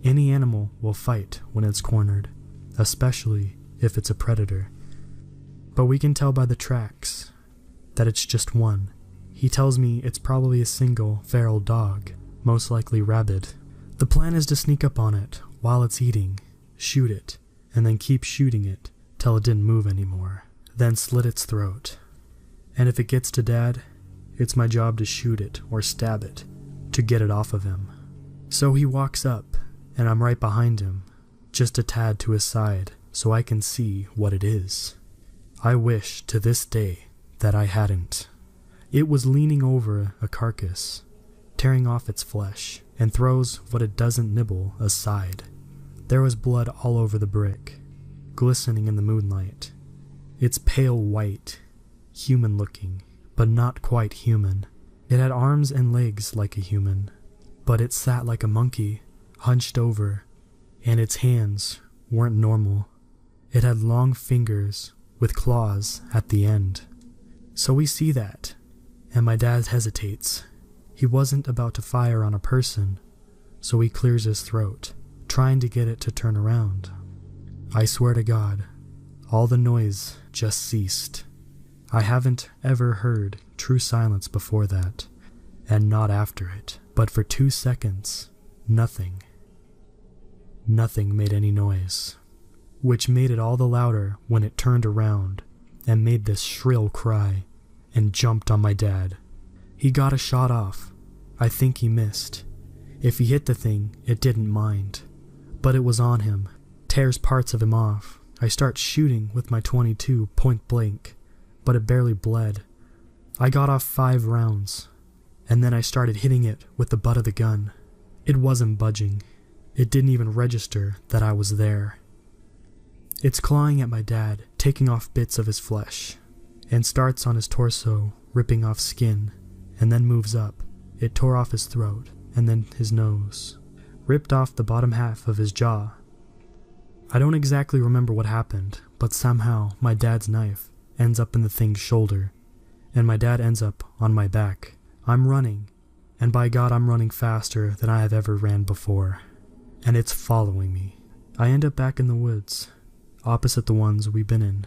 Any animal will fight when it's cornered, especially if it's a predator. But we can tell by the tracks that it's just one. He tells me it's probably a single feral dog, most likely rabid. The plan is to sneak up on it while it's eating, shoot it, and then keep shooting it till it didn't move anymore, then slit its throat. And if it gets to Dad, it's my job to shoot it or stab it to get it off of him. So he walks up, and I'm right behind him, just a tad to his side so I can see what it is. I wish to this day that I hadn't. It was leaning over a carcass, tearing off its flesh, and throws what it doesn't nibble aside. There was blood all over the brick, glistening in the moonlight. It's pale white, human-looking, but not quite human. It had arms and legs like a human, but it sat like a monkey, hunched over, and its hands weren't normal. It had long fingers with claws at the end. So we see that, and my dad hesitates. He wasn't about to fire on a person, so he clears his throat, trying to get it to turn around. I swear to God, all the noise just ceased. I haven't ever heard true silence before that, and not after it. But for 2 seconds, nothing. Nothing made any noise, which made it all the louder when it turned around and made this shrill cry and jumped on my dad. He got a shot off. I think he missed. If he hit the thing, it didn't mind. But it was on him, tears parts of him off. I start shooting with my .22 point blank, but it barely bled. I got off 5 rounds, and then I started hitting it with the butt of the gun. It wasn't budging. It didn't even register that I was there. It's clawing at my dad, taking off bits of his flesh, and starts on his torso, ripping off skin, and then moves up. It tore off his throat, and then his nose, ripped off the bottom half of his jaw. I don't exactly remember what happened, but somehow my dad's knife ends up in the thing's shoulder, and my dad ends up on my back. I'm running, and by God I'm running faster than I have ever ran before, and it's following me. I end up back in the woods, opposite the ones we've been in.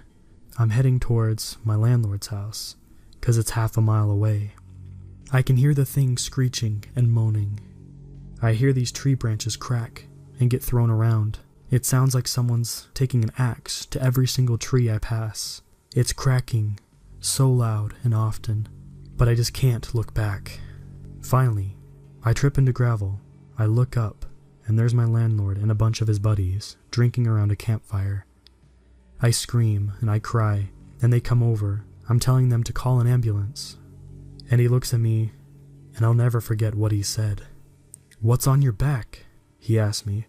I'm heading towards my landlord's house, 'cause it's half a mile away. I can hear the thing screeching and moaning. I hear these tree branches crack and get thrown around. It sounds like someone's taking an axe to every single tree I pass. It's cracking so loud and often, but I just can't look back. Finally, I trip into gravel. I look up, and there's my landlord and a bunch of his buddies drinking around a campfire. I scream and I cry, and they come over. I'm telling them to call an ambulance. And he looks at me, and I'll never forget what he said. "What's on your back?" he asked me.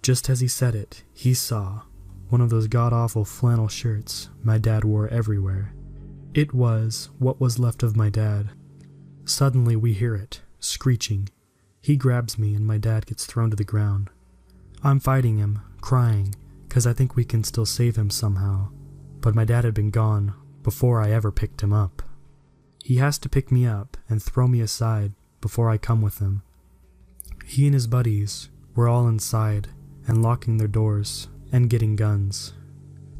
Just as he said it, he saw one of those god-awful flannel shirts my dad wore everywhere. It was what was left of my dad. Suddenly we hear it, screeching. He grabs me and my dad gets thrown to the ground. I'm fighting him, crying, 'cause I think we can still save him somehow. But my dad had been gone before I ever picked him up. He has to pick me up and throw me aside before I come with him. He and his buddies were all inside and locking their doors and getting guns.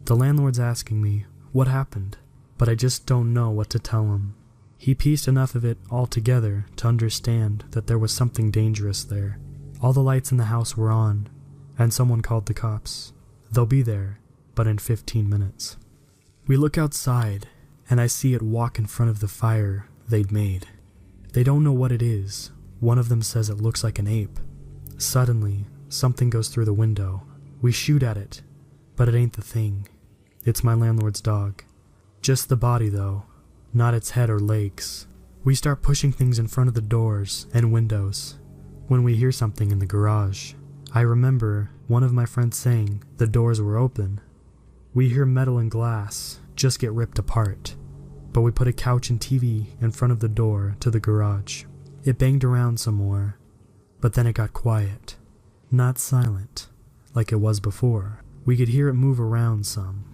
The landlord's asking me what happened, but I just don't know what to tell him. He pieced enough of it all together to understand that there was something dangerous there. All the lights in the house were on, and someone called the cops. They'll be there, but in 15 minutes. We look outside, and I see it walk in front of the fire they'd made. They don't know what it is. One of them says it looks like an ape. Suddenly, something goes through the window. We shoot at it, but it ain't the thing. It's my landlord's dog. Just the body though, not its head or legs. We start pushing things in front of the doors and windows when we hear something in the garage. I remember one of my friends saying the doors were open. We hear metal and glass just get ripped apart, but we put a couch and TV in front of the door to the garage. It banged around some more, but then it got quiet. Not silent, like it was before. We could hear it move around some,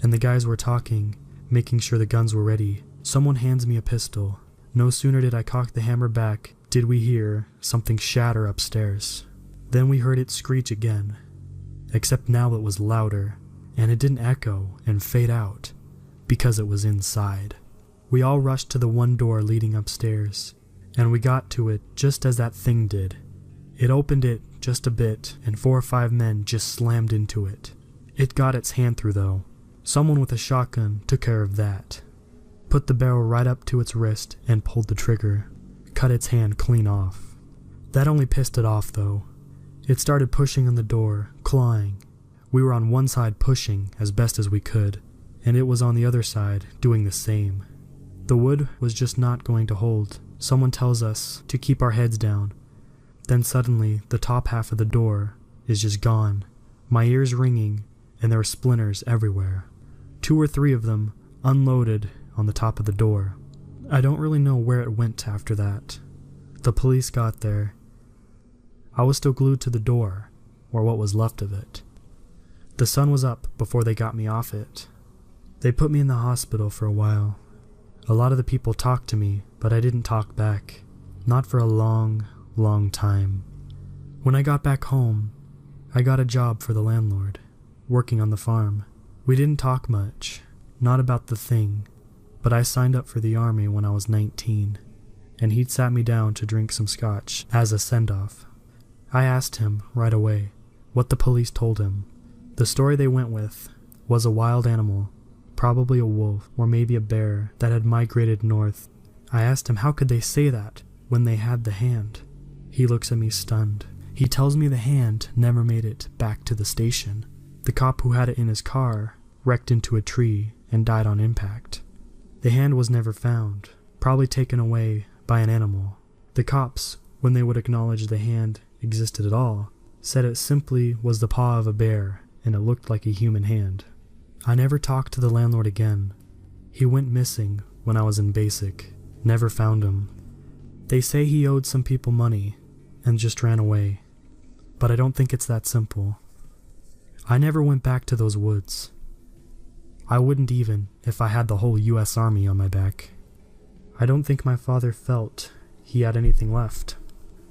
and the guys were talking, making sure the guns were ready. Someone hands me a pistol. No sooner did I cock the hammer back, did we hear something shatter upstairs. Then we heard it screech again, except now it was louder, and it didn't echo and fade out, because it was inside. We all rushed to the one door leading upstairs, and we got to it just as that thing did. It opened it just a bit, and 4 or 5 men just slammed into it. It got its hand through though. Someone with a shotgun took care of that. Put the barrel right up to its wrist and pulled the trigger. Cut its hand clean off. That only pissed it off though. It started pushing on the door, clawing. We were on one side pushing as best as we could, and it was on the other side doing the same. The wood was just not going to hold. Someone tells us to keep our heads down. Then suddenly, the top half of the door is just gone. My ears ringing, and there were splinters everywhere. 2 or 3 of them unloaded on the top of the door. I don't really know where it went after that. The police got there. I was still glued to the door, or what was left of it. The sun was up before they got me off it. They put me in the hospital for a while. A lot of the people talked to me, but I didn't talk back. Not for a long time. When I got back home, I got a job for the landlord, working on the farm. We didn't talk much, not about the thing, but I signed up for the army when I was 19, and he'd sat me down to drink some scotch as a send-off. I asked him right away what the police told him. The story they went with was a wild animal, probably a wolf or maybe a bear that had migrated north. I asked him how could they say that when they had the hand. He looks at me stunned. He tells me the hand never made it back to the station. The cop who had it in his car wrecked into a tree and died on impact. The hand was never found, probably taken away by an animal. The cops, when they would acknowledge the hand existed at all, said it simply was the paw of a bear and it looked like a human hand. I never talked to the landlord again. He went missing when I was in basic. Never found him. They say he owed some people money and just ran away. But I don't think it's that simple. I never went back to those woods. I wouldn't even if I had the whole US Army on my back. I don't think my father felt he had anything left,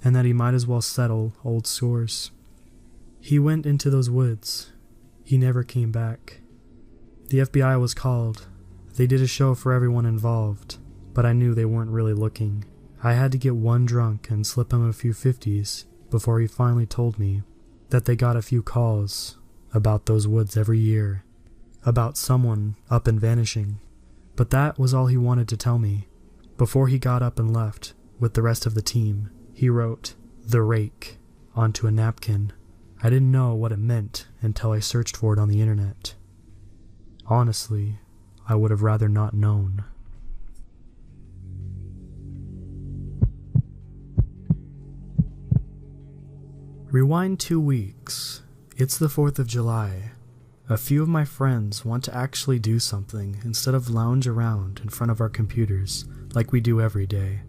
and that he might as well settle old scores. He went into those woods. He never came back. The FBI was called. They did a show for everyone involved, but I knew they weren't really looking. I had to get one drunk and slip him a few 50s before he finally told me that they got a few calls about those woods every year, about someone up and vanishing. But that was all he wanted to tell me. Before he got up and left with the rest of the team, he wrote "The Rake" onto a napkin. I didn't know what it meant until I searched for it on the internet. Honestly, I would have rather not known. Rewind 2 weeks. It's the 4th of July. A few of my friends want to actually do something instead of lounge around in front of our computers like we do every day.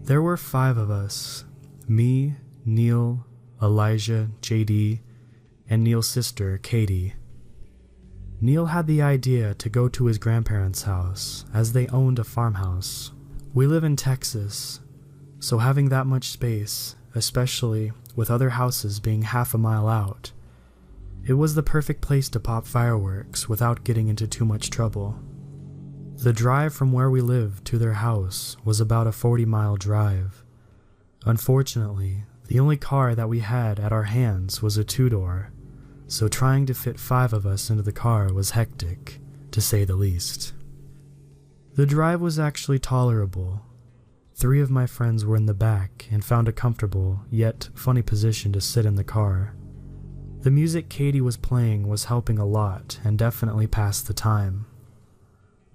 There were 5 of us. Me, Neil, Elijah, JD, and Neil's sister, Katie. Neil had the idea to go to his grandparents' house, as they owned a farmhouse. We live in Texas, so having that much space, especially with other houses being half a mile out, it was the perfect place to pop fireworks without getting into too much trouble. The drive from where we lived to their house was about a 40-mile drive. Unfortunately, the only car that we had at our hands was a 2-door, so trying to fit 5 of us into the car was hectic, to say the least. The drive was actually tolerable. 3 of my friends were in the back and found a comfortable, yet funny position to sit in the car. The music Katie was playing was helping a lot and definitely passed the time.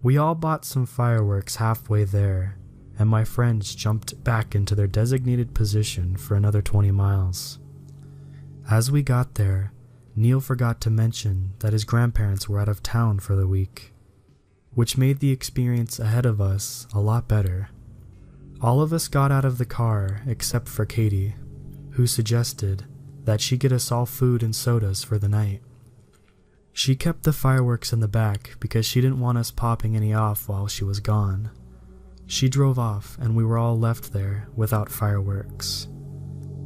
We all bought some fireworks halfway there, and my friends jumped back into their designated position for another 20 miles. As we got there, Neil forgot to mention that his grandparents were out of town for the week, which made the experience ahead of us a lot better. All of us got out of the car except for Katie, who suggested that she get us all food and sodas for the night. She kept the fireworks in the back because she didn't want us popping any off while she was gone. She drove off and we were all left there without fireworks.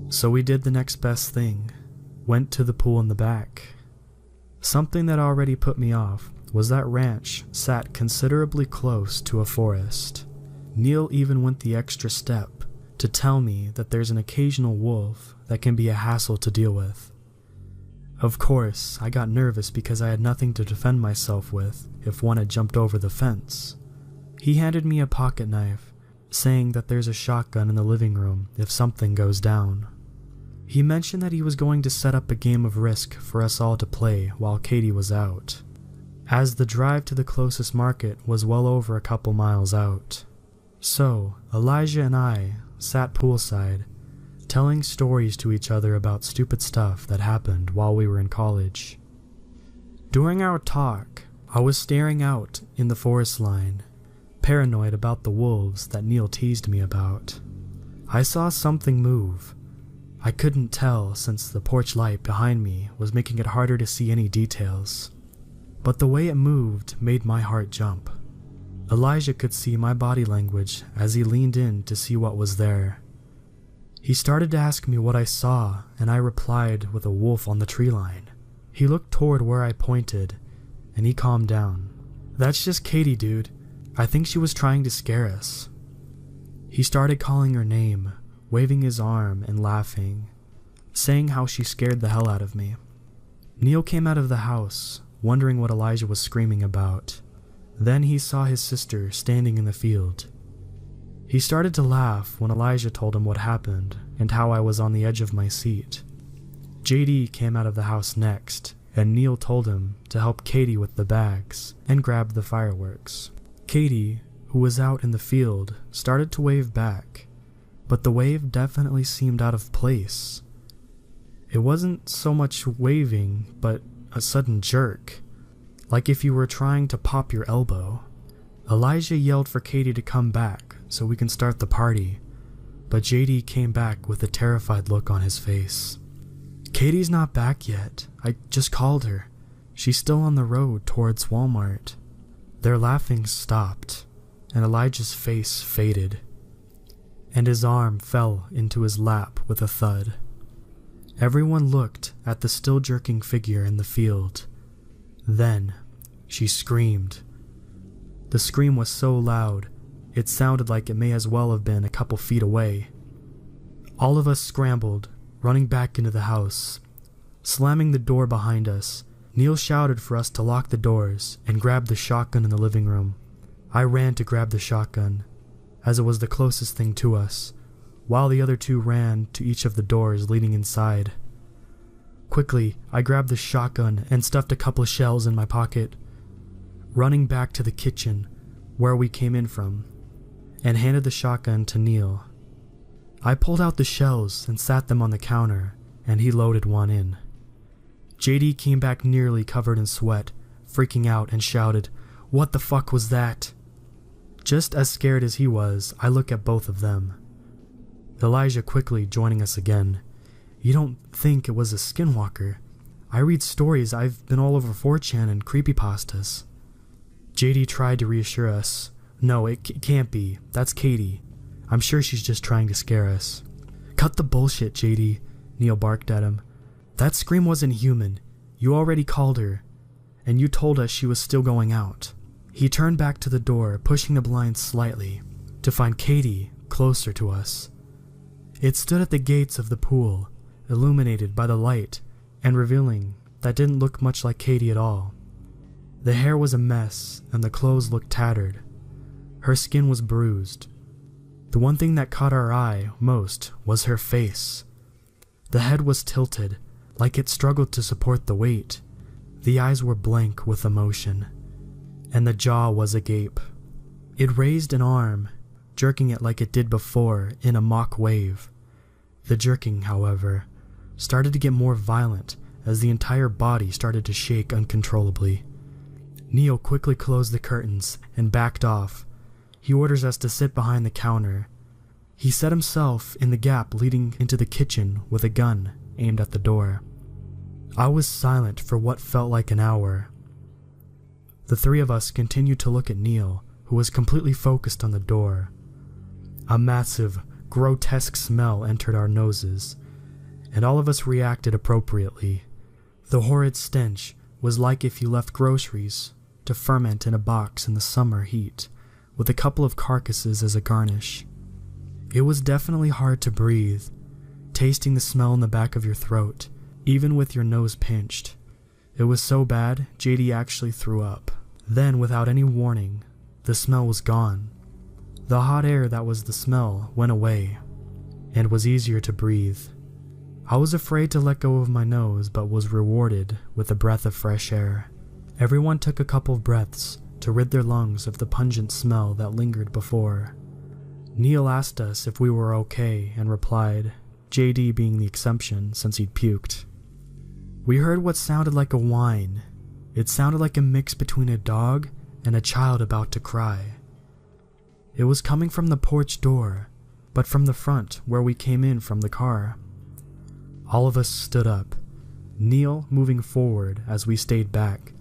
So we did the next best thing, went to the pool in the back. Something that already put me off was that ranch sat considerably close to a forest. Neil even went the extra step to tell me that there's an occasional wolf that can be a hassle to deal with. Of course, I got nervous because I had nothing to defend myself with if one had jumped over the fence. He handed me a pocket knife, saying that there's a shotgun in the living room if something goes down. He mentioned that he was going to set up a game of Risk for us all to play while Katie was out, as the drive to the closest market was well over a couple miles out. So, Elijah and I sat poolside, telling stories to each other about stupid stuff that happened while we were in college. During our talk, I was staring out in the forest line, paranoid about the wolves that Neil teased me about. I saw something move. I couldn't tell since the porch light behind me was making it harder to see any details, but the way it moved made my heart jump. Elijah could see my body language as he leaned in to see what was there. He started to ask me what I saw, and I replied with a wolf on the tree line. He looked toward where I pointed, and he calmed down. "That's just Katie, dude. I think she was trying to scare us." He started calling her name, waving his arm and laughing, saying how she scared the hell out of me. Neil came out of the house, wondering what Elijah was screaming about. Then he saw his sister standing in the field. He started to laugh when Elijah told him what happened and how I was on the edge of my seat. JD came out of the house next, and Neil told him to help Katie with the bags and grab the fireworks. Katie, who was out in the field, started to wave back, but the wave definitely seemed out of place. It wasn't so much waving, but a sudden jerk, like if you were trying to pop your elbow. Elijah yelled for Katie to come back so we can start the party, but JD came back with a terrified look on his face. Katie's not back yet. I just called her. She's still on the road towards Walmart. Their laughing stopped, and Elijah's face faded, and his arm fell into his lap with a thud. Everyone looked at the still jerking figure in the field. Then, she screamed. The scream was so loud, it sounded like it may as well have been a couple feet away. All of us scrambled, running back into the house. Slamming the door behind us, Neil shouted for us to lock the doors and grab the shotgun in the living room. I ran to grab the shotgun, as it was the closest thing to us, while the other two ran to each of the doors leading inside. Quickly, I grabbed the shotgun and stuffed a couple of shells in my pocket, running back to the kitchen where we came in from, and handed the shotgun to Neil. I pulled out the shells and sat them on the counter, and he loaded one in. JD came back nearly covered in sweat, freaking out, and shouted, "What the fuck was that?" Just as scared as he was, I look at both of them. Elijah quickly joining us again. "You don't think it was a skinwalker? I read stories. I've been all over 4chan and creepypastas." JD tried to reassure us. "No, it can't be. That's Katie. I'm sure she's just trying to scare us." "Cut the bullshit, JD," Neil barked at him. "That scream wasn't human. You already called her, and you told us she was still going out." He turned back to the door, pushing the blinds slightly, to find Katie closer to us. It stood at the gates of the pool, illuminated by the light, and revealing that didn't look much like Katie at all. The hair was a mess, and the clothes looked tattered. Her skin was bruised. The one thing that caught our eye most was her face. The head was tilted, like it struggled to support the weight. The eyes were blank with emotion, and the jaw was agape. It raised an arm, jerking it like it did before in a mock wave. The jerking, however, started to get more violent as the entire body started to shake uncontrollably. Neil quickly closed the curtains and backed off. He orders us to sit behind the counter. He set himself in the gap leading into the kitchen with a gun aimed at the door. I was silent for what felt like an hour. The three of us continued to look at Neil, who was completely focused on the door. A massive, grotesque smell entered our noses, and all of us reacted appropriately. The horrid stench was like if you left groceries to ferment in a box in the summer heat, with a couple of carcasses as a garnish. It was definitely hard to breathe, tasting the smell in the back of your throat, even with your nose pinched. It was so bad, JD actually threw up. Then, without any warning, the smell was gone. The hot air that was the smell went away, and was easier to breathe. I was afraid to let go of my nose, but was rewarded with a breath of fresh air. Everyone took a couple of breaths to rid their lungs of the pungent smell that lingered before. Neil asked us if we were okay and replied, JD being the exception since he'd puked. We heard what sounded like a whine. It sounded like a mix between a dog and a child about to cry. It was coming from the porch door, but from the front where we came in from the car. All of us stood up, Neil moving forward as we stayed back.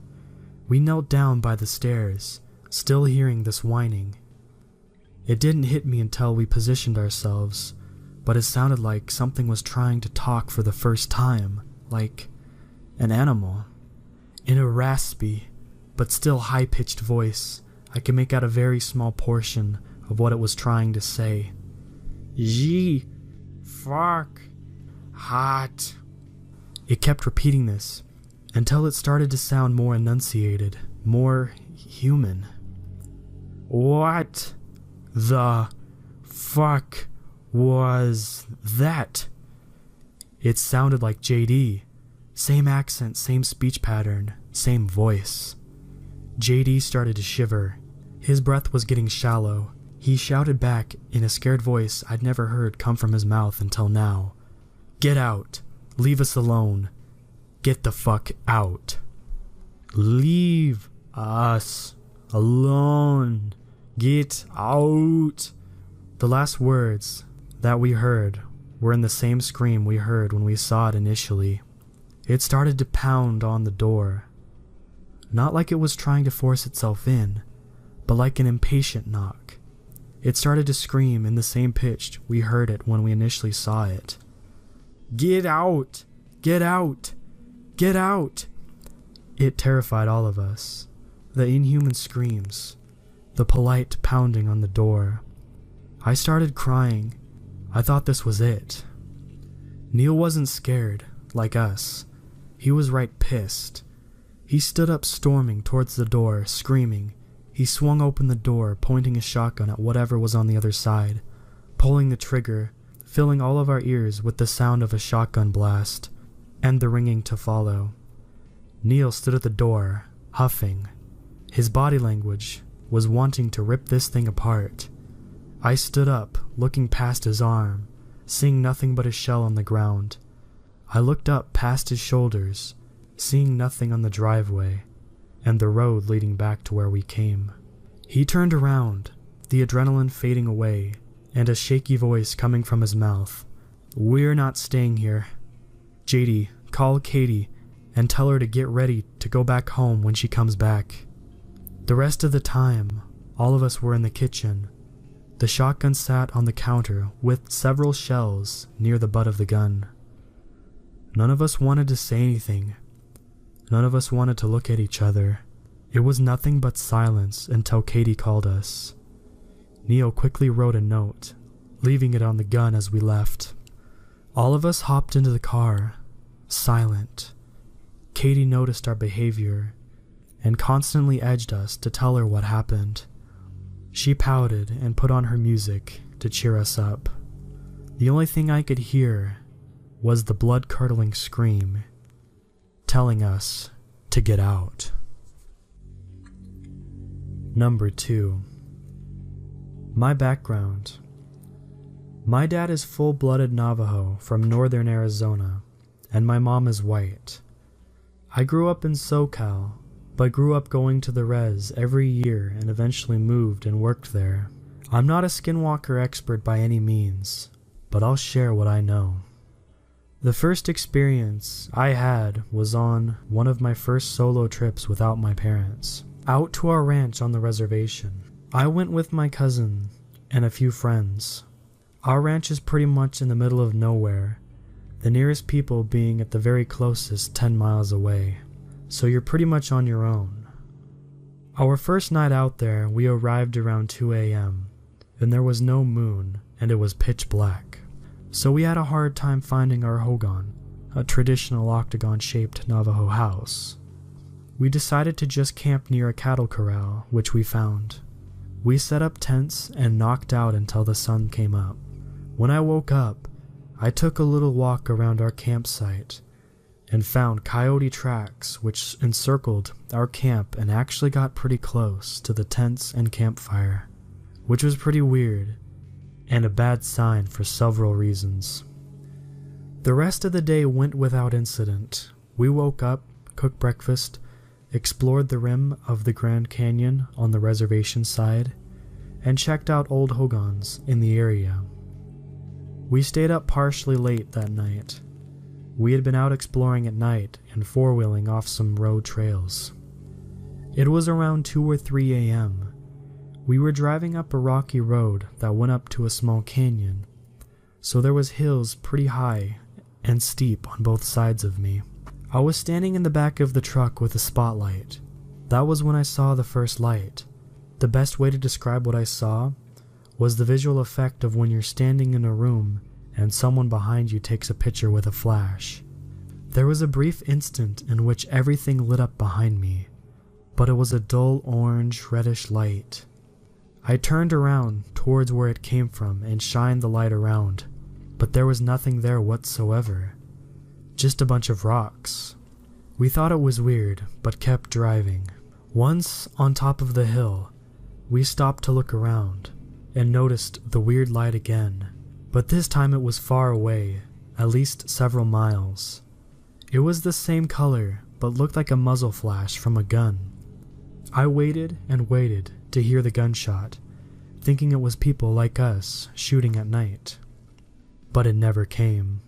We knelt down by the stairs, still hearing this whining. It didn't hit me until we positioned ourselves, but it sounded like something was trying to talk for the first time, like an animal. In a raspy, but still high-pitched voice, I could make out a very small portion of what it was trying to say. Gee, fuck, hot. It kept repeating this, until it started to sound more enunciated, more human. What the fuck was that? It sounded like JD. Same accent, same speech pattern, same voice. JD started to shiver. His breath was getting shallow. He shouted back in a scared voice I'd never heard come from his mouth until now. Get out. Leave us alone. Get the fuck out. Leave us alone. Get out. The last words that we heard were in the same scream we heard when we saw it initially. It started to pound on the door. Not like it was trying to force itself in, but like an impatient knock. It started to scream in the same pitch we heard it when we initially saw it. Get out! Get out! Get out! It terrified all of us. The inhuman screams, the polite pounding on the door. I started crying. I thought this was it. Neil wasn't scared, like us. He was right pissed. He stood up storming towards the door, screaming. He swung open the door, pointing his shotgun at whatever was on the other side, pulling the trigger, filling all of our ears with the sound of a shotgun blast, and the ringing to follow. Neil stood at the door, huffing. His body language was wanting to rip this thing apart. I stood up, looking past his arm, seeing nothing but a shell on the ground. I looked up past his shoulders, seeing nothing on the driveway, and the road leading back to where we came. He turned around, the adrenaline fading away, and a shaky voice coming from his mouth. We're not staying here. JD, call Katie and tell her to get ready to go back home when she comes back. The rest of the time, all of us were in the kitchen. The shotgun sat on the counter with several shells near the butt of the gun. None of us wanted to say anything. None of us wanted to look at each other. It was nothing but silence until Katie called us. Neil quickly wrote a note, leaving it on the gun as we left. All of us hopped into the car, silent. Katie noticed our behavior and constantly edged us to tell her what happened. She pouted and put on her music to cheer us up. The only thing I could hear was the blood-curdling scream, telling us to get out. Number 2. My background. My dad is full-blooded Navajo from northern Arizona, and my mom is white. I grew up in SoCal, but grew up going to the res every year and eventually moved and worked there. I'm not a Skinwalker expert by any means, but I'll share what I know. The first experience I had was on one of my first solo trips without my parents, out to our ranch on the reservation. I went with my cousin and a few friends. Our ranch is pretty much in the middle of nowhere, the nearest people being at the very closest 10 miles away, so you're pretty much on your own. Our first night out there, we arrived around 2 a.m., and there was no moon, and it was pitch black, so we had a hard time finding our hogan, a traditional octagon-shaped Navajo house. We decided to just camp near a cattle corral, which we found. We set up tents and knocked out until the sun came up. When I woke up, I took a little walk around our campsite and found coyote tracks which encircled our camp and actually got pretty close to the tents and campfire, which was pretty weird and a bad sign for several reasons. The rest of the day went without incident. We woke up, cooked breakfast, explored the rim of the Grand Canyon on the reservation side, and checked out old hogans in the area. We stayed up partially late that night. We had been out exploring at night and four-wheeling off some road trails. It was around 2 or 3 a.m. We were driving up a rocky road that went up to a small canyon, so there was hills pretty high and steep on both sides of me. I was standing in the back of the truck with a spotlight. That was when I saw the first light. The best way to describe what I saw was the visual effect of when you're standing in a room and someone behind you takes a picture with a flash. There was a brief instant in which everything lit up behind me, but it was a dull orange reddish light. I turned around towards where it came from and shined the light around, but there was nothing there whatsoever. Just a bunch of rocks. We thought it was weird, but kept driving. Once on top of the hill, we stopped to look around and noticed the weird light again, but this time it was far away, at least several miles. It was the same color, but looked like a muzzle flash from a gun. I waited and waited to hear the gunshot, thinking it was people like us shooting at night. But it never came.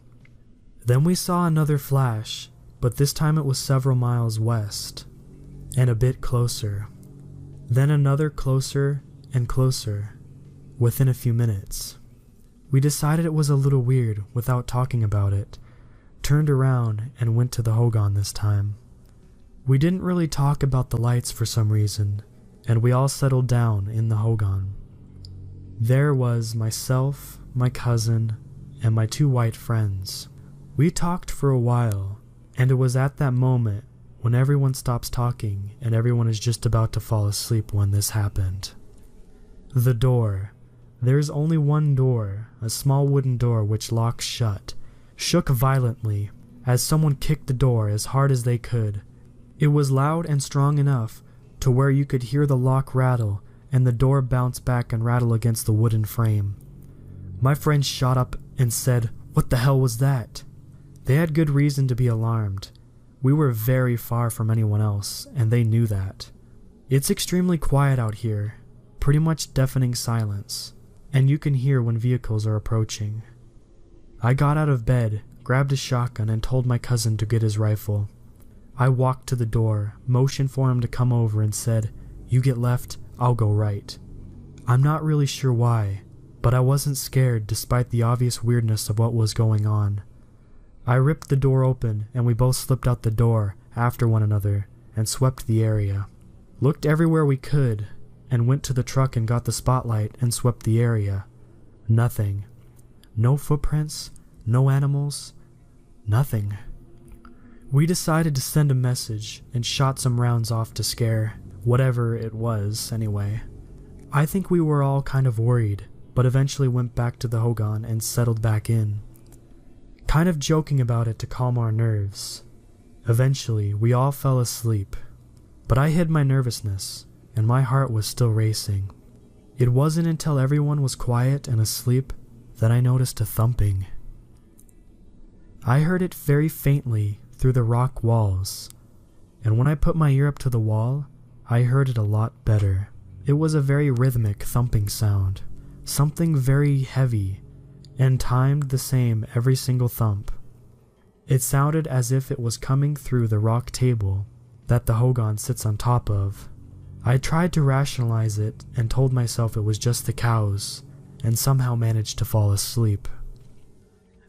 Then we saw another flash, but this time it was several miles west, and a bit closer. Then another closer and closer, within a few minutes. We decided it was a little weird without talking about it, turned around and went to the Hogan this time. We didn't really talk about the lights for some reason, and we all settled down in the Hogan. There was myself, my cousin, and my 2 white friends. We talked for a while, and it was at that moment when everyone stops talking and everyone is just about to fall asleep when this happened. The door. There's only one door, a small wooden door which locks shut, shook violently as someone kicked the door as hard as they could. It was loud and strong enough to where you could hear the lock rattle and the door bounce back and rattle against the wooden frame. My friends shot up and said, "What the hell was that?" They had good reason to be alarmed. We were very far from anyone else, and they knew that. It's extremely quiet out here, pretty much deafening silence, and you can hear when vehicles are approaching. I got out of bed, grabbed a shotgun, and told my cousin to get his rifle. I walked to the door, motioned for him to come over, and said, "You get left, I'll go right." I'm not really sure why, but I wasn't scared despite the obvious weirdness of what was going on. I ripped the door open, and we both slipped out the door after one another and swept the area. Looked everywhere we could, and went to the truck and got the spotlight and swept the area. Nothing. No footprints, no animals, nothing. We decided to send a message and shot some rounds off to scare whatever it was anyway. I think we were all kind of worried, but eventually went back to the Hogan and settled back in, kind of joking about it to calm our nerves. Eventually, we all fell asleep, but I hid my nervousness, and my heart was still racing. It wasn't until everyone was quiet and asleep that I noticed a thumping. I heard it very faintly through the rock walls, and when I put my ear up to the wall, I heard it a lot better. It was a very rhythmic thumping sound, something very heavy, and timed the same every single thump. It sounded as if it was coming through the rock table that the Hogan sits on top of. I tried to rationalize it and told myself it was just the cows, and somehow managed to fall asleep.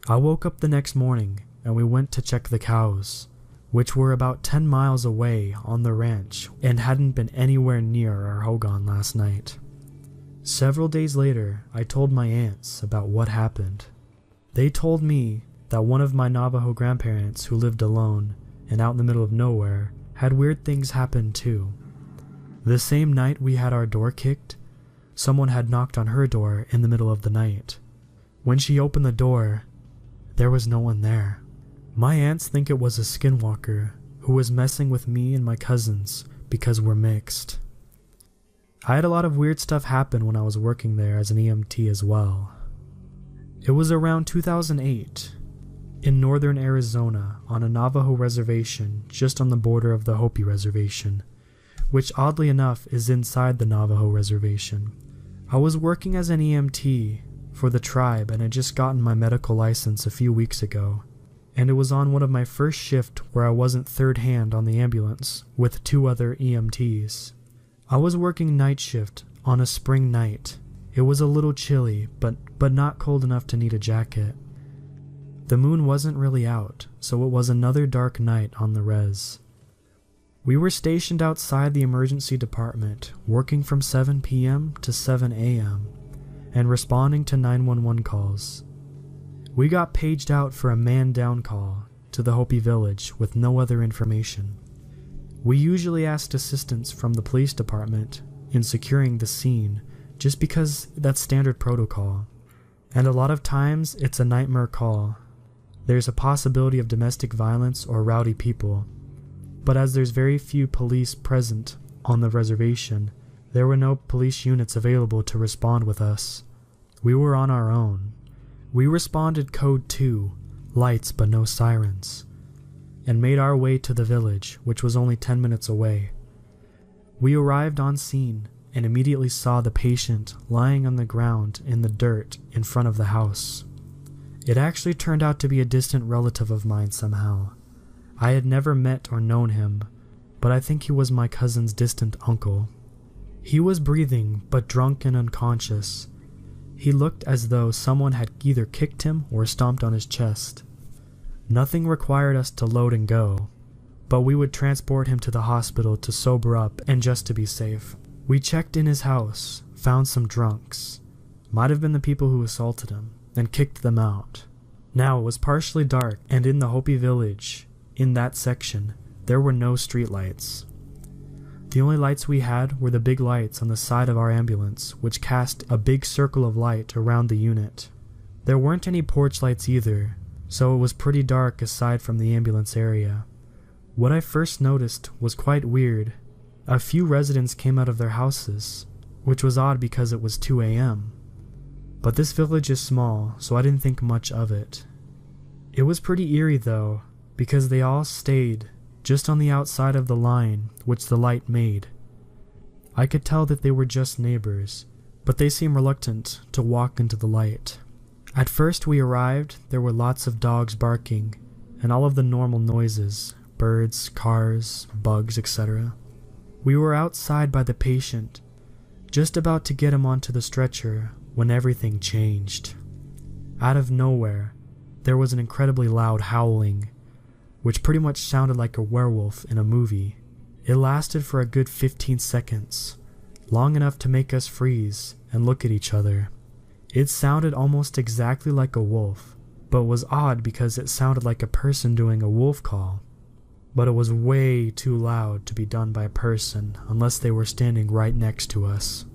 I woke up the next morning and we went to check the cows, which were about 10 miles away on the ranch and hadn't been anywhere near our Hogan last night. Several days later, I told my aunts about what happened. They told me that one of my Navajo grandparents who lived alone and out in the middle of nowhere had weird things happen too. The same night we had our door kicked, someone had knocked on her door in the middle of the night. When she opened the door, there was no one there. My aunts think it was a Skinwalker who was messing with me and my cousins because we're mixed. I had a lot of weird stuff happen when I was working there as an EMT as well. It was around 2008, in northern Arizona on a Navajo reservation just on the border of the Hopi Reservation, which oddly enough is inside the Navajo Reservation. I was working as an EMT for the tribe and had just gotten my medical license a few weeks ago, and it was on one of my first shift where I wasn't third hand on the ambulance with 2 other EMTs. I was working night shift on a spring night. It was a little chilly, but not cold enough to need a jacket. The moon wasn't really out, so it was another dark night on the res. We were stationed outside the emergency department, working from 7 p.m. to 7 a.m., and responding to 911 calls. We got paged out for a man-down call to the Hopi village with no other information. We usually asked assistance from the police department in securing the scene just because that's standard protocol, and a lot of times it's a nightmare call. There's a possibility of domestic violence or rowdy people, but as there's very few police present on the reservation, there were no police units available to respond with us. We were on our own. We responded code 2, lights but no sirens. and made our way to the village, which was only 10 minutes away. We arrived on scene and immediately saw the patient lying on the ground in the dirt in front of the house. It actually turned out to be a distant relative of mine somehow. I had never met or known him, but I think he was my cousin's distant uncle. He was breathing, but drunk and unconscious. He looked as though someone had either kicked him or stomped on his chest. Nothing required us to load and go, but we would transport him to the hospital to sober up and just to be safe. We checked in his house, found some drunks. Might have been the people who assaulted him, and kicked them out. Now it was partially dark, and in the Hopi village, in that section, there were no streetlights. The only lights we had were the big lights on the side of our ambulance, which cast a big circle of light around the unit. There weren't any porch lights either, so it was pretty dark aside from the ambulance area. What I first noticed was quite weird. A few residents came out of their houses, which was odd because it was 2 a.m. But this village is small, so I didn't think much of it. It was pretty eerie though, because they all stayed just on the outside of the line which the light made. I could tell that they were just neighbors, but they seemed reluctant to walk into the light. At first we arrived, there were lots of dogs barking, and all of the normal noises, birds, cars, bugs, etc. We were outside by the patient, just about to get him onto the stretcher when everything changed. Out of nowhere, there was an incredibly loud howling, which pretty much sounded like a werewolf in a movie. It lasted for a good 15 seconds, long enough to make us freeze and look at each other. It sounded almost exactly like a wolf, but was odd because it sounded like a person doing a wolf call. But it was way too loud to be done by a person unless they were standing right next to us.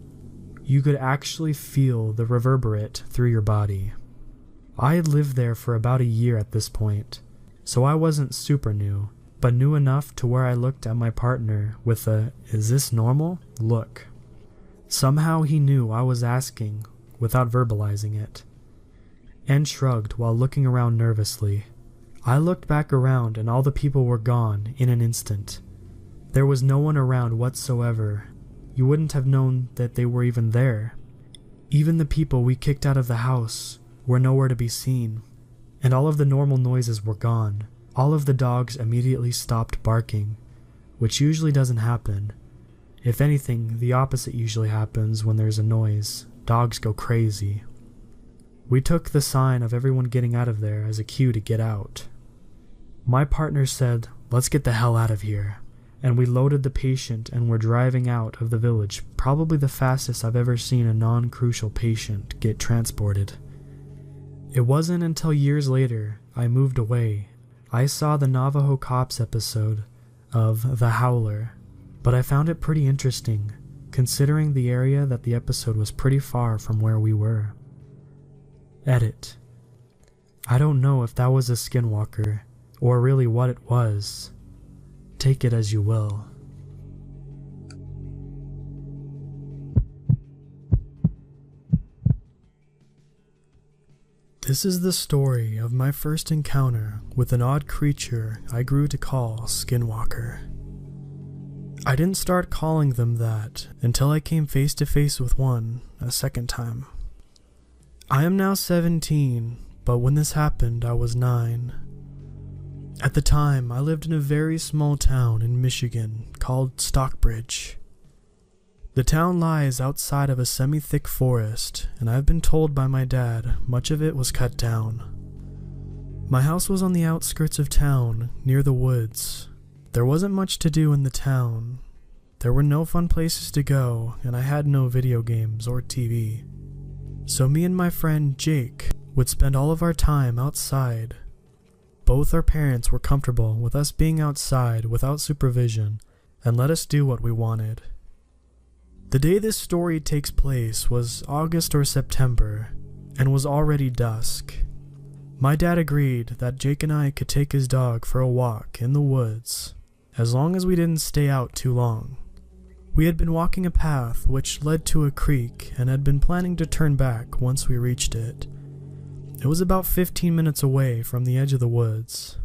You could actually feel the reverberate through your body. I had lived there for about a year at this point, so I wasn't super new, but knew enough to where I looked at my partner with a "is this normal?" look. Somehow he knew I was asking without verbalizing it, and shrugged while looking around nervously. I looked back around and all the people were gone in an instant. There was no one around whatsoever. You wouldn't have known that they were even there. Even the people we kicked out of the house were nowhere to be seen, and all of the normal noises were gone. All of the dogs immediately stopped barking, which usually doesn't happen. If anything, the opposite usually happens when there's a noise. Dogs go crazy. We took the sign of everyone getting out of there as a cue to get out. My partner said, "Let's get the hell out of here," and we loaded the patient and were driving out of the village, probably the fastest I've ever seen a non-crucial patient get transported. It wasn't until years later I moved away. I saw the Navajo Cops episode of The Howler, but I found it pretty interesting, considering the area that the episode was pretty far from where we were. Edit. I don't know if that was a Skinwalker, or really what it was. Take it as you will. This is the story of my first encounter with an odd creature I grew to call Skinwalker. I didn't start calling them that until I came face to face with one a second time. I am now 17, but when this happened I was 9. At the time, I lived in a very small town in Michigan called Stockbridge. The town lies outside of a semi-thick forest, and I've been told by my dad much of it was cut down. My house was on the outskirts of town, near the woods. There wasn't much to do in the town. There were no fun places to go, and I had no video games or TV. So me and my friend Jake would spend all of our time outside. Both our parents were comfortable with us being outside without supervision and let us do what we wanted. The day this story takes place was August or September and was already dusk. My dad agreed that Jake and I could take his dog for a walk in the woods as long as we didn't stay out too long. We had been walking a path which led to a creek and had been planning to turn back once we reached it. It was about 15 minutes away from the edge of the woods.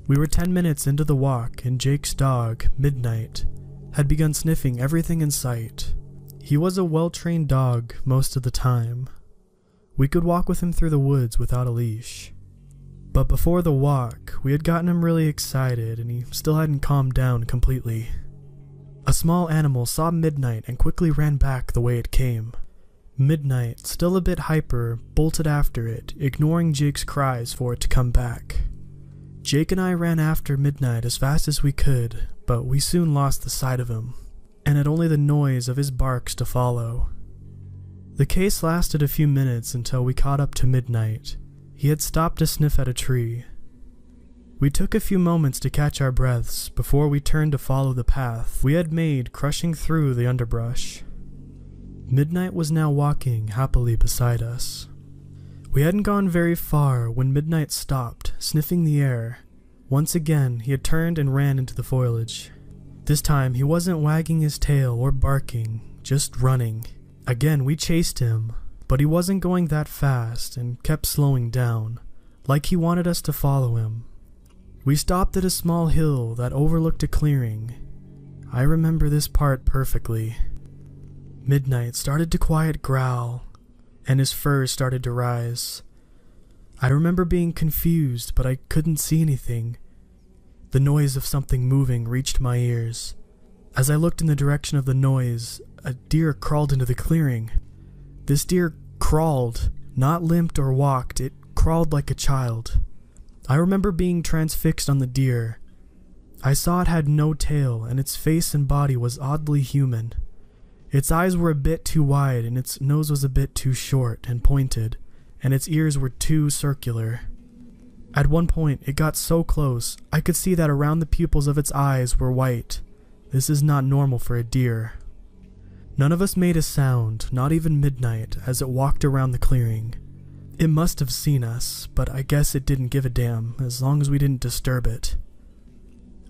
We were 10 minutes into the walk and Jake's dog, Midnight, had begun sniffing everything in sight. He was a well-trained dog most of the time. We could walk with him through the woods without a leash. But before the walk, we had gotten him really excited and he still hadn't calmed down completely. A small animal saw Midnight and quickly ran back the way it came. Midnight, still a bit hyper, bolted after it, ignoring Jake's cries for it to come back. Jake and I ran after Midnight as fast as we could, but we soon lost the sight of him, and had only the noise of his barks to follow. The chase lasted a few minutes until we caught up to Midnight. He had stopped to sniff at a tree. We took a few moments to catch our breaths before we turned to follow the path we had made, crushing through the underbrush. Midnight was now walking happily beside us. We hadn't gone very far when Midnight stopped, sniffing the air. Once again, he had turned and ran into the foliage. This time, he wasn't wagging his tail or barking, just running. Again, we chased him, but he wasn't going that fast and kept slowing down, like he wanted us to follow him. We stopped at a small hill that overlooked a clearing. I remember this part perfectly. Midnight started to quiet growl, and his fur started to rise. I remember being confused, but I couldn't see anything. The noise of something moving reached my ears. As I looked in the direction of the noise, a deer crawled into the clearing. This deer crawled, not limped or walked, it crawled like a child. I remember being transfixed on the deer. I saw it had no tail, and its face and body was oddly human. Its eyes were a bit too wide, and its nose was a bit too short and pointed, and its ears were too circular. At one point, it got so close, I could see that around the pupils of its eyes were white. This is not normal for a deer. None of us made a sound, not even Midnight, as it walked around the clearing. It must have seen us, but I guess it didn't give a damn, as long as we didn't disturb it.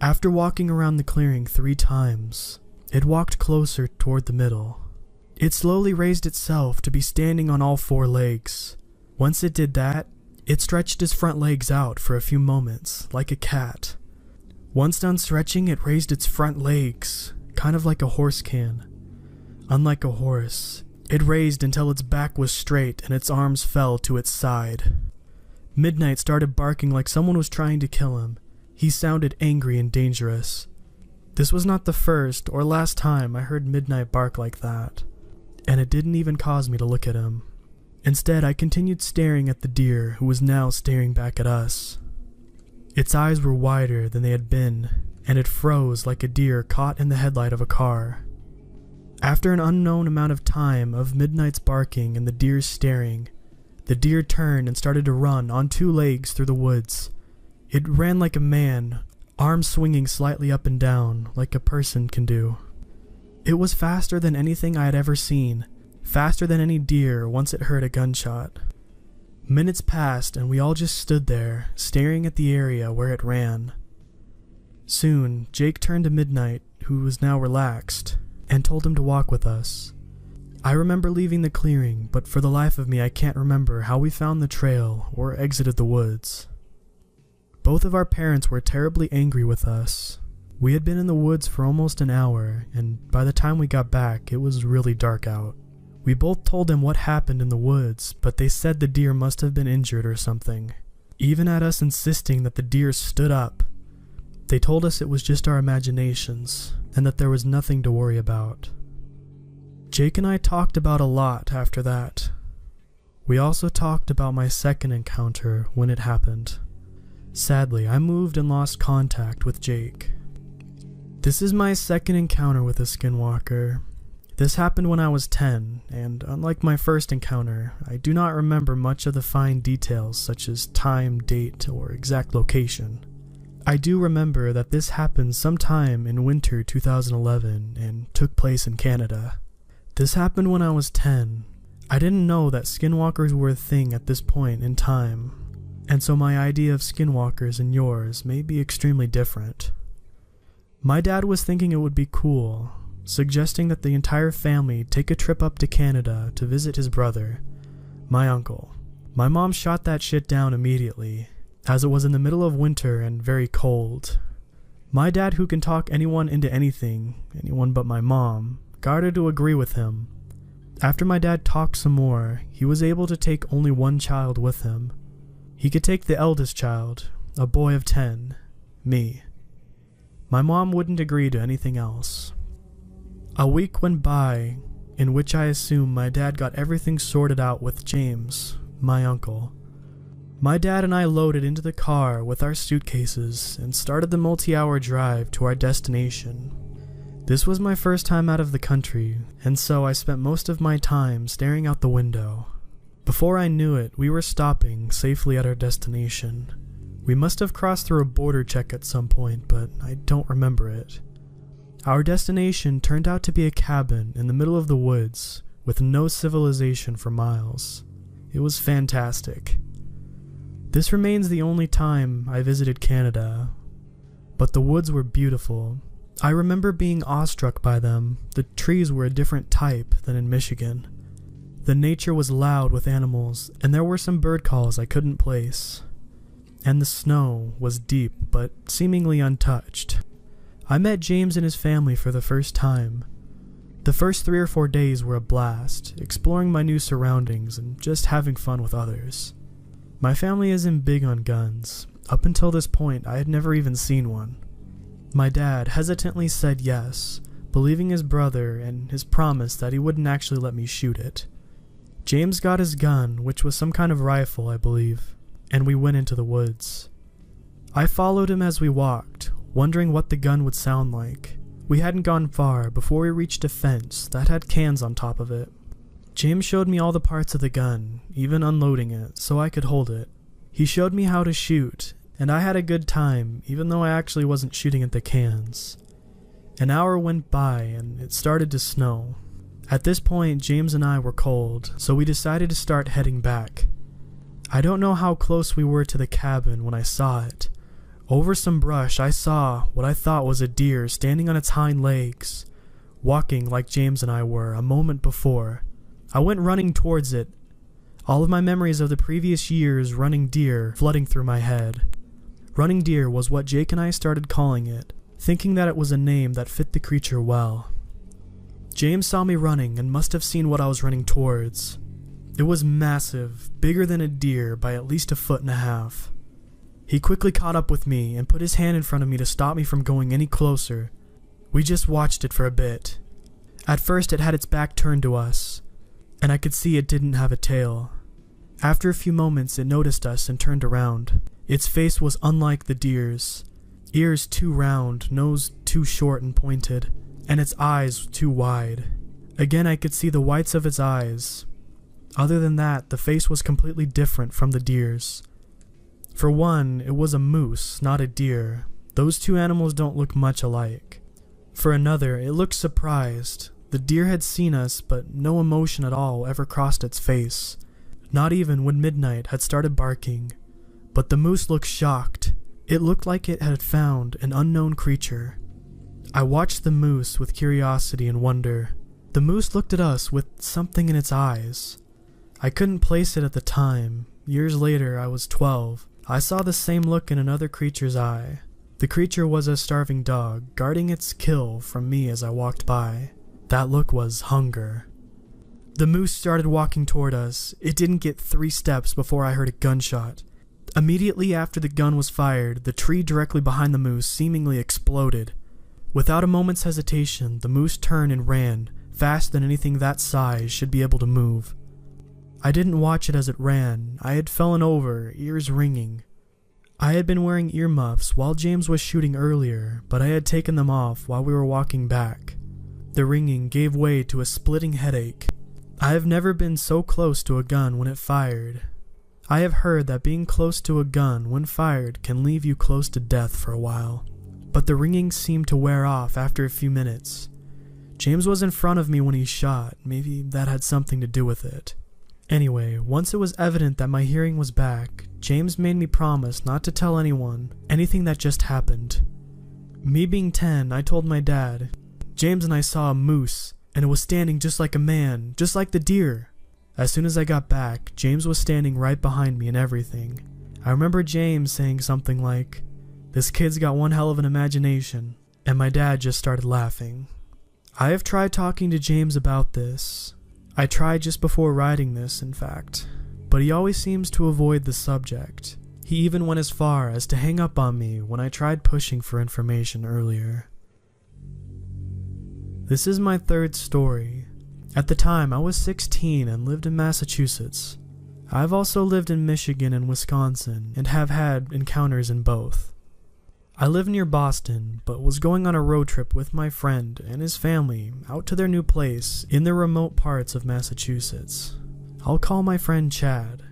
After walking around the clearing 3 times, it walked closer toward the middle. It slowly raised itself to be standing on all 4 legs. Once it did that, it stretched its front legs out for a few moments, like a cat. Once done stretching, it raised its front legs, kind of like a horse can. Unlike a horse, it raised until its back was straight and its arms fell to its side. Midnight started barking like someone was trying to kill him. He sounded angry and dangerous. This was not the first or last time I heard Midnight bark like that, and it didn't even cause me to look at him. Instead, I continued staring at the deer, who was now staring back at us. Its eyes were wider than they had been, and it froze like a deer caught in the headlight of a car. After an unknown amount of time of Midnight's barking and the deer's staring, the deer turned and started to run on 2 legs through the woods. It ran like a man, arms swinging slightly up and down, like a person can do. It was faster than anything I had ever seen, faster than any deer once it heard a gunshot. Minutes passed and we all just stood there, staring at the area where it ran. Soon, Jake turned to Midnight, who was now relaxed, and told him to walk with us. I remember leaving the clearing, but for the life of me I can't remember how we found the trail or exited the woods. Both of our parents were terribly angry with us. We had been in the woods for almost an hour, and by the time we got back, it was really dark out. We both told them what happened in the woods, but they said the deer must have been injured or something. Even at us insisting that the deer stood up, they told us it was just our imaginations, and that there was nothing to worry about. Jake and I talked about a lot after that. We also talked about my second encounter when it happened. Sadly, I moved and lost contact with Jake. This is my second encounter with a Skinwalker. This happened when I was 10, and unlike my first encounter, I do not remember much of the fine details such as time, date, or exact location. I do remember that this happened sometime in winter 2011 and took place in Canada. This happened when I was 10. I didn't know that Skinwalkers were a thing at this point in time, and so my idea of Skinwalkers and yours may be extremely different. My dad was thinking it would be cool, suggesting that the entire family take a trip up to Canada to visit his brother, my uncle. My mom shot that shit down immediately. as it was in the middle of winter and very cold. My dad, who can talk anyone into anything, anyone but my mom, got her to agree with him. After my dad talked some more, he was able to take only one child with him. He could take the eldest child, a boy of 10, me. My mom wouldn't agree to anything else. A week went by, in which I assume my dad got everything sorted out with James, my uncle. My dad and I loaded into the car with our suitcases and started the multi-hour drive to our destination. This was my first time out of the country, and so I spent most of my time staring out the window. Before I knew it, we were stopping safely at our destination. We must have crossed through a border check at some point, but I don't remember it. Our destination turned out to be a cabin in the middle of the woods, with no civilization for miles. It was fantastic. This remains the only time I visited Canada, but the woods were beautiful. I remember being awestruck by them. The trees were a different type than in Michigan. The nature was loud with animals, and there were some bird calls I couldn't place. And the snow was deep, but seemingly untouched. I met James and his family for the first time. The first 3 or 4 days were a blast, exploring my new surroundings and just having fun with others. My family isn't big on guns. Up until this point, I had never even seen one. My dad hesitantly said yes, believing his brother and his promise that he wouldn't actually let me shoot it. James got his gun, which was some kind of rifle, I believe, and we went into the woods. I followed him as we walked, wondering what the gun would sound like. We hadn't gone far before we reached a fence that had cans on top of it. James showed me all the parts of the gun, even unloading it, so I could hold it. He showed me how to shoot, and I had a good time, even though I actually wasn't shooting at the cans. An hour went by, and it started to snow. At this point, James and I were cold, so we decided to start heading back. I don't know how close we were to the cabin when I saw it. Over some brush, I saw what I thought was a deer standing on its hind legs, walking like James and I were a moment before. I went running towards it, all of my memories of the previous year's running deer flooding through my head. Running deer was what Jake and I started calling it, thinking that it was a name that fit the creature well. James saw me running and must have seen what I was running towards. It was massive, bigger than a deer by at least 1.5 feet. He quickly caught up with me and put his hand in front of me to stop me from going any closer. We just watched it for a bit. At first it had its back turned to us, and I could see it didn't have a tail. After a few moments it noticed us and turned around. Its face was unlike the deer's. Ears too round, nose too short and pointed, and its eyes too wide. Again I could see the whites of its eyes. Other than that, the face was completely different from the deer's. For one, it was a moose, not a deer. Those two animals don't look much alike. For another, it looked surprised. The deer had seen us, but no emotion at all ever crossed its face. Not even when midnight had started barking. But the moose looked shocked. It looked like it had found an unknown creature. I watched the moose with curiosity and wonder. The moose looked at us with something in its eyes. I couldn't place it at the time. Years later, I was 12. I saw the same look in another creature's eye. The creature was a starving dog, guarding its kill from me as I walked by. That look was hunger. The moose started walking toward us. It didn't get 3 steps before I heard a gunshot. Immediately after the gun was fired, the tree directly behind the moose seemingly exploded. Without a moment's hesitation, the moose turned and ran, faster than anything that size should be able to move. I didn't watch it as it ran. I had fallen over, ears ringing. I had been wearing earmuffs while James was shooting earlier, but I had taken them off while we were walking back. The ringing gave way to a splitting headache. I have never been so close to a gun when it fired. I have heard that being close to a gun when fired can leave you close to death for a while, but the ringing seemed to wear off after a few minutes. James was in front of me when he shot. Maybe that had something to do with it. Anyway, once it was evident that my hearing was back, James made me promise not to tell anyone anything that just happened. Me being 10, I told my dad. James and I saw a moose, and it was standing just like a man, just like the deer. As soon as I got back, James was standing right behind me and everything. I remember James saying something like, "This kid's got one hell of an imagination," and my dad just started laughing. I have tried talking to James about this. I tried just before writing this, in fact, but he always seems to avoid the subject. He even went as far as to hang up on me when I tried pushing for information earlier. This is my third story. At the time, I was 16 and lived in Massachusetts. I've also lived in Michigan and Wisconsin and have had encounters in both. I live near Boston, but was going on a road trip with my friend and his family out to their new place in the remote parts of Massachusetts. I'll call my friend Chad.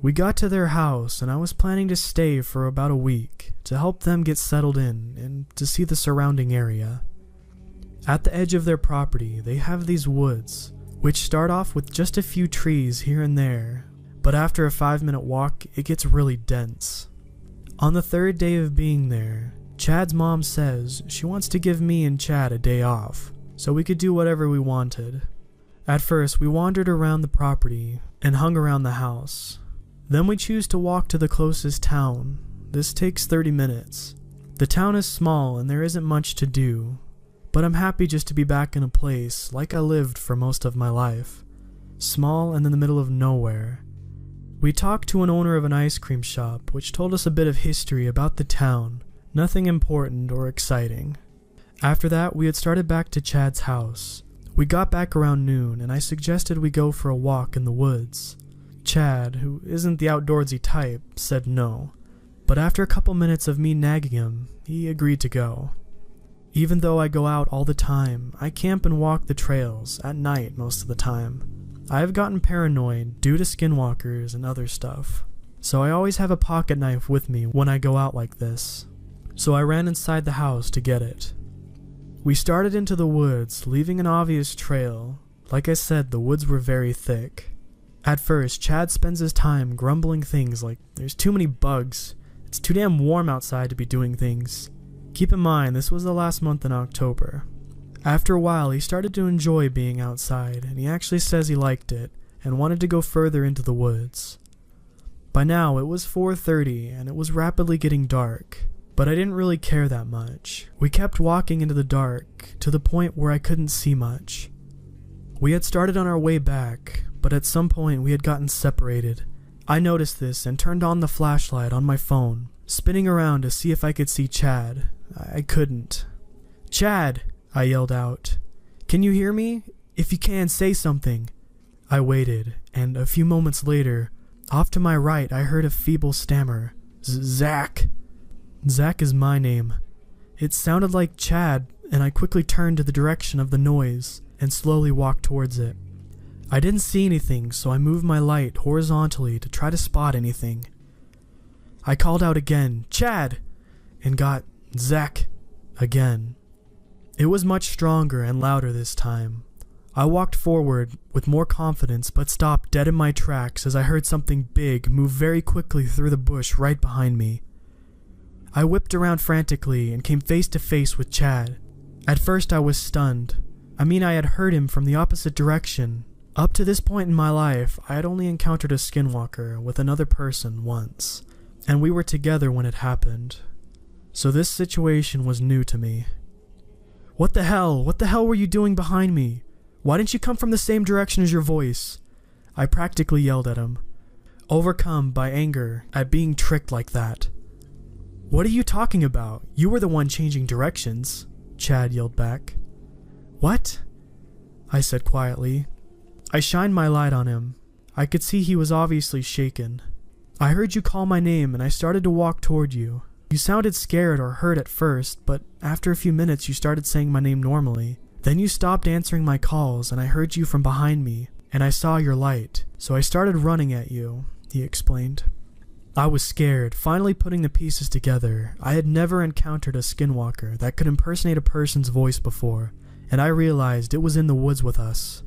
We got to their house and I was planning to stay for about a week to help them get settled in and to see the surrounding area. At the edge of their property, they have these woods, which start off with just a few trees here and there, but after a 5-minute walk, it gets really dense. On the third day of being there, Chad's mom says she wants to give me and Chad a day off, so we could do whatever we wanted. At first, we wandered around the property and hung around the house. Then we choose to walk to the closest town. This takes 30 minutes. The town is small and there isn't much to do, but I'm happy just to be back in a place like I lived for most of my life. Small and in the middle of nowhere. We talked to an owner of an ice cream shop, which told us a bit of history about the town, nothing important or exciting. After that, we had started back to Chad's house. We got back around noon, and I suggested we go for a walk in the woods. Chad, who isn't the outdoorsy type, said no, but after a couple minutes of me nagging him, he agreed to go. Even though I go out all the time, I camp and walk the trails, at night most of the time. I have gotten paranoid due to skinwalkers and other stuff, so I always have a pocket knife with me when I go out like this. So I ran inside the house to get it. We started into the woods, leaving an obvious trail. Like I said, the woods were very thick. At first, Chad spends his time grumbling things like, "There's too many bugs. It's too damn warm outside to be doing things." Keep in mind, this was the last month in October. After a while, he started to enjoy being outside, and he actually says he liked it, and wanted to go further into the woods. By now, it was 4:30, and it was rapidly getting dark, but I didn't really care that much. We kept walking into the dark, to the point where I couldn't see much. We had started on our way back, but at some point we had gotten separated. I noticed this and turned on the flashlight on my phone, spinning around to see if I could see Chad. I couldn't. "Chad!" I yelled out. "Can you hear me? If you can, say something." I waited, and a few moments later, off to my right, I heard a feeble stammer. "Zach." Zach is my name. It sounded like Chad, and I quickly turned to the direction of the noise and slowly walked towards it. I didn't see anything, so I moved my light horizontally to try to spot anything. I called out again, "Chad!" and got "Zach" again. It was much stronger and louder this time. I walked forward with more confidence but stopped dead in my tracks as I heard something big move very quickly through the bush right behind me. I whipped around frantically and came face to face with Chad. At first I was stunned. I had heard him from the opposite direction. Up to this point in my life, I had only encountered a skinwalker with another person once, and we were together when it happened. So this situation was new to me. What the hell were you doing behind me? Why didn't you come from the same direction as your voice?" I practically yelled at him, overcome by anger at being tricked like that. "What are you talking about? You were the one changing directions," Chad yelled back. "What?" I said quietly. I shined my light on him. I could see he was obviously shaken. "I heard you call my name and I started to walk toward you. You sounded scared or hurt at first, but after a few minutes you started saying my name normally. Then you stopped answering my calls and I heard you from behind me, and I saw your light, so I started running at you," he explained. I was scared, finally putting the pieces together. I had never encountered a skinwalker that could impersonate a person's voice before, and I realized it was in the woods with us.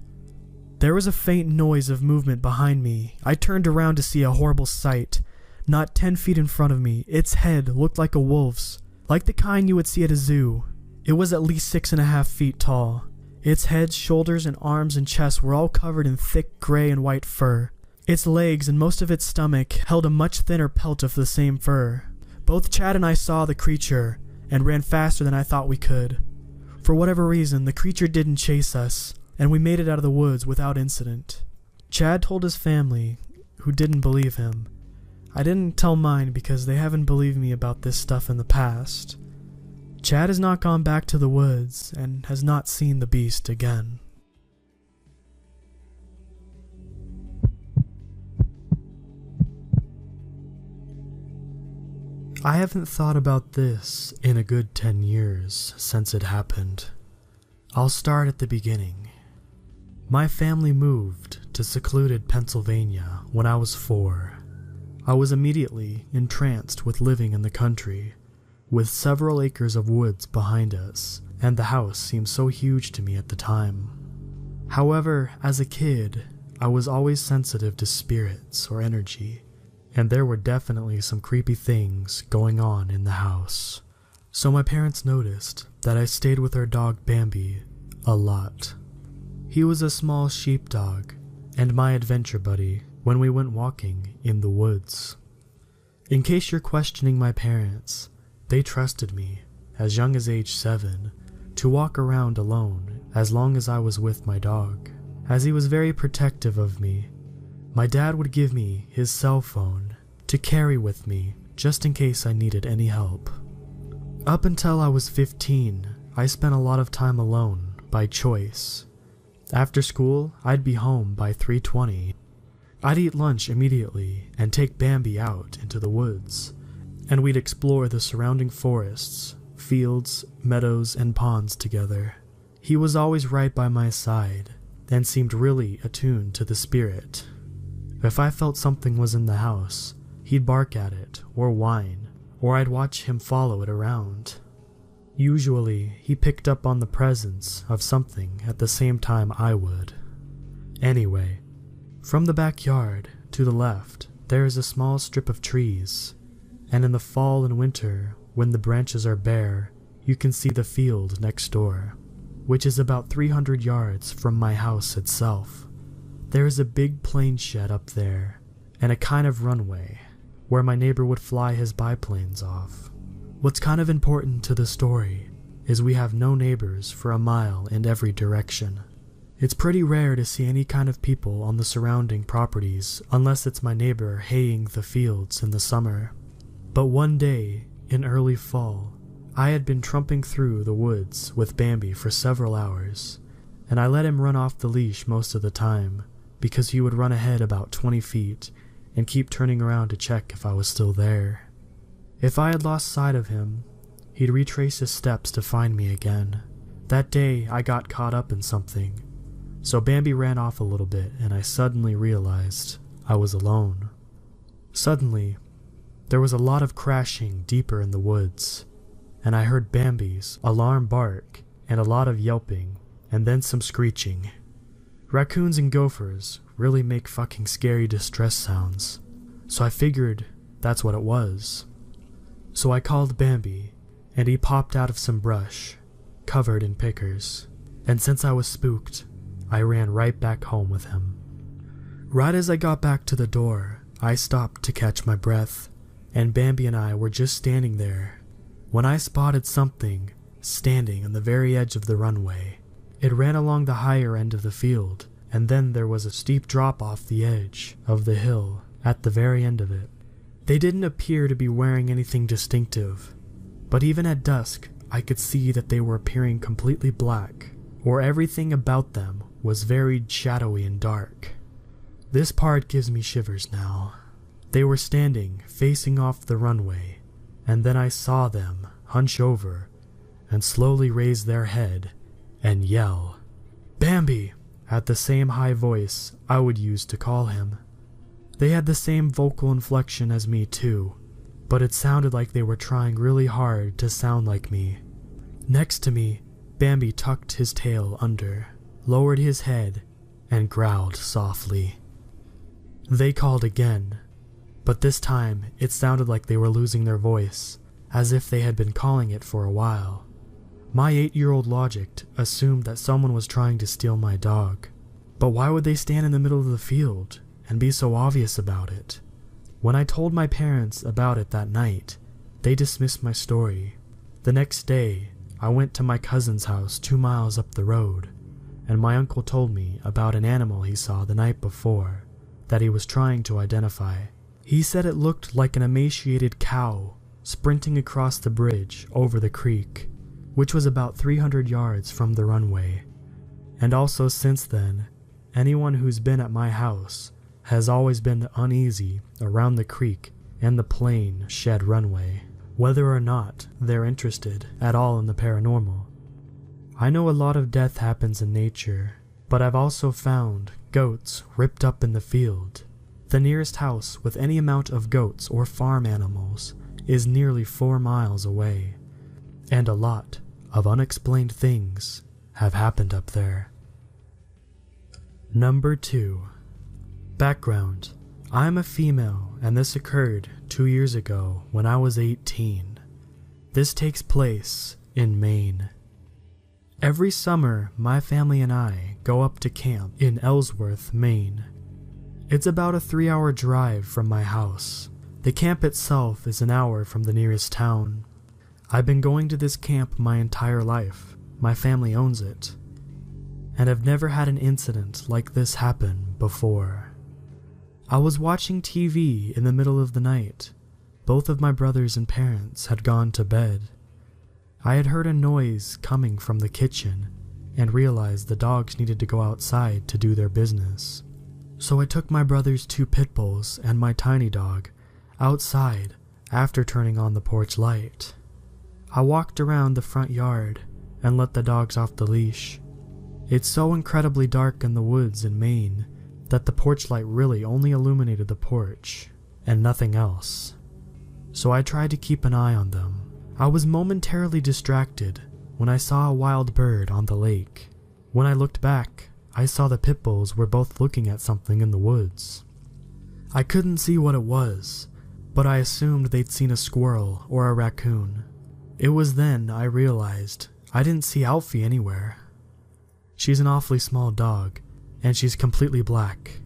There was a faint noise of movement behind me. I turned around to see a horrible sight. Not 10 feet in front of me, its head looked like a wolf's, like the kind you would see at a zoo. It was at least 6.5 feet tall. Its head, shoulders, and arms and chest were all covered in thick gray and white fur. Its legs and most of its stomach held a much thinner pelt of the same fur. Both Chad and I saw the creature and ran faster than I thought we could. For whatever reason, the creature didn't chase us, and we made it out of the woods without incident. Chad told his family, who didn't believe him. I didn't tell mine because they haven't believed me about this stuff in the past. Chad has not gone back to the woods and has not seen the beast again. I haven't thought about this in a good 10 years since it happened. I'll start at the beginning. My family moved to secluded Pennsylvania when I was 4. I was immediately entranced with living in the country, with several acres of woods behind us, and the house seemed so huge to me at the time. However, as a kid, I was always sensitive to spirits or energy, and there were definitely some creepy things going on in the house. So my parents noticed that I stayed with our dog Bambi a lot. He was a small sheepdog and my adventure buddy when we went walking in the woods. In case you're questioning my parents, they trusted me, as young as age 7, to walk around alone as long as I was with my dog. As he was very protective of me, my dad would give me his cell phone to carry with me just in case I needed any help. Up until I was 15, I spent a lot of time alone by choice. After school, I'd be home by 3:20. I'd eat lunch immediately and take Bambi out into the woods, and we'd explore the surrounding forests, fields, meadows, and ponds together. He was always right by my side and seemed really attuned to the spirit. If I felt something was in the house, he'd bark at it or whine, or I'd watch him follow it around. Usually, he picked up on the presence of something at the same time I would. Anyway, from the backyard to the left, there is a small strip of trees, and in the fall and winter, when the branches are bare, you can see the field next door, which is about 300 yards from my house itself. There is a big plane shed up there, and a kind of runway, where my neighbor would fly his biplanes off. What's kind of important to the story is we have no neighbors for a mile in every direction. It's pretty rare to see any kind of people on the surrounding properties unless it's my neighbor haying the fields in the summer. But one day, in early fall, I had been trumping through the woods with Bambi for several hours, and I let him run off the leash most of the time because he would run ahead about 20 feet and keep turning around to check if I was still there. If I had lost sight of him, he'd retrace his steps to find me again. That day, I got caught up in something, so Bambi ran off a little bit and I suddenly realized I was alone. Suddenly, there was a lot of crashing deeper in the woods, and I heard Bambi's alarm bark and a lot of yelping and then some screeching. Raccoons and gophers really make fucking scary distress sounds, so I figured that's what it was. So I called Bambi, and he popped out of some brush, covered in pickers, and since I was spooked, I ran right back home with him. Right as I got back to the door, I stopped to catch my breath, and Bambi and I were just standing there when I spotted something standing on the very edge of the runway. It ran along the higher end of the field, and then there was a steep drop off the edge of the hill at the very end of it. They didn't appear to be wearing anything distinctive, but even at dusk, I could see that they were appearing completely black, or everything about them was very shadowy and dark. This part gives me shivers now. They were standing facing off the runway, and then I saw them hunch over and slowly raise their head and yell, "Bambi!" at the same high voice I would use to call him. They had the same vocal inflection as me too, but it sounded like they were trying really hard to sound like me. Next to me, Bambi tucked his tail under, lowered his head, and growled softly. They called again, but this time it sounded like they were losing their voice, as if they had been calling it for a while. My 8-year-old logic assumed that someone was trying to steal my dog, but why would they stand in the middle of the field and be so obvious about it. When I told my parents about it that night, they dismissed my story. The next day, I went to my cousin's house 2 miles up the road, and my uncle told me about an animal he saw the night before that he was trying to identify. He said it looked like an emaciated cow sprinting across the bridge over the creek, which was about 300 yards from the runway. And also since then, anyone who's been at my house has always been uneasy around the creek and the plain shed runway, whether or not they're interested at all in the paranormal. I know a lot of death happens in nature, but I've also found goats ripped up in the field. The nearest house with any amount of goats or farm animals is nearly 4 miles away, and a lot of unexplained things have happened up there. Number 2. Background. I'm a female, and this occurred 2 years ago when I was 18. This takes place in Maine. Every summer, my family and I go up to camp in Ellsworth, Maine. It's about a 3-hour drive from my house. The camp itself is an hour from the nearest town. I've been going to this camp my entire life. My family owns it, and I've never had an incident like this happen before. I was watching TV in the middle of the night. Both of my brothers and parents had gone to bed. I had heard a noise coming from the kitchen and realized the dogs needed to go outside to do their business. So I took my brother's 2 pit bulls and my tiny dog outside after turning on the porch light. I walked around the front yard and let the dogs off the leash. It's so incredibly dark in the woods in Maine that the porch light really only illuminated the porch and nothing else. So I tried to keep an eye on them. I was momentarily distracted when I saw a wild bird on the lake. When I looked back, I saw the pit bulls were both looking at something in the woods. I couldn't see what it was, but I assumed they'd seen a squirrel or a raccoon. It was then I realized I didn't see Alfie anywhere. She's an awfully small dog, and she's completely black.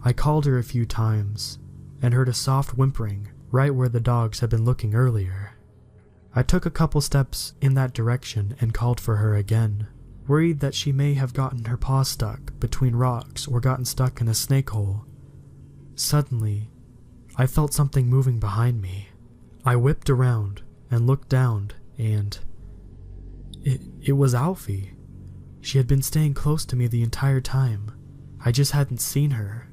I called her a few times, and heard a soft whimpering right where the dogs had been looking earlier. I took a couple steps in that direction and called for her again, worried that she may have gotten her paw stuck between rocks or gotten stuck in a snake hole. Suddenly, I felt something moving behind me. I whipped around and looked down, and it was Alfie. She had been staying close to me the entire time. I just hadn't seen her.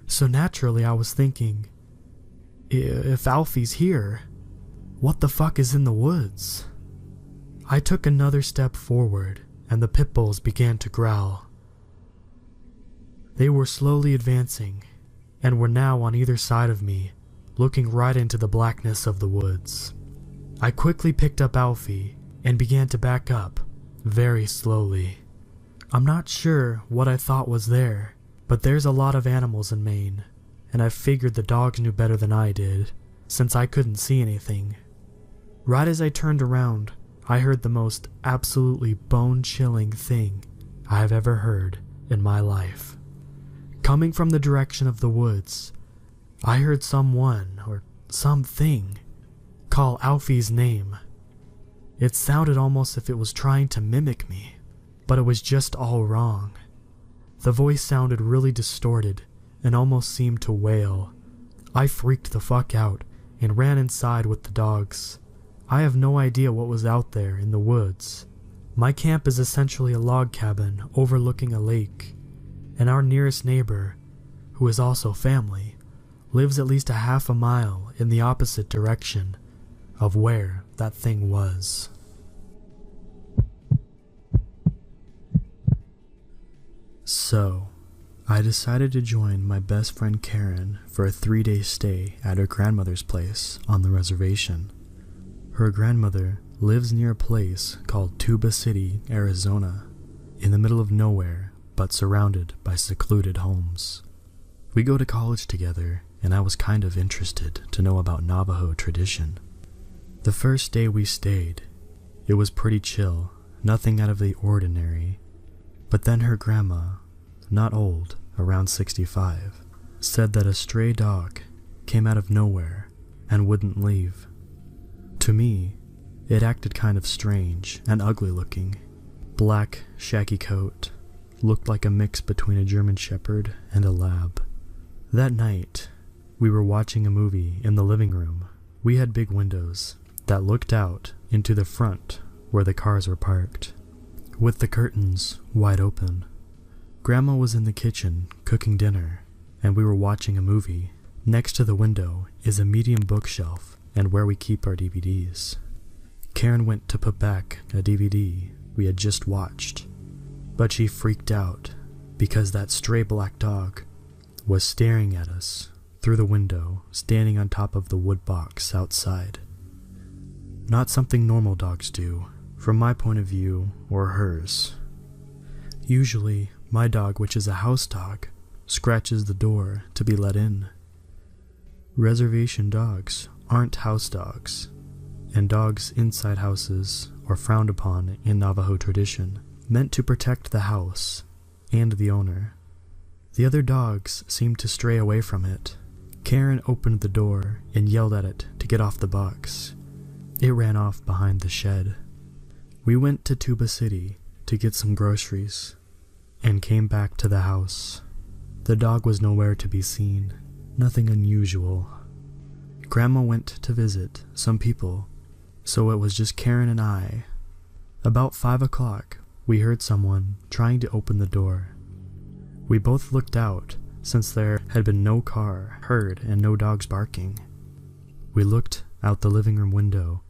So naturally I was thinking, if Alfie's here, what the fuck is in the woods? I took another step forward, and the pit bulls began to growl. They were slowly advancing, and were now on either side of me, looking right into the blackness of the woods. I quickly picked up Alfie, and began to back up, very slowly. I'm not sure what I thought was there, but there's a lot of animals in Maine, and I figured the dogs knew better than I did, since I couldn't see anything. Right as I turned around, I heard the most absolutely bone-chilling thing I have ever heard in my life. Coming from the direction of the woods, I heard someone, or something, call Alfie's name. It sounded almost as if it was trying to mimic me, but it was just all wrong. The voice sounded really distorted and almost seemed to wail. I freaked the fuck out and ran inside with the dogs. I have no idea what was out there in the woods. My camp is essentially a log cabin overlooking a lake, and our nearest neighbor, who is also family, lives at least a half a mile in the opposite direction of where that thing was. So, I decided to join my best friend Karen for a 3-day stay at her grandmother's place on the reservation. Her grandmother lives near a place called Tuba City, Arizona, in the middle of nowhere but surrounded by secluded homes. We go to college together, and I was kind of interested to know about Navajo tradition. The first day we stayed, it was pretty chill, nothing out of the ordinary. But then her grandma, not old, around 65, said that a stray dog came out of nowhere and wouldn't leave. To me, it acted kind of strange and ugly looking. Black, shaggy coat, looked like a mix between a German Shepherd and a lab. That night, we were watching a movie in the living room. We had big windows that looked out into the front where the cars were parked, with the curtains wide open. Grandma was in the kitchen cooking dinner, and we were watching a movie. Next to the window is a medium bookshelf and where we keep our DVDs. Karen went to put back a DVD we had just watched, but she freaked out because that stray black dog was staring at us through the window, standing on top of the wood box outside. Not something normal dogs do, from my point of view or hers. Usually, my dog, which is a house dog, scratches the door to be let in. Reservation dogs aren't house dogs, and dogs inside houses are frowned upon in Navajo tradition, meant to protect the house and the owner. The other dogs seemed to stray away from it. Karen opened the door and yelled at it to get off the box. It ran off behind the shed. We went to Tuba City to get some groceries and came back to the house. The dog was nowhere to be seen. Nothing unusual. Grandma went to visit some people, so it was just Karen and I. About 5 o'clock, we heard someone trying to open the door. We both looked out, since there had been no car heard and no dogs barking. We looked out the living room window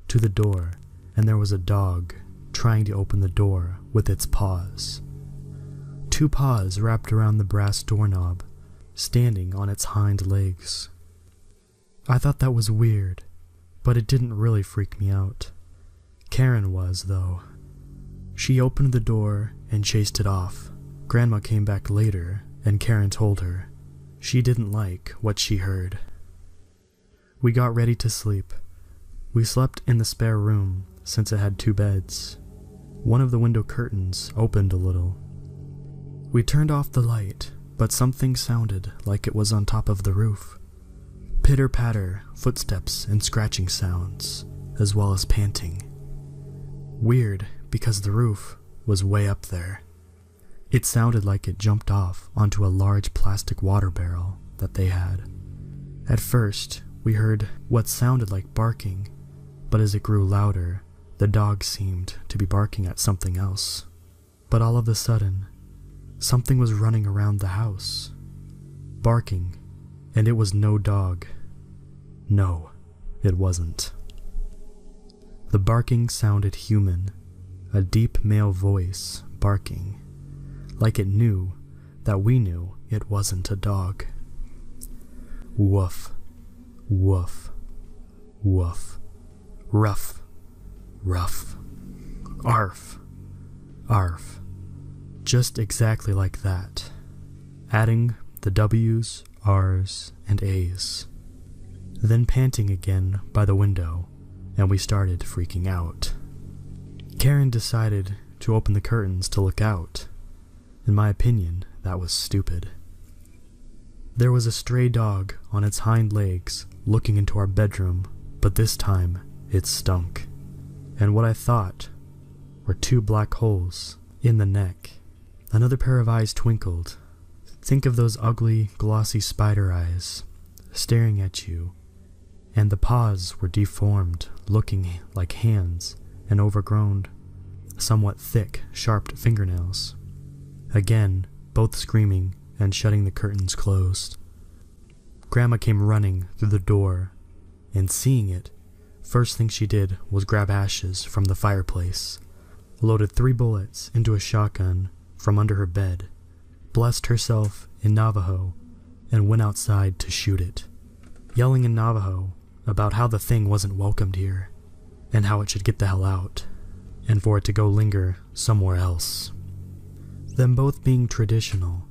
to the door, and there was a dog trying to open the door with its paws. 2 paws wrapped around the brass doorknob, standing on its hind legs. I thought that was weird, but it didn't really freak me out. Karen was, though. She opened the door and chased it off. Grandma came back later, and Karen told her she didn't like what she heard. We got ready to sleep. We slept in the spare room, since it had 2 beds. One of the window curtains opened a little. We turned off the light, but something sounded like it was on top of the roof. Pitter-patter, footsteps and scratching sounds, as well as panting. Weird, because the roof was way up there. It sounded like it jumped off onto a large plastic water barrel that they had. At first, we heard what sounded like barking, but as it grew louder, the dog seemed to be barking at something else. But all of a sudden, something was running around the house, barking, and it was no dog. No, it wasn't. The barking sounded human, a deep male voice barking, like it knew that we knew it wasn't a dog. Woof, woof, woof, ruff, ruff, arf, arf. Just exactly like that, adding the W's, R's, and A's. Then panting again by the window, and we started freaking out. Karen decided to open the curtains to look out. In my opinion, that was stupid. There was a stray dog on its hind legs looking into our bedroom, but this time it stunk. And what I thought were 2 black holes in the neck. Another pair of eyes twinkled. Think of those ugly, glossy spider eyes staring at you, and the paws were deformed, looking like hands, and overgrown, somewhat thick, sharp fingernails. Again, both screaming and shutting the curtains closed. Grandma came running through the door, and seeing it, first thing she did was grab ashes from the fireplace, loaded 3 bullets into a shotgun from under her bed, blessed herself in Navajo, and went outside to shoot it, yelling in Navajo about how the thing wasn't welcomed here, and how it should get the hell out, and for it to go linger somewhere else. Them both being traditional,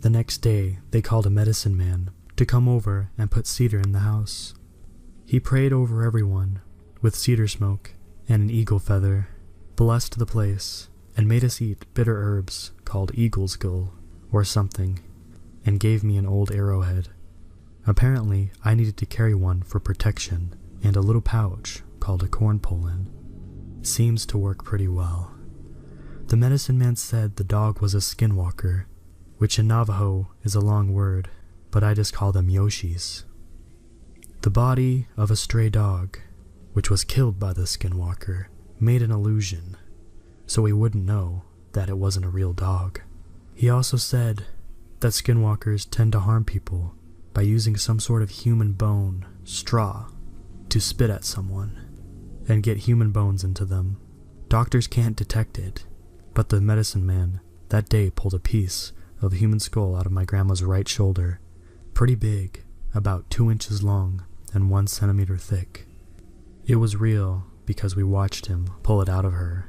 the next day they called a medicine man to come over and put cedar in the house. He prayed over everyone with cedar smoke and an eagle feather, blessed the place, and made us eat bitter herbs called eagle's gull or something. and gave me an old arrowhead. Apparently, I needed to carry one for protection, and a little pouch called a corn pullen. Seems to work pretty well. The medicine man said the dog was a skinwalker, which in Navajo is a long word, but I just call them Yoshis. The body of a stray dog, which was killed by the skinwalker, made an illusion, so we wouldn't know that it wasn't a real dog. He also said that skinwalkers tend to harm people by using some sort of human bone, straw, to spit at someone and get human bones into them. Doctors can't detect it, but the medicine man that day pulled a piece of a human skull out of my grandma's right shoulder, pretty big, about 2 inches long and 1 centimeter thick. It was real because we watched him pull it out of her.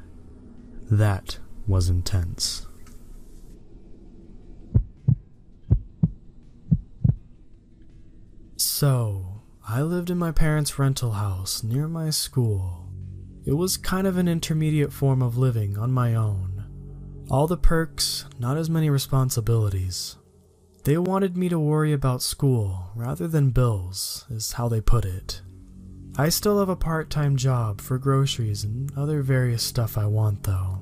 That was intense. So, I lived in my parents' rental house near my school. It was kind of an intermediate form of living on my own. All the perks, not as many responsibilities. They wanted me to worry about school rather than bills, is how they put it. I still have a part-time job for groceries and other various stuff I want though.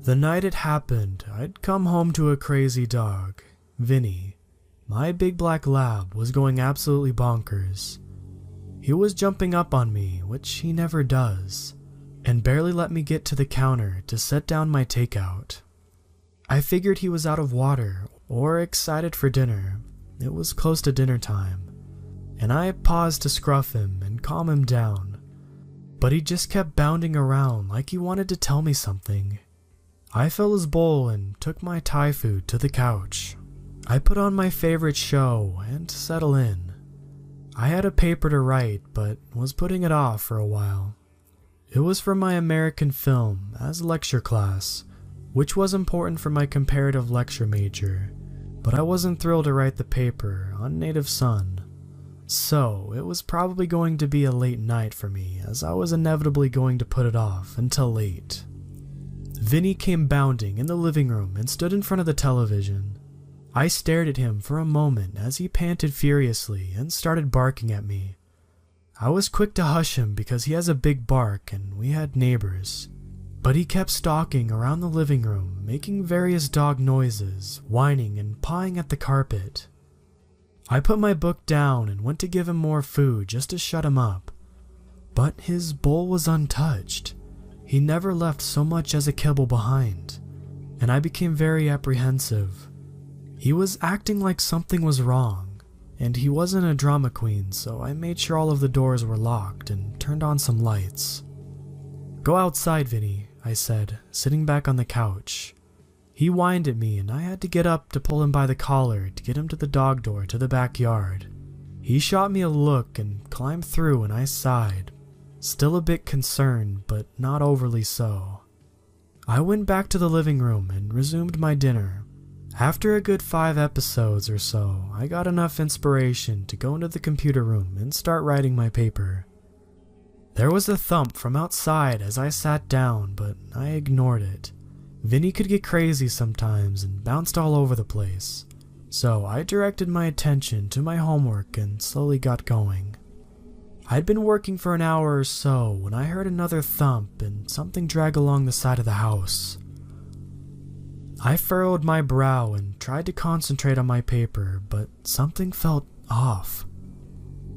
The night it happened, I'd come home to a crazy dog, Vinny. My big black lab was going absolutely bonkers. He was jumping up on me, which he never does, and barely let me get to the counter to set down my takeout. I figured he was out of water or excited for dinner. It was close to dinner time, and I paused to scruff him and calm him down, but he just kept bounding around like he wanted to tell me something. I filled his bowl and took my Thai food to the couch. I put on my favorite show and settle in. I had a paper to write, but was putting it off for a while. It was for my American film as lecture class, which was important for my comparative lecture major, but I wasn't thrilled to write the paper on native son. So it was probably going to be a late night for me, as I was inevitably going to put it off until late. Vinny came bounding in the living room and stood in front of the television. I stared at him for a moment as he panted furiously and started barking at me. I was quick to hush him because he has a big bark and we had neighbors. But he kept stalking around the living room, making various dog noises, whining and pawing at the carpet. I put my book down and went to give him more food just to shut him up. But his bowl was untouched. He never left so much as a kibble behind, and I became very apprehensive. He was acting like something was wrong, and he wasn't a drama queen, so I made sure all of the doors were locked and turned on some lights. "Go outside, Vinny," I said, sitting back on the couch. He whined at me and I had to get up to pull him by the collar to get him to the dog door to the backyard. He shot me a look and climbed through and I sighed, still a bit concerned, but not overly so. I went back to the living room and resumed my dinner. After a good 5 episodes or so, I got enough inspiration to go into the computer room and start writing my paper. There was a thump from outside as I sat down, but I ignored it. Vinny could get crazy sometimes and bounced all over the place, so I directed my attention to my homework and slowly got going. I'd been working for an hour or so when I heard another thump and something drag along the side of the house. I furrowed my brow and tried to concentrate on my paper, but something felt off.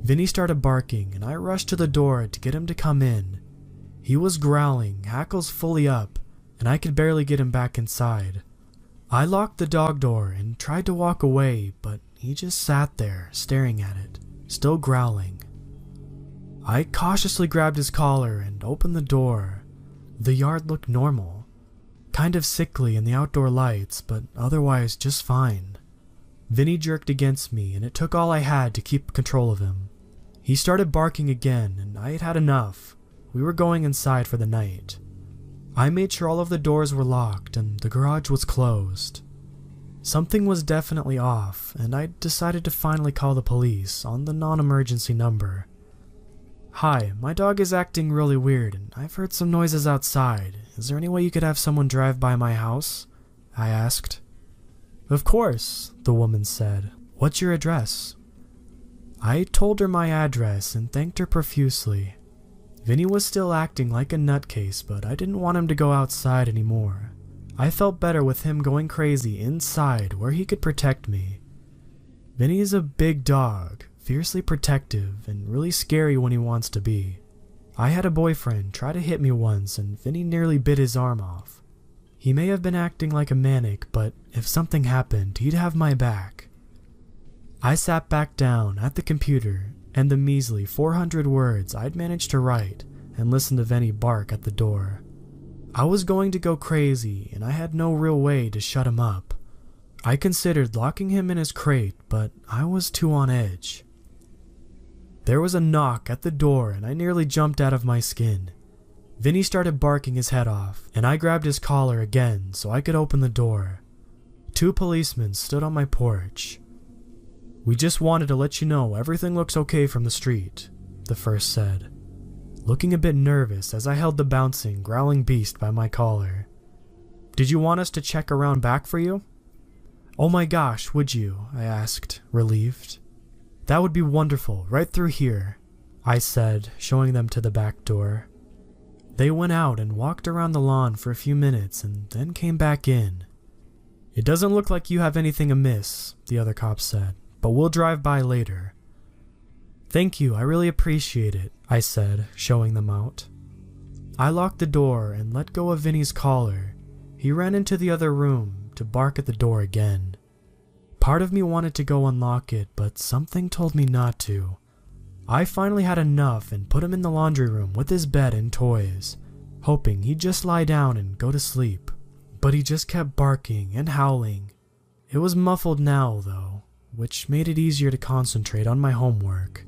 Vinny started barking and I rushed to the door to get him to come in. He was growling, hackles fully up, and I could barely get him back inside. I locked the dog door and tried to walk away, but he just sat there, staring at it, still growling. I cautiously grabbed his collar and opened the door. The yard looked normal, kind of sickly in the outdoor lights, but otherwise just fine. Vinny jerked against me and it took all I had to keep control of him. He started barking again and I had had enough. We were going inside for the night. I made sure all of the doors were locked and the garage was closed. Something was definitely off, and I decided to finally call the police on the non-emergency number. "Hi, my dog is acting really weird and I've heard some noises outside. Is there any way you could have someone drive by my house?" I asked. "Of course," the woman said. "What's your address?" I told her my address and thanked her profusely. Vinny was still acting like a nutcase, but I didn't want him to go outside anymore. I felt better with him going crazy inside where he could protect me. Vinny is a big dog, fiercely protective, and really scary when he wants to be. I had a boyfriend try to hit me once and Vinny nearly bit his arm off. He may have been acting like a maniac, but if something happened, he'd have my back. I sat back down at the computer and the measly 400 words I'd managed to write and listened to Vinny bark at the door. I was going to go crazy and I had no real way to shut him up. I considered locking him in his crate, but I was too on edge. There was a knock at the door and I nearly jumped out of my skin. Vinny started barking his head off, and I grabbed his collar again so I could open the door. 2 policemen stood on my porch. "We just wanted to let you know everything looks okay from the street," the first said, looking a bit nervous as I held the bouncing, growling beast by my collar. "Did you want us to check around back for you?" "Oh my gosh, would you?" I asked, relieved. "That would be wonderful, right through here," I said, showing them to the back door. They went out and walked around the lawn for a few minutes and then came back in. "It doesn't look like you have anything amiss," the other cop said, "but we'll drive by later." "Thank you, I really appreciate it," I said, showing them out. I locked the door and let go of Vinny's collar. He ran into the other room to bark at the door again. Part of me wanted to go unlock it, but something told me not to. I finally had enough and put him in the laundry room with his bed and toys, hoping he'd just lie down and go to sleep. But he just kept barking and howling. It was muffled now, though, which made it easier to concentrate on my homework.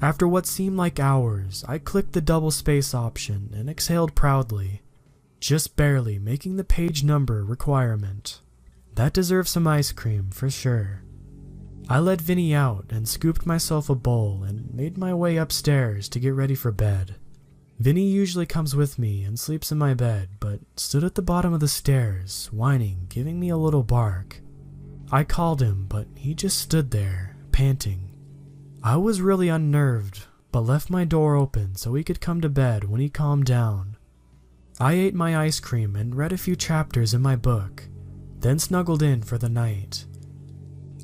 After what seemed like hours, I clicked the double space option and exhaled proudly, just barely making the page number requirement. That deserves some ice cream for sure. I let Vinny out and scooped myself a bowl and made my way upstairs to get ready for bed. Vinny usually comes with me and sleeps in my bed, but stood at the bottom of the stairs, whining, giving me a little bark. I called him, but he just stood there, panting. I was really unnerved, but left my door open so he could come to bed when he calmed down. I ate my ice cream and read a few chapters in my book, then snuggled in for the night.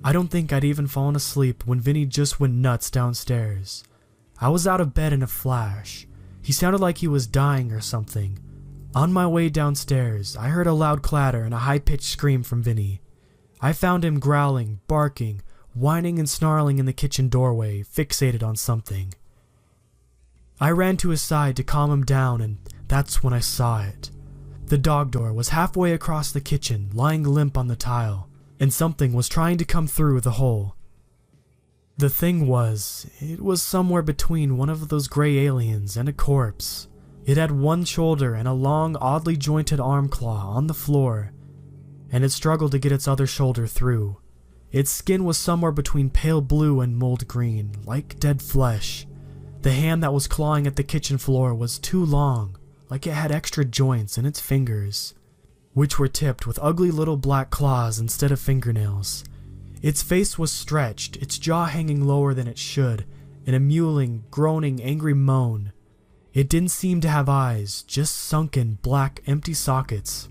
I don't think I'd even fallen asleep when Vinny just went nuts downstairs. I was out of bed in a flash. He sounded like he was dying or something. On my way downstairs, I heard a loud clatter and a high-pitched scream from Vinny. I found him growling, barking, whining and snarling in the kitchen doorway, fixated on something. I ran to his side to calm him down, and that's when I saw it. The dog door was halfway across the kitchen, lying limp on the tile, and something was trying to come through the hole. The thing was, it was somewhere between one of those gray aliens and a corpse. It had one shoulder and a long, oddly jointed arm claw on the floor, and it struggled to get its other shoulder through. Its skin was somewhere between pale blue and mold green, like dead flesh. The hand that was clawing at the kitchen floor was too long, like it had extra joints in its fingers, which were tipped with ugly little black claws instead of fingernails. Its face was stretched, its jaw hanging lower than it should, in a mewling, groaning, angry moan. It didn't seem to have eyes, just sunken, black, empty sockets.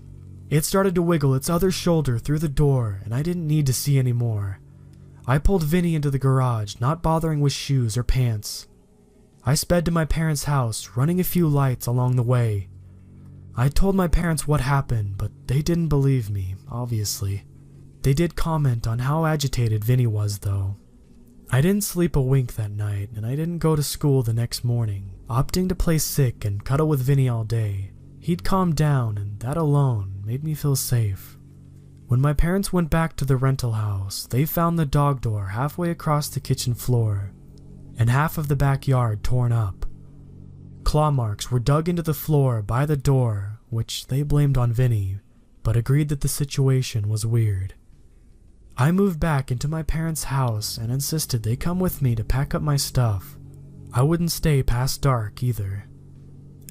It started to wiggle its other shoulder through the door, and I didn't need to see any more. I pulled Vinny into the garage, not bothering with shoes or pants. I sped to my parents' house, running a few lights along the way. I told my parents what happened, but they didn't believe me, obviously. They did comment on how agitated Vinny was, though. I didn't sleep a wink that night, and I didn't go to school the next morning, opting to play sick and cuddle with Vinny all day. He'd calmed down, and that alone made me feel safe. When my parents went back to the rental house, they found the dog door halfway across the kitchen floor, and half of the backyard torn up. Claw marks were dug into the floor by the door, which they blamed on Vinny, but agreed that the situation was weird. I moved back into my parents' house and insisted they come with me to pack up my stuff. I wouldn't stay past dark either.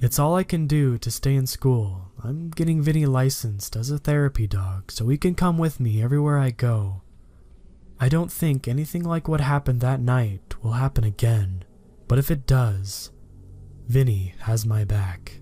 It's all I can do to stay in school. I'm getting Vinny licensed as a therapy dog so he can come with me everywhere I go. I don't think anything like what happened that night will happen again, but if it does, Vinny has my back.